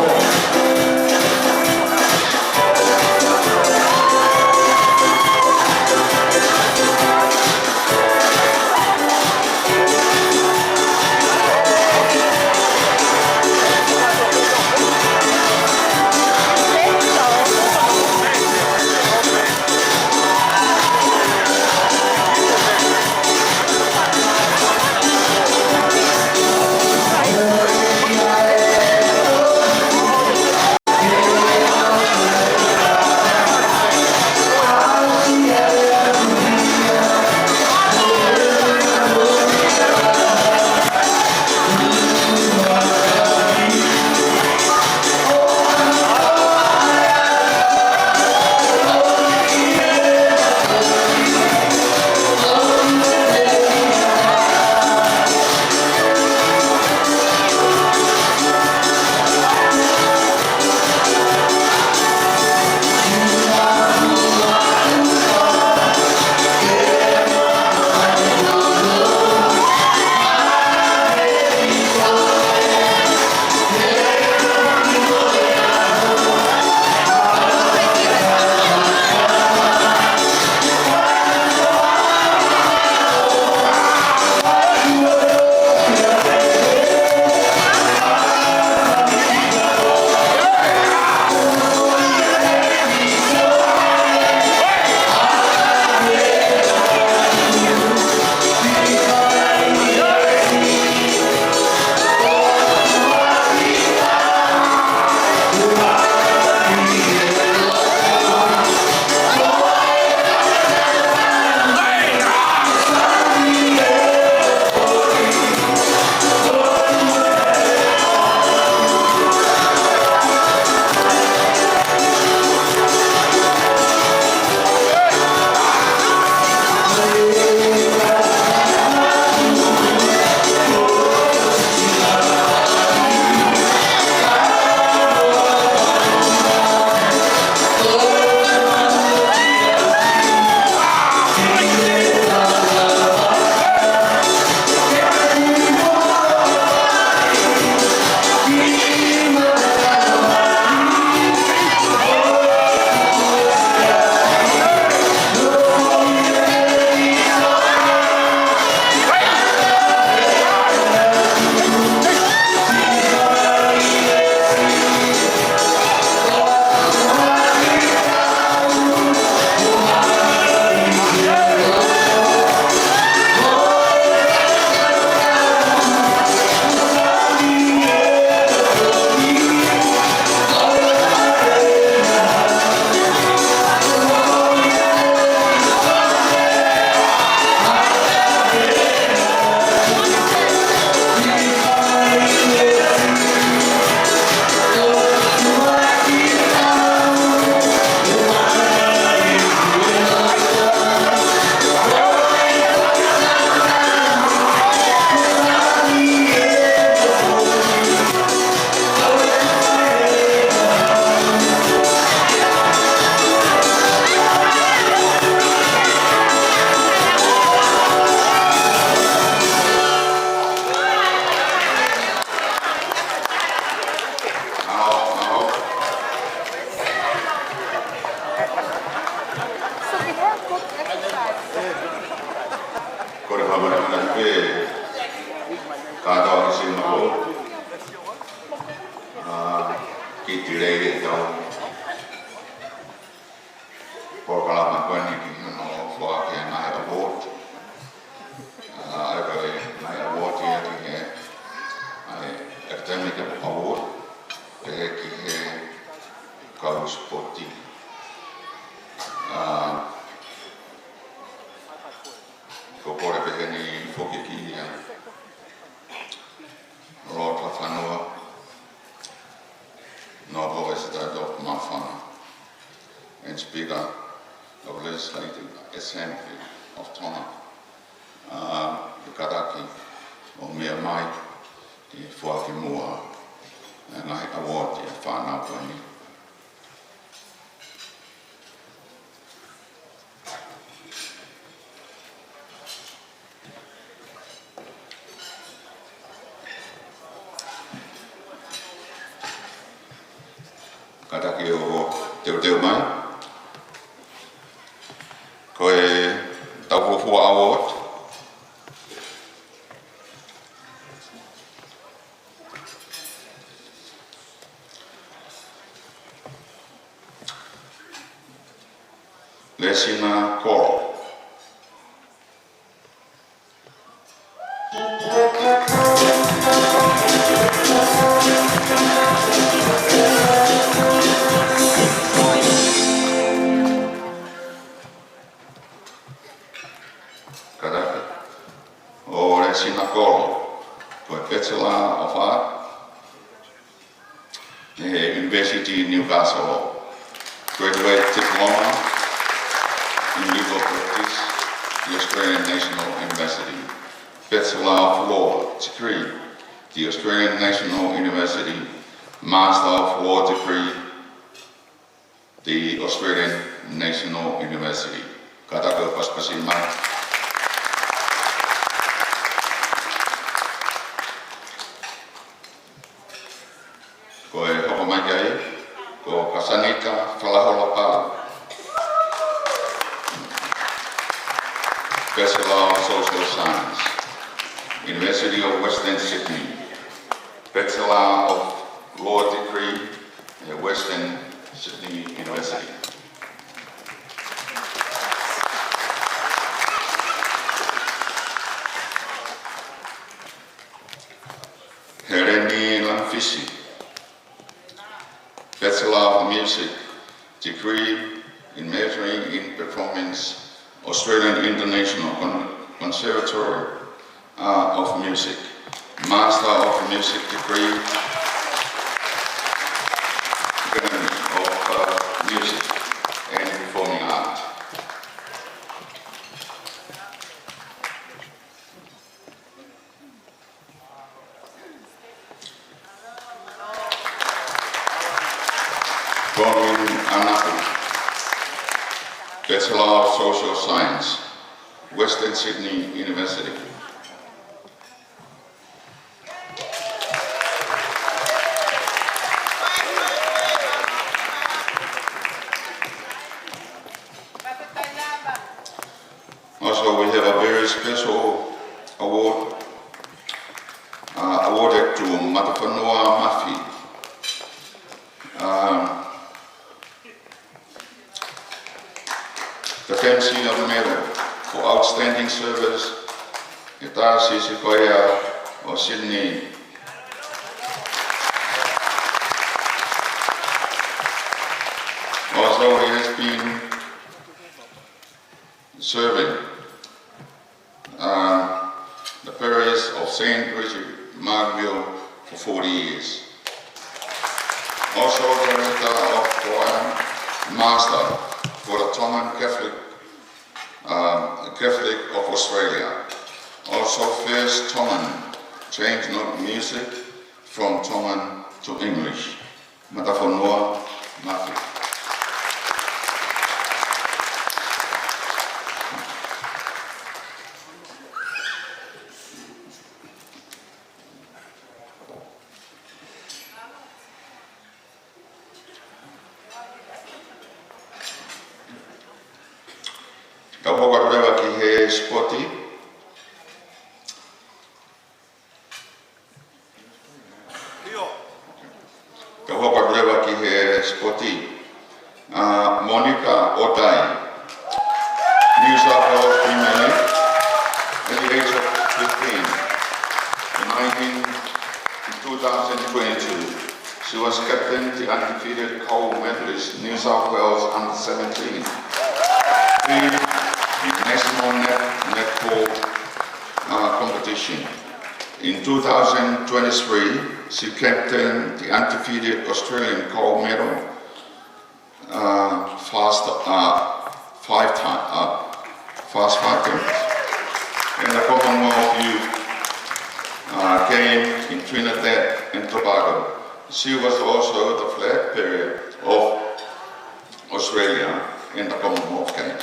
ki te rei e tau por kalama koeni ki no wha ke nai award ai koe nai award ia ki he ai academic award pe ki he kau sporti ko kore pe ni foki ki Rota whanua no President of Mawhana and Speaker of Legislative Assembly of Tonga. Te karaki o mea mai i whuaki mua ngai award i whanau koeni. Kataki o teo mai. Ko e Tauhofua Award. Lesina Koro. Bachelor of Art, University Newcastle, graduate diploma in legal practice, the Australian National University, Bachelor of Law degree, the Australian National University, Master of Law degree, the Australian National University. Katako paspasin mai. Ko e hoko mai ai, ko Kasanika Whalahola Paula. Bachelor of Social Science, University of Western Sydney. Bachelor of Law degree, Western Sydney University. Hereni Lamfisi, Bachelor of Music, degree in majoring in performance, Australian International Conservatory of Music, Master of Music degree, of Music and Performing Art. Bachelor of Social Science, Western Sydney University. Also, we have a very special award awarded to Matawhanua Mafi. The Fancy of Medal for outstanding service, Itasi Sikoya of Sydney. Also, he has been serving the parish of St. Bridget, Markville for 40 years. Also, Director of Choir Master for the Tongan Catholic of Australia. Also first Tongan changed note music from Tongan to English. Matawhanua Mafi. Ka hoka rewa ki he spoti. Ka hoka rewa he spoti. Monica Otai, New South Wales female, at the age of 15. In 2022, she was captain the undefeated co-medalist New South Wales under 17. National netball competition. In 2023, she captained the undefeated Australian gold medal fast 5 times, and the Commonwealth Youth game in Trinidad and Tobago. She was also the flag bearer of Australia in the Commonwealth Games.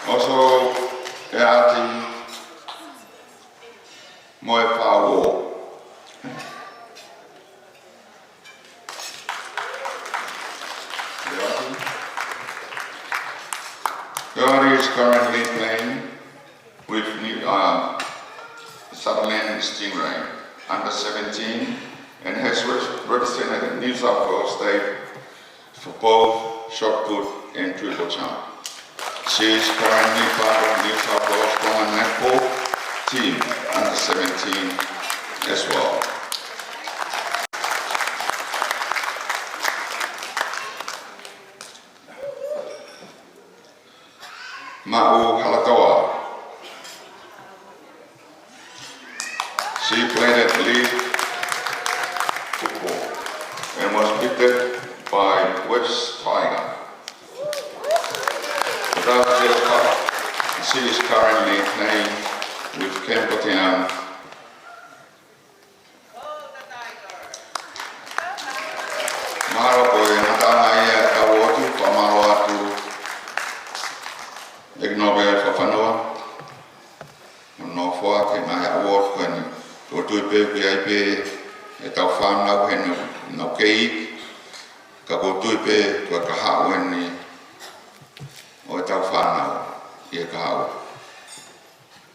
Also, Eati Moimoi. Eati is currently playing with Sutherland Stingray under 17 and has represented New South Wales State for both shot put and triple jump. She is currently part of New South Wales Tongan netball team under 17 as well. Ma'u Halatoa. She played at league football and was picked by West Tongan. She is currently playing with Cambodia. Maroko e Natanaia Kawotu, Pamaro Atu, Acknowledgement for Fanua. No for ke mai award kani. O tu pe VIP e tau fan lau hen no kei. Ka ko tu pe ko ka ha wen ni. O tau fan lau. Ia kau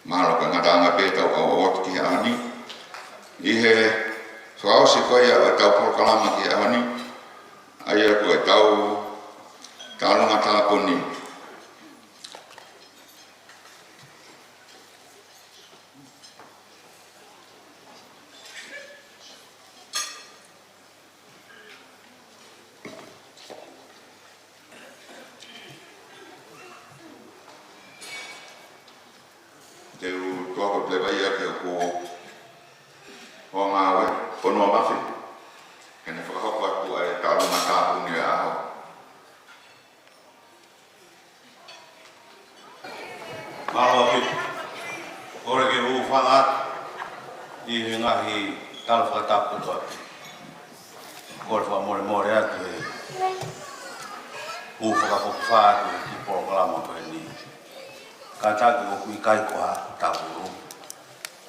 malo ka ngadanga pe tau award ki ani I he Siaosi ko ia tau proklama ki ani ai ko tau talunga tapuni Teu tuako pleba ia ke ko o ngawe pono mafi kene whakahoko atu ai talunga tāpuni a aho. Malo ki ore ke hu whangat I he ngahi talo whakatapu atu. Kore Moimoi atu e hu whakahoko whaatu ki proklama koe ni. Ka taki o kui kai koha tāpuru.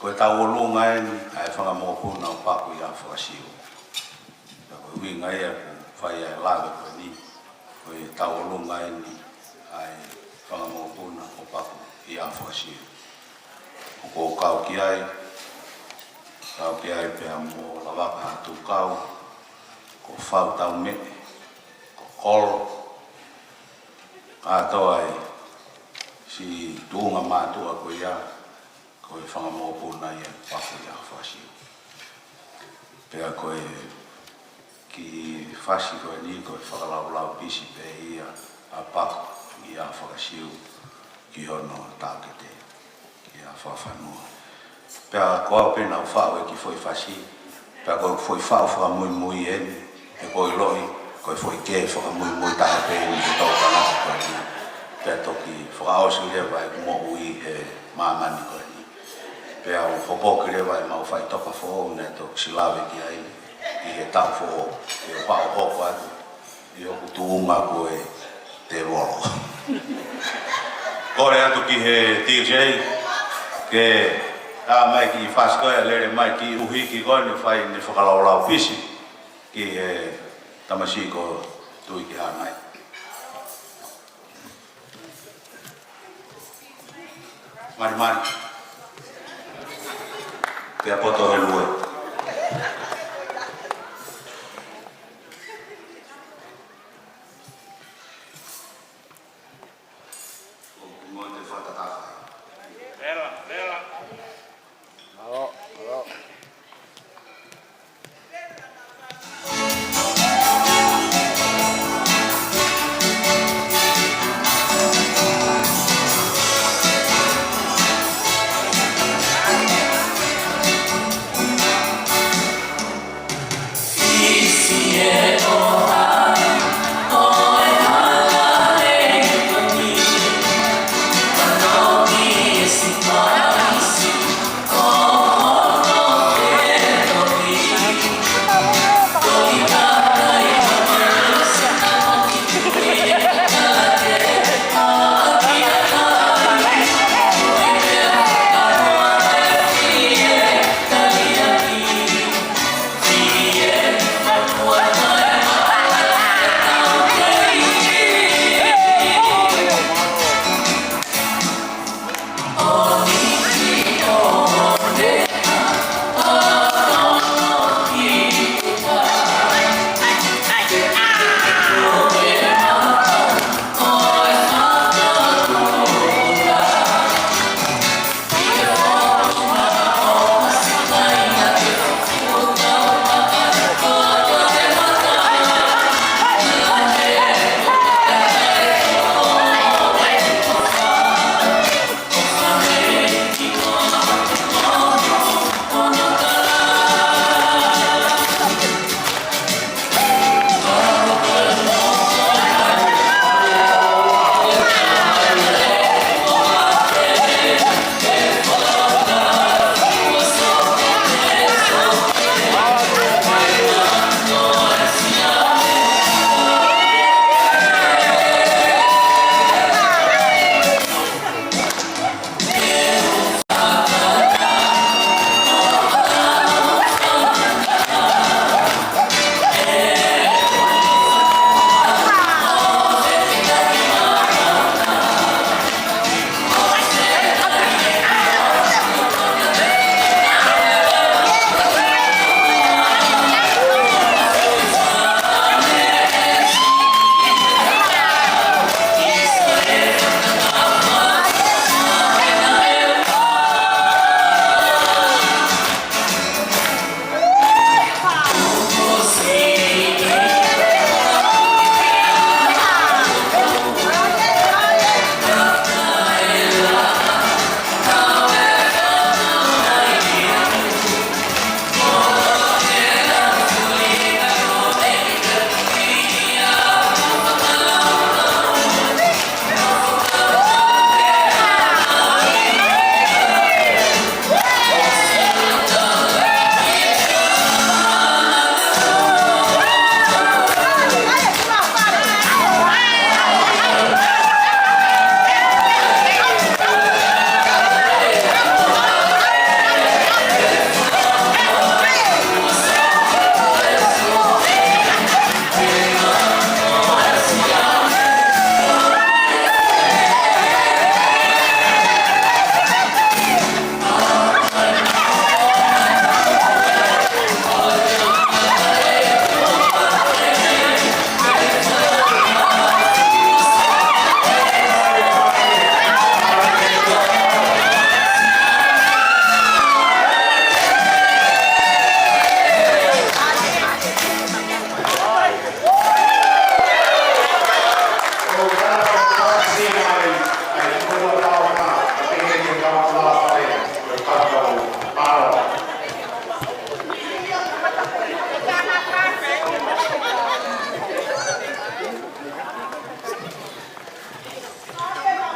Koe tāwolo ngai ni ai whangamoku na paku I a whakasiu. Koe hui ngai e ku whai ai laga koe ni. Koe tāwolo ngai ni ai whangamoku na paku I a whakasiu. Ko kau ki ai pia mo la Vakaahi tu kau. Ko whau tau me. Ko kolo. Katoa ai si tuunga mātua koe ia, koe whangamoku na ia paku ia whasiu. Pea koe ki whasi koe ni, koe whakalau pisi pe ia a paku ia whakasiu ki hono tākete, ki a whawhanua. Pea koe pena u whao e ki whoi whasi, pea koe whoi whao whakamuimui eni, e koe loi, koe whoi ke whakamuimui tahe pe eni ki tau kanaka koe ni. Pea toki whakaosu rewa e mo ui he māmani koe ni. Pea o whopoki rewa e mau whai toka whoho ne toki silawe ki ai I he tau whoho. E o pao hoko atu. I o kutuunga koe te rolo. Kore atu ki he DJ ke a mai ki whaskoe lere mai ki uhi ki koe ni whai ni whakalaulau pisi ki he tamasiko tui ki hanai. Mari. Pea poto he lue.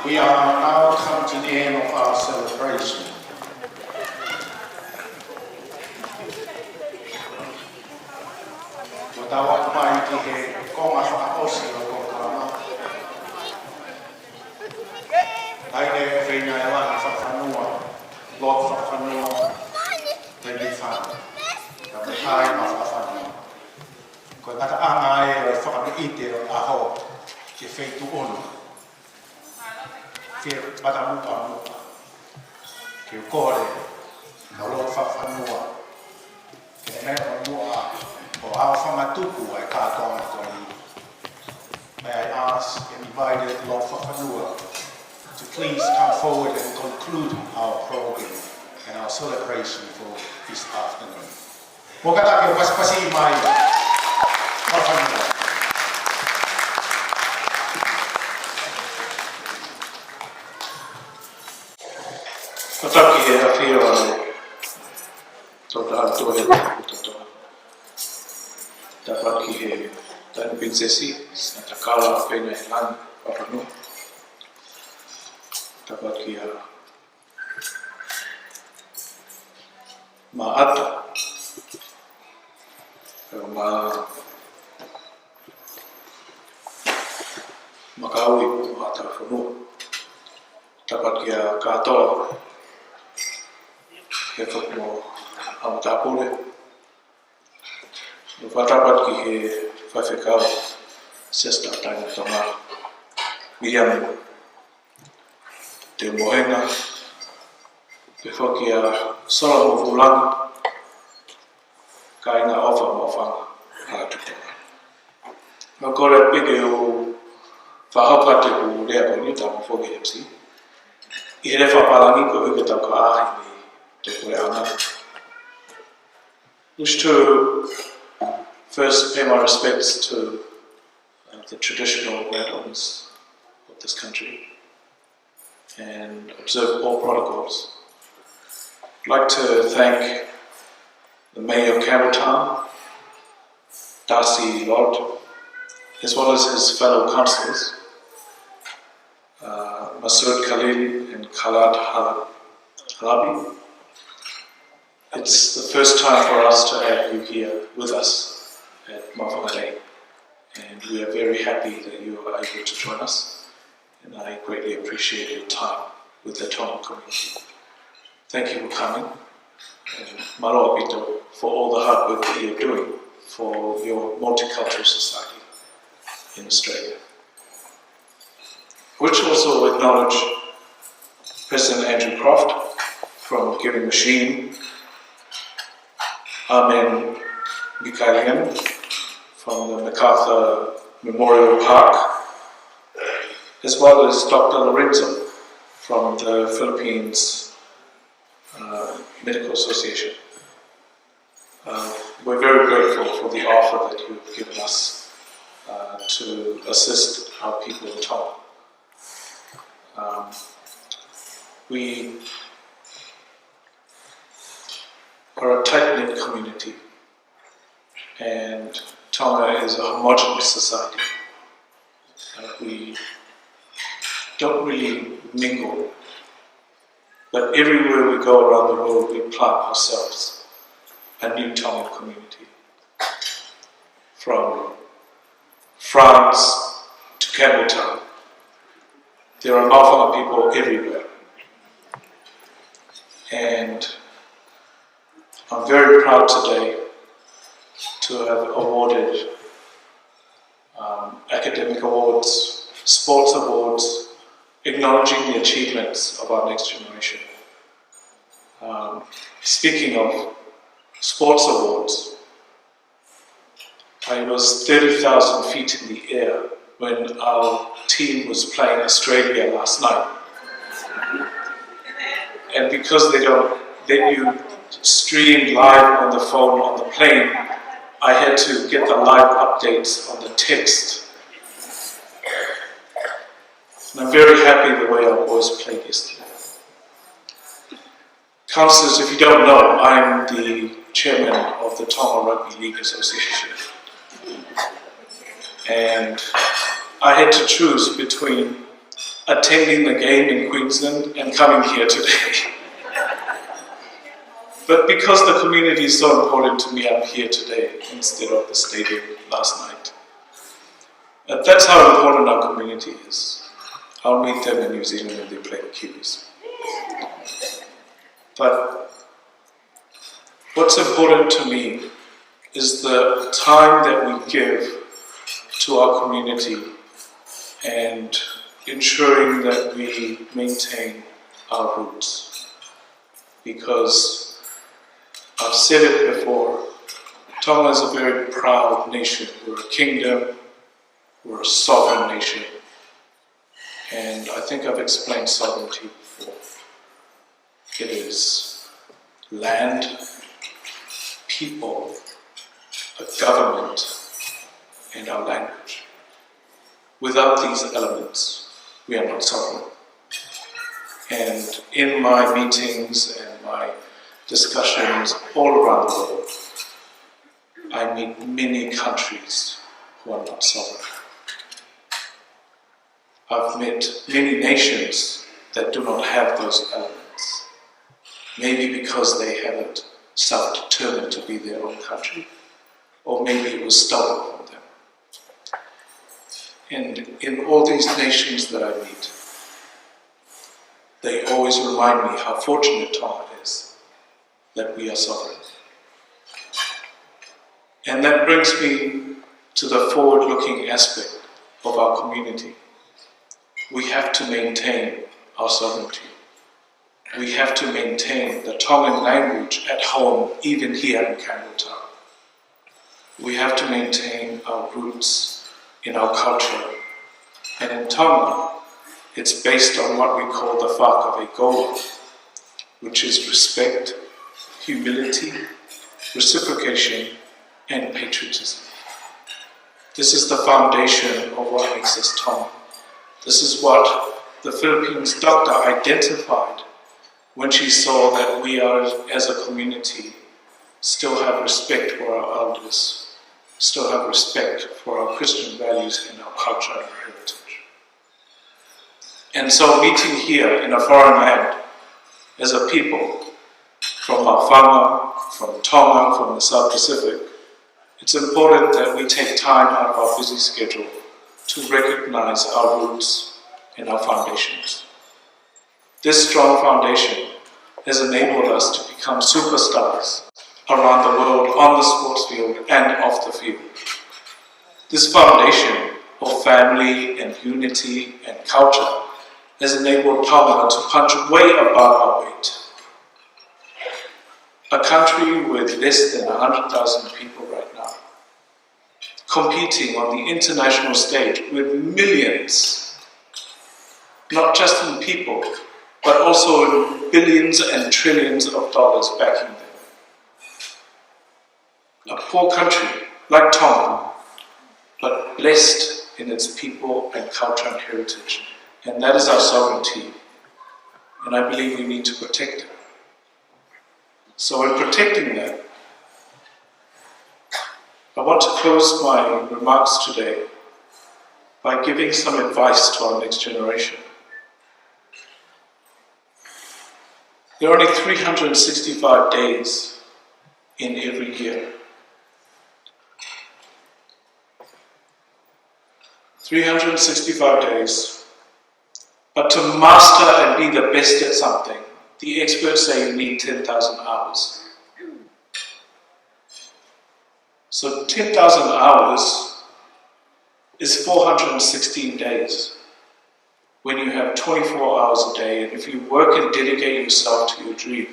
We are now come to the end of our celebration. Matawag mai ki he konga whakaosi o konga. Haine whina e wani whakanua, lot whakanua, te ni whana. Ka te hai ma whakanua. Ko naka anga e o whakamiite o aho, ke wheitu onu. Ke patamupa mupa, ke kore, na lo whawhanua. Ke mea o mua o awa whamatuku ai kātoa na koni. May I ask and invite Lord Whawhanua to please come forward and conclude our program and our celebration for this afternoon. Mokata ke pasipasi mai Whawhanua. Pataki he awhia wale tota atua he taputotoa. Tapaki he tani princesi na takala pena he lan Whawhanua. Tapaki a maata makaui maata Whawhanua. Tapaki a katoa he whakmo amatapure. Whatapat ki he whawhekau sesta taina tonga. Miriam te mohenga. Pe whaki a sola mo vulanga. Ka inga ofa mo whanga hātu tonga. Ma kore pike o whahapate ku rea ko ni tamo whoki MC. I he whapalangi ko uke tau ka ahi ni te kore anga. Wish to first pay my respects to the traditional landowners of this country and observe all protocols. I'd like to thank the Mayor of Campbelltown, Darcy Lord, as well as his fellow councillors, Masood Khalil and Khalad Halabi. It's the first time for us to have you here with us at Vakaahi, and we are very happy that you are able to join us, and I greatly appreciate your time with the Tongan community. Thank you for coming, and maro apito for all the hard work that you're doing for your multicultural society in Australia. Which also acknowledge President Andrew Croft from Giving Machine, Amen Mikhailian from the MacArthur Memorial Park, as well as Dr. Lorenzo from the Philippines Medical Association. We're very grateful for the offer that you've given us to assist our people in Tonga. We are a tight-knit community, and Tonga is a homogeneous society. We don't really mingle, but everywhere we go around the world, we plant ourselves a new Tongan community. From France to Campbelltown, there are Mao'whanga people everywhere. And I'm very proud today to have awarded academic awards, sports awards, acknowledging the achievements of our next generation. Speaking of sports awards, I was 30,000 feet in the air when our team was playing Australia last night. And because they don't let you stream live on the phone on the plane, I had to get the live updates on the text. And I'm very happy the way our boys played yesterday. Councillors, if you don't know, I'm the chairman of the Tonga Rugby League Association. And I had to choose between attending the game in Queensland and coming here today. But because the community is so important to me, I'm here today instead of the stadium last night. That's how important our community is. I'll meet them in New Zealand when they play the Kiwis. But what's important to me is the time that we give to our community and ensuring that we maintain our roots. Because I've said it before, Tonga is a very proud nation. We're a kingdom, we're a sovereign nation. And I think I've explained sovereignty before. It is land, people, a government, and our language. Without these elements, we are not sovereign. And in my meetings and my discussions all around the world, I meet many countries who are not sovereign. I've met many nations that do not have those elements. Maybe because they haven't self-determined to be their own country, or maybe it was stolen from them. And in all these nations that I meet, they always remind me how fortunate Tonga is that we are sovereign. And that brings me to the forward-looking aspect of our community. We have to maintain our sovereignty. We have to maintain the Tongan language at home, even here in Campbelltown. We have to maintain our roots in our culture. And in Tonga, it's based on what we call the Vakaahi, which is respect, humility, reciprocation, and patriotism. This is the foundation of what makes us Tongan. This is what the Philippines doctor identified when she saw that we are, as a community, still have respect for our elders, still have respect for our Christian values and our culture and heritage. And so meeting here in a foreign land as a people, from Mawhanga, from Tonga, from the South Pacific, it's important that we take time out of our busy schedule to recognize our roots and our foundations. This strong foundation has enabled us to become superstars around the world on the sports field and off the field. This foundation of family and unity and culture has enabled Paula to punch way above our weight. A country with less than 100,000 people right now, competing on the international stage with millions, not just in people, but also in billions and trillions of dollars backing them. A poor country like Tonga, but blessed in its people and culture and heritage. And that is our sovereignty. And I believe we need to protect it. So in protecting that, I want to close my remarks today by giving some advice to our next generation. There are only 365 days in every year. 365 days. But to master and be the best at something, the experts say you need 10,000 hours. So 10,000 hours is 416 days. When you have 24 hours a day, and if you work and dedicate yourself to your dream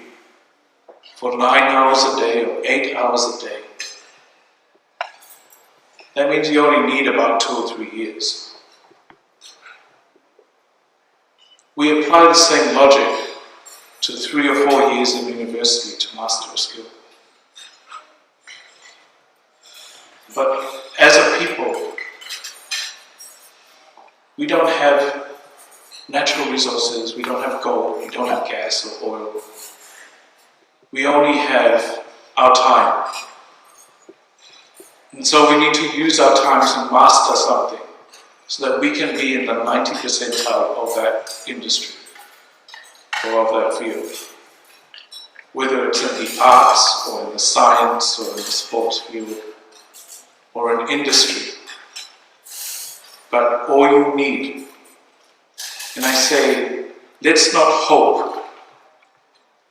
for 9 hours a day or 8 hours a day, that means you only need about 2 or 3 years. We apply the same logic to 3 or 4 years in university to master a skill. But as a people, we don't have natural resources, we don't have gold, we don't have gas or oil. We only have our time. And so we need to use our time to master something so that we can be in the 90th percentile of that industry or of that field. Whether it's in the arts or in the science or in the sports field or in industry. But all you need, and I say, let's not hope,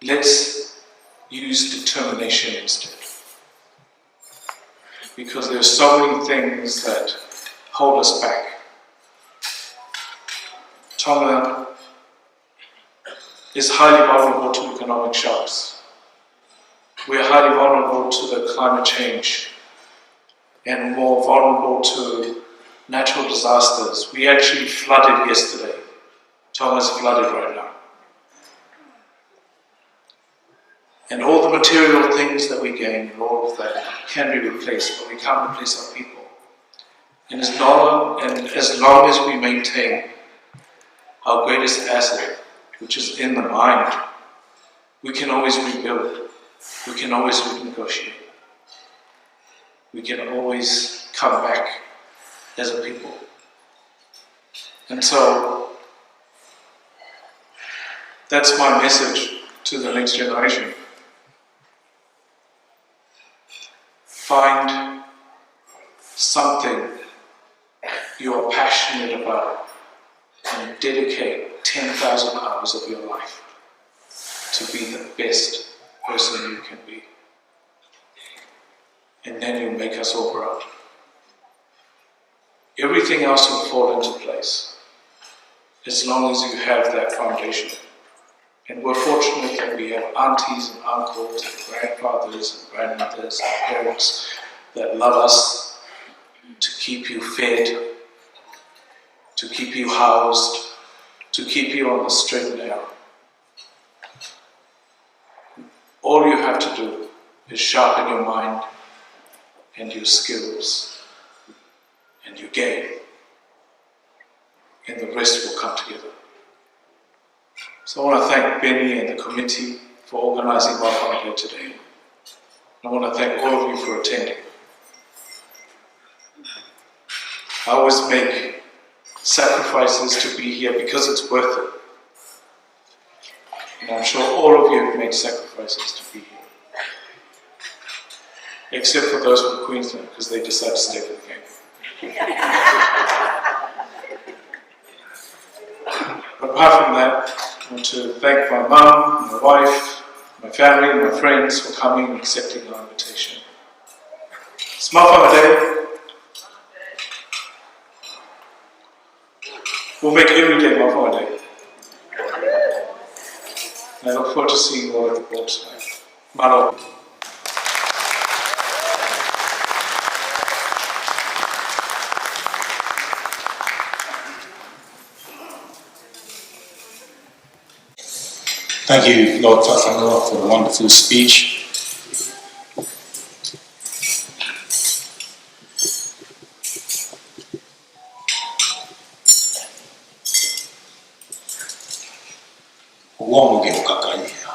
let's use determination instead. Because there are so many things that hold us back. Tonga is highly vulnerable to economic shocks. We are highly vulnerable to the climate change and more vulnerable to natural disasters. We actually flooded yesterday. Tonga's flooded right now. And all the material things that we gain and all of that can be replaced, but we can't replace our people. And as long as we maintain our greatest asset, which is in the mind, we can always rebuild. We can always renegotiate. We can always come back as a people. And so, that's my message to the next generation. Find something you are passionate about and dedicate 10,000 hours of your life to be the best person you can be. And then you'll make us all proud. Everything else will fall into place as long as you have that foundation. And we're fortunate that we have aunties and uncles and grandfathers and grandmothers and parents that love us to keep you fed, to keep you housed, to keep you on the straight and narrow. All you have to do is sharpen your mind and your skills and your game, and the rest will come together. So I want to thank Benny and the committee for organising Vakaahi here today. I want to thank all of you for attending. I always make sacrifices to be here because it's worth it. And I'm sure all of you have made sacrifices to be here. Except for those from Queensland, because they decided to stay for the game. But apart from that, I want to thank my mum, my wife, my family, and my friends for coming and accepting our invitation. It's my day. We'll make every day my day. And I look forward to seeing you all at the board tonight. Maro. Thank you, Lord Whakanoa, for a wonderful speech. Uomo ke o kakai hea.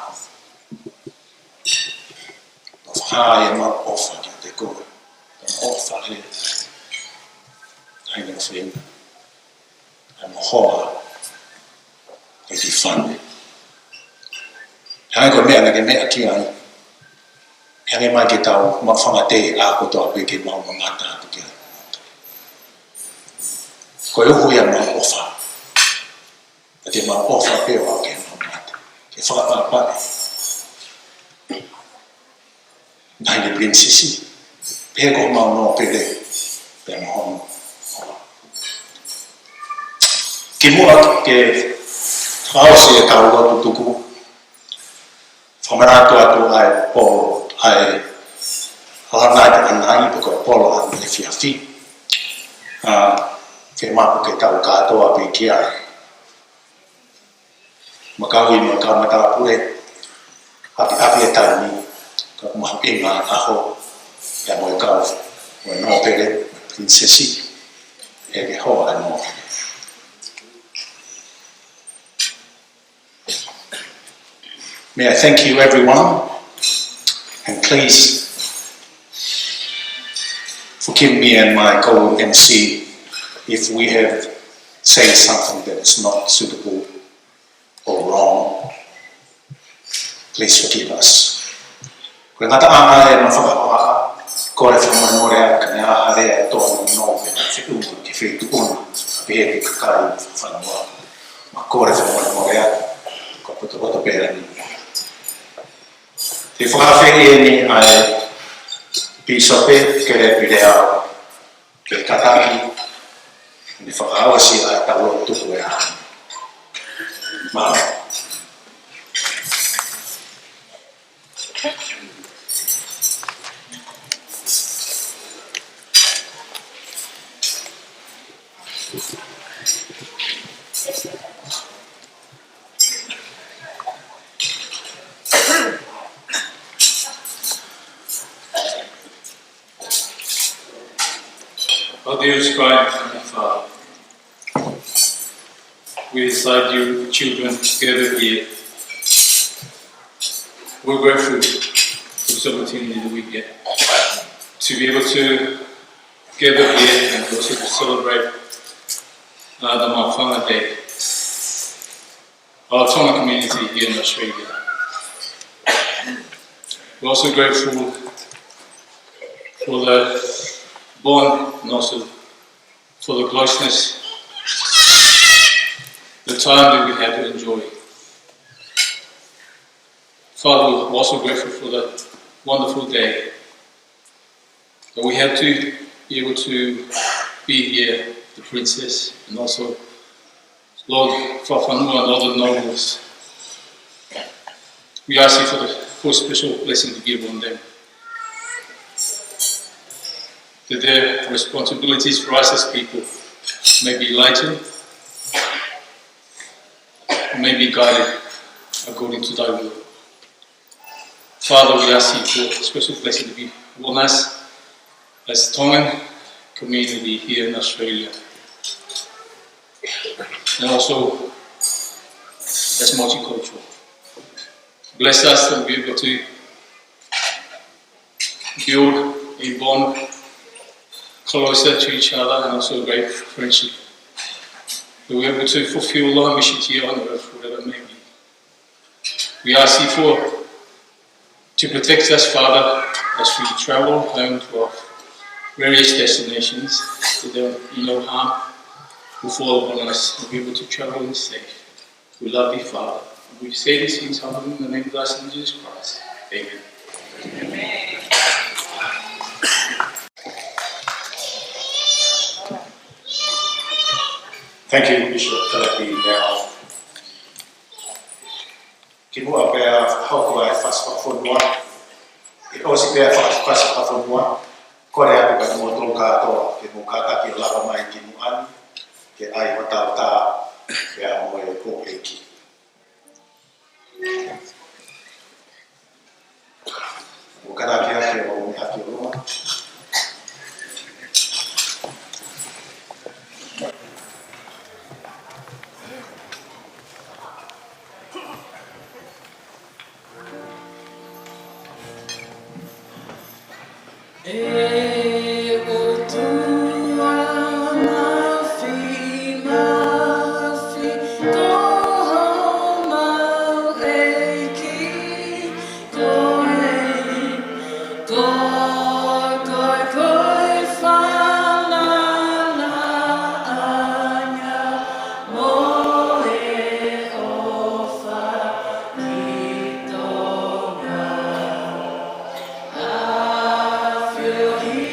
Vakaahi e ma ofa ki te koe. Ma ofa he. Aina whenua. E ma hoa. E ki whanu. Hai ko mea na ke mea ki ai. Hange mai ke tau ma whangate a kotoa pe ke mau ngata atu ki ai. Ko e uhu ia ma ofa. E te ma ofa pe o ke mau ngata. Ke whakapapare. Nai le prinsesi. Pe ko mau no pe le. Pe ma hono. Ki mua ke Siaosi e kau atu tuku. Whamarato atu ai Paula ai halanai te anai poko Paula anu le whiawhi. Ke mapu ke tau katoa pe ki ai. Makaui ma ka matapure api e tau ni. Ka kumahu inga aho ya moi kau o no pere prinsesi e ke hoa no. May I thank you, everyone, and please forgive me and my co-MC if we have said something that is not suitable or wrong. Please forgive us. Kung nataama e mawhakapaha, kore whamorea ka nea harea tōna nowe na whiungu ki whituuna, pehe ki kakai whanua. Ma kore whamorea, ko puto pera ni. Te whakawhi e ni ai pisope ke re pirea ke kataki ni whakawasi ai tau tuku e aha. Mao. Our dearest God, Heavenly Father, we decide you children together here. We're grateful for this opportunity that we get to be able to gather here and also to celebrate the Mawhanga Day, our Tongan community here in Australia. We're also grateful for the bond and also for the closeness, the time that we had to enjoy. Father, we're also grateful for the wonderful day that we had to be able to be here, the princess, and also Lord Whawhanua and all the nobles. We ask you for a special blessing to give on them, that their responsibilities for us as people may be lightened, and may be guided according to thy will. Father, we ask you for a special blessing to be on us as Tongan community here in Australia, and also as multicultural. Bless us to be able to build a bond closer to each other and also a great friendship. That we're able to fulfill our mission here on earth, whatever it may be. We ask you to protect us, Father, as we travel home to our various destinations, that there will be no harm will fall upon us and be able to travel in safe. We love you, Father. We say these things humbly in the name of our Son Jesus Christ. Amen. Amen. Thank you, Bishop Kalapi now. Kinua bea haukua e whaspafonua. E osi bea whaspafonua. Kore aku ka mo tong katoa ke mo kata ki lava mai kinuan ke ai watauta ke a mo e kopeki. O kana kia ke o me haki o roma. Feel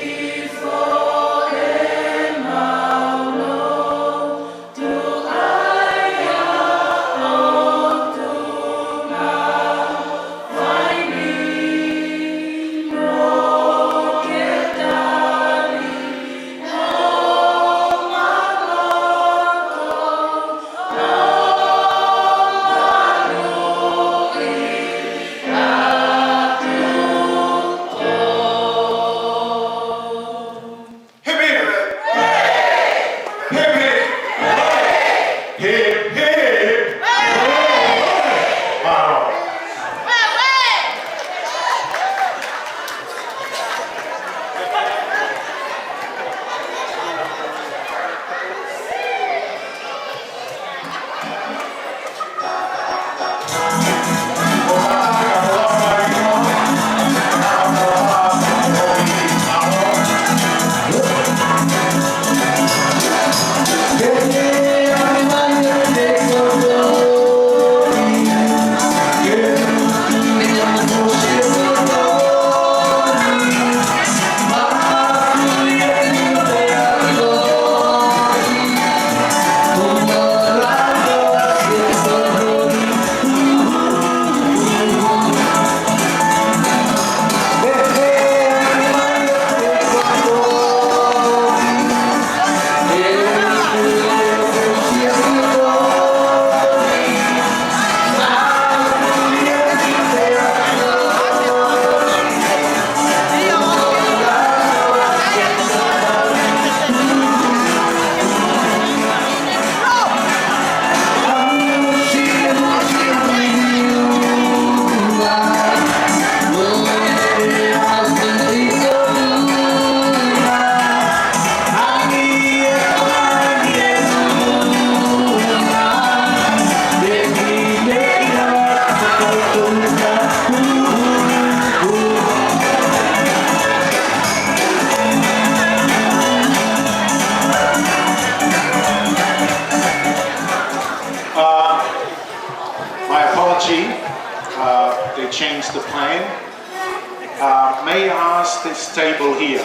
I ask this table here,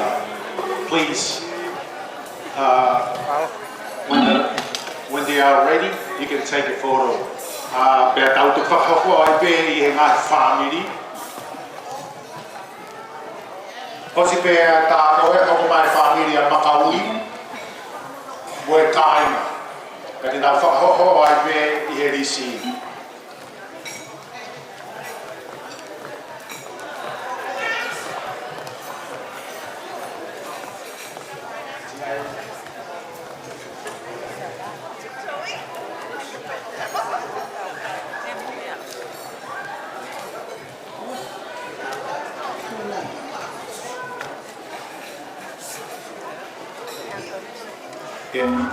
please, when they are ready, you can take a photo. Bea tau te whakahoko ai pe I ngā family. Osi pea tā koe hoko mai family a Makaui, moe kāinga. Ka te nā whakahoko ai pe I he risi.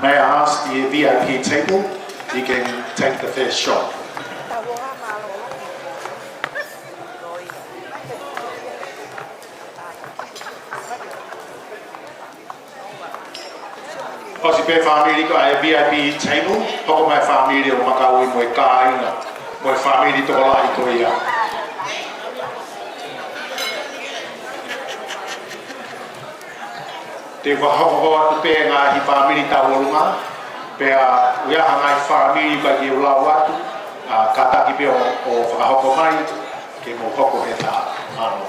May I ask the VIP table, you can take the first shot. Osi pe family ko ai VIP table, hoko mai family o Makaui moe kāinga, moe family toko lai ko ia. Te whahoko atu pe ngā hi family tawolunga, pea uia hangai family ka ki ulau atu, ka taki pe o whakahoko mai, ke mo hoko he tā ano.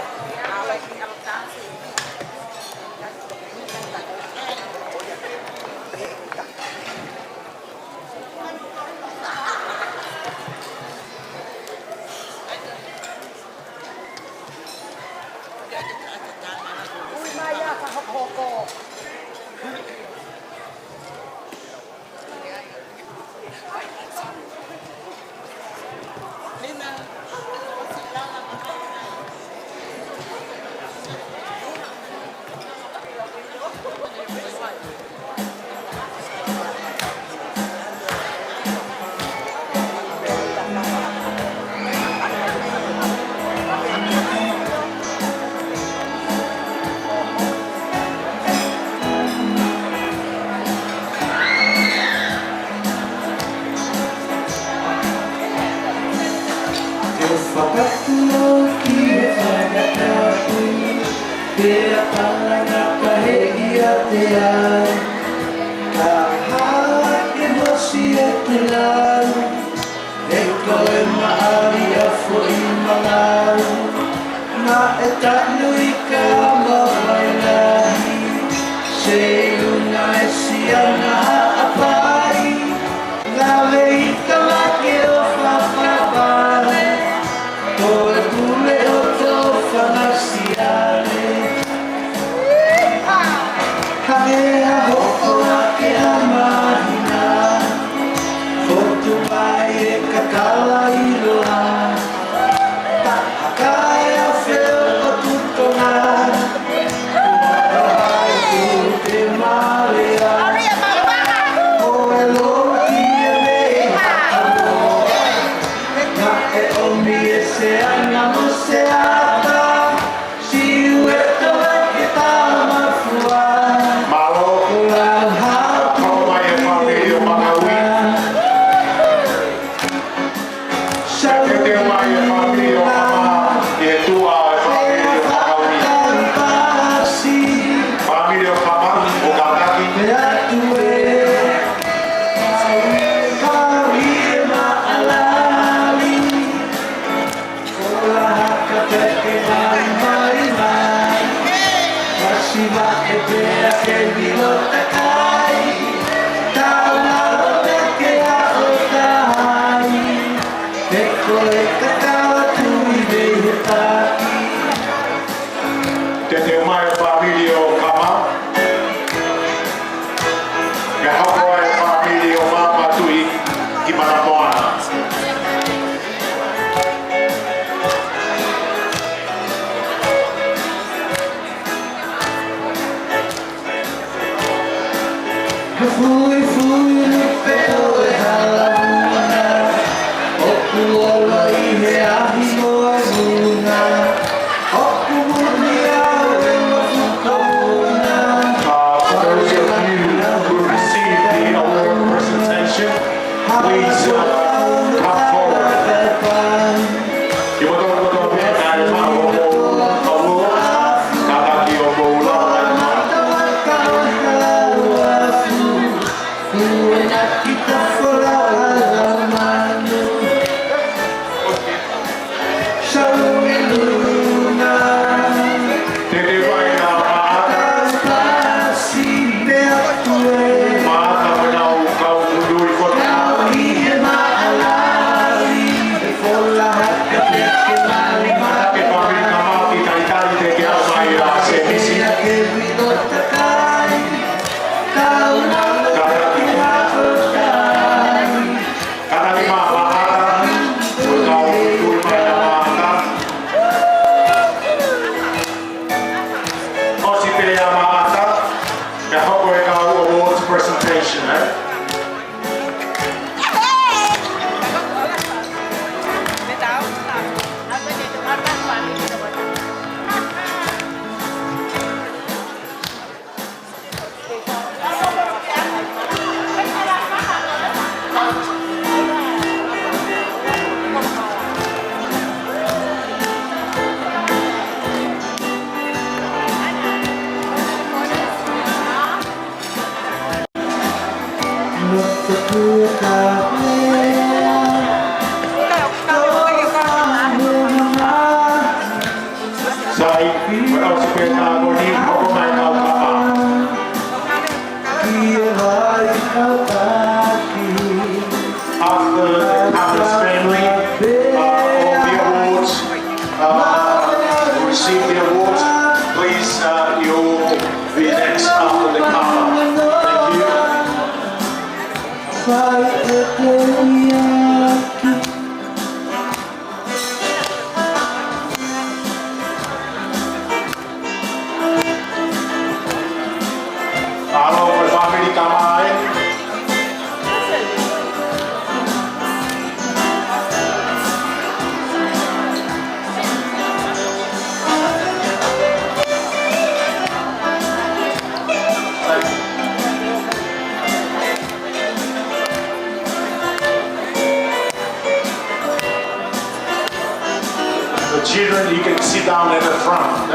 Children, you can sit down at the front.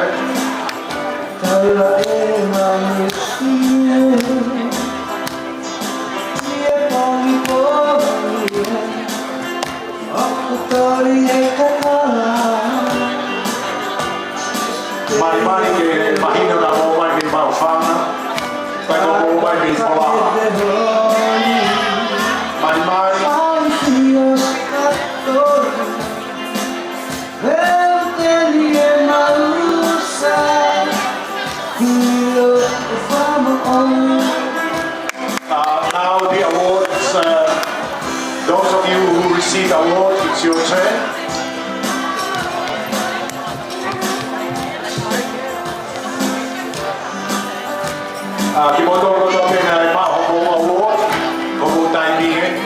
Mari que imagino la bomba en mi maufana, pero bomba en mi fola. Mari. Now the awards, those of you who received awards, it's your turn. Kimoto ko ito ay mahong award, kung timing.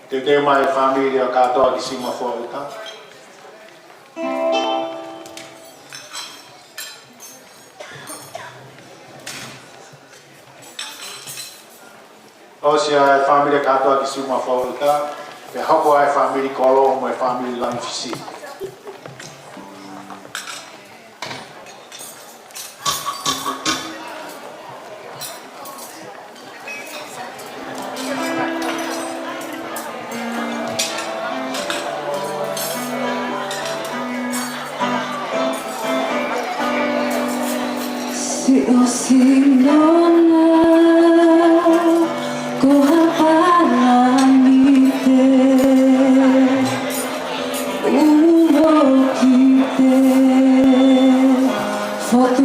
Te mai familia katoa ki sima fōita. O sia e familia katoa ki sima fōita. Pe hoko ai family kolo mo e family langfisi. Siaosi nona ko hapalangite umokite foto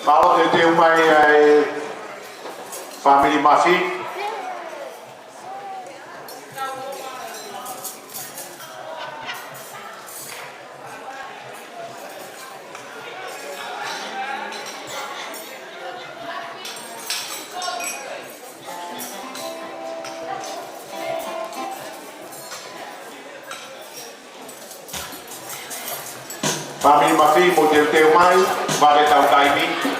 Paula e te umai ai family mafi. Family mafi mo te umai, vale tau taimi.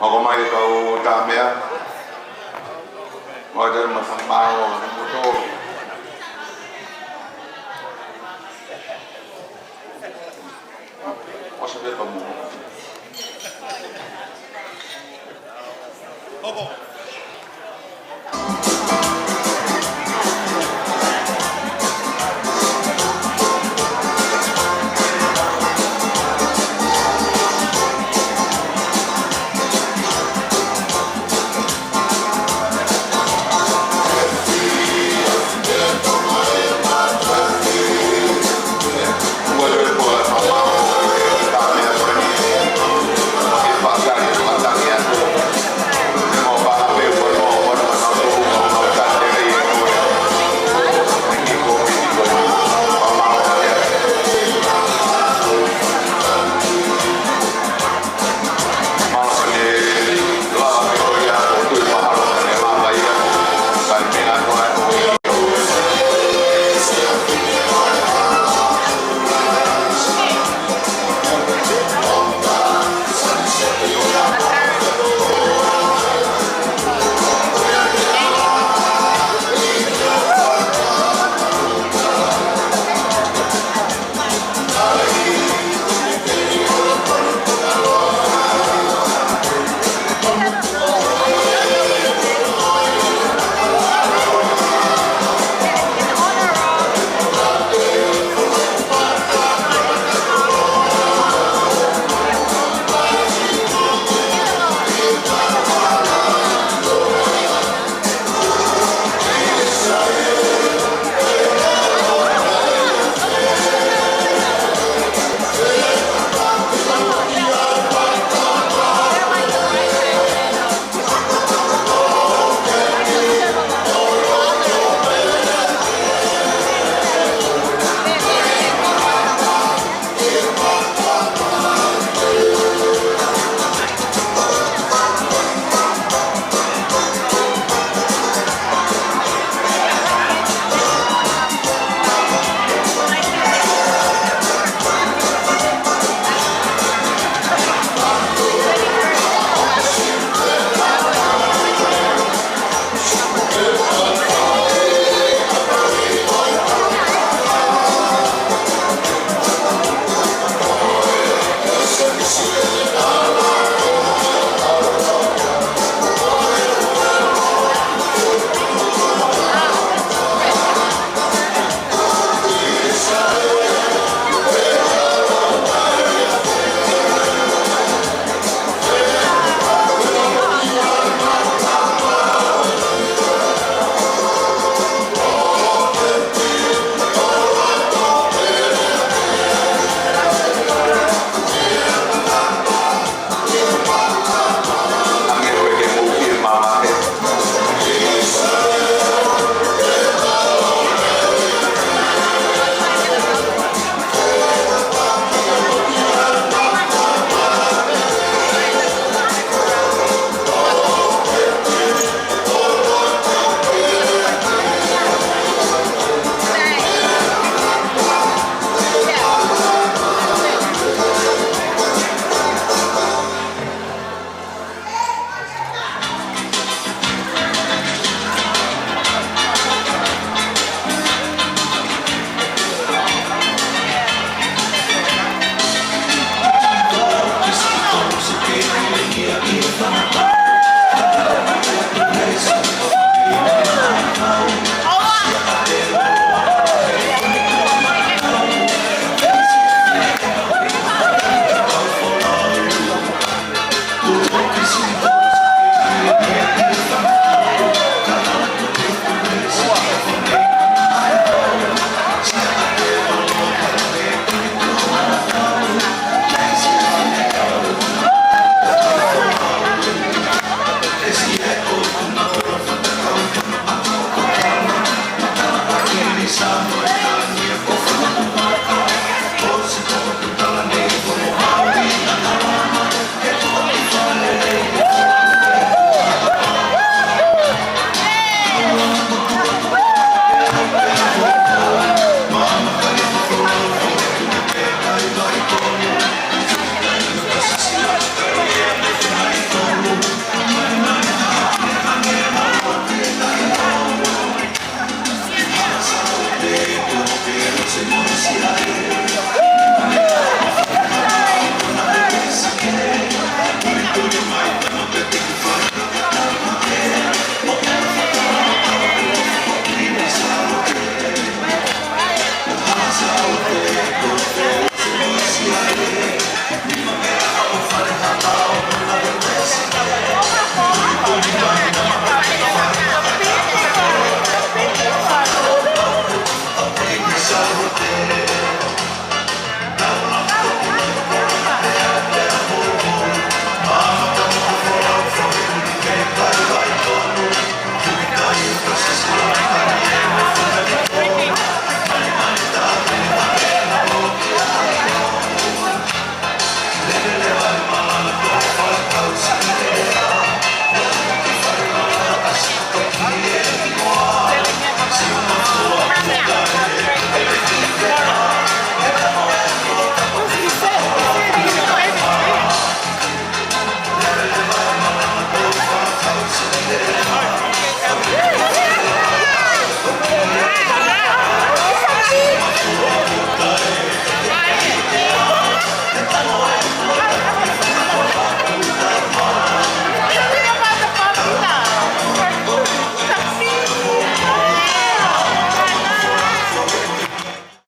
Ako mai kau tamea, wajar masang mau muto. Masih berkamu.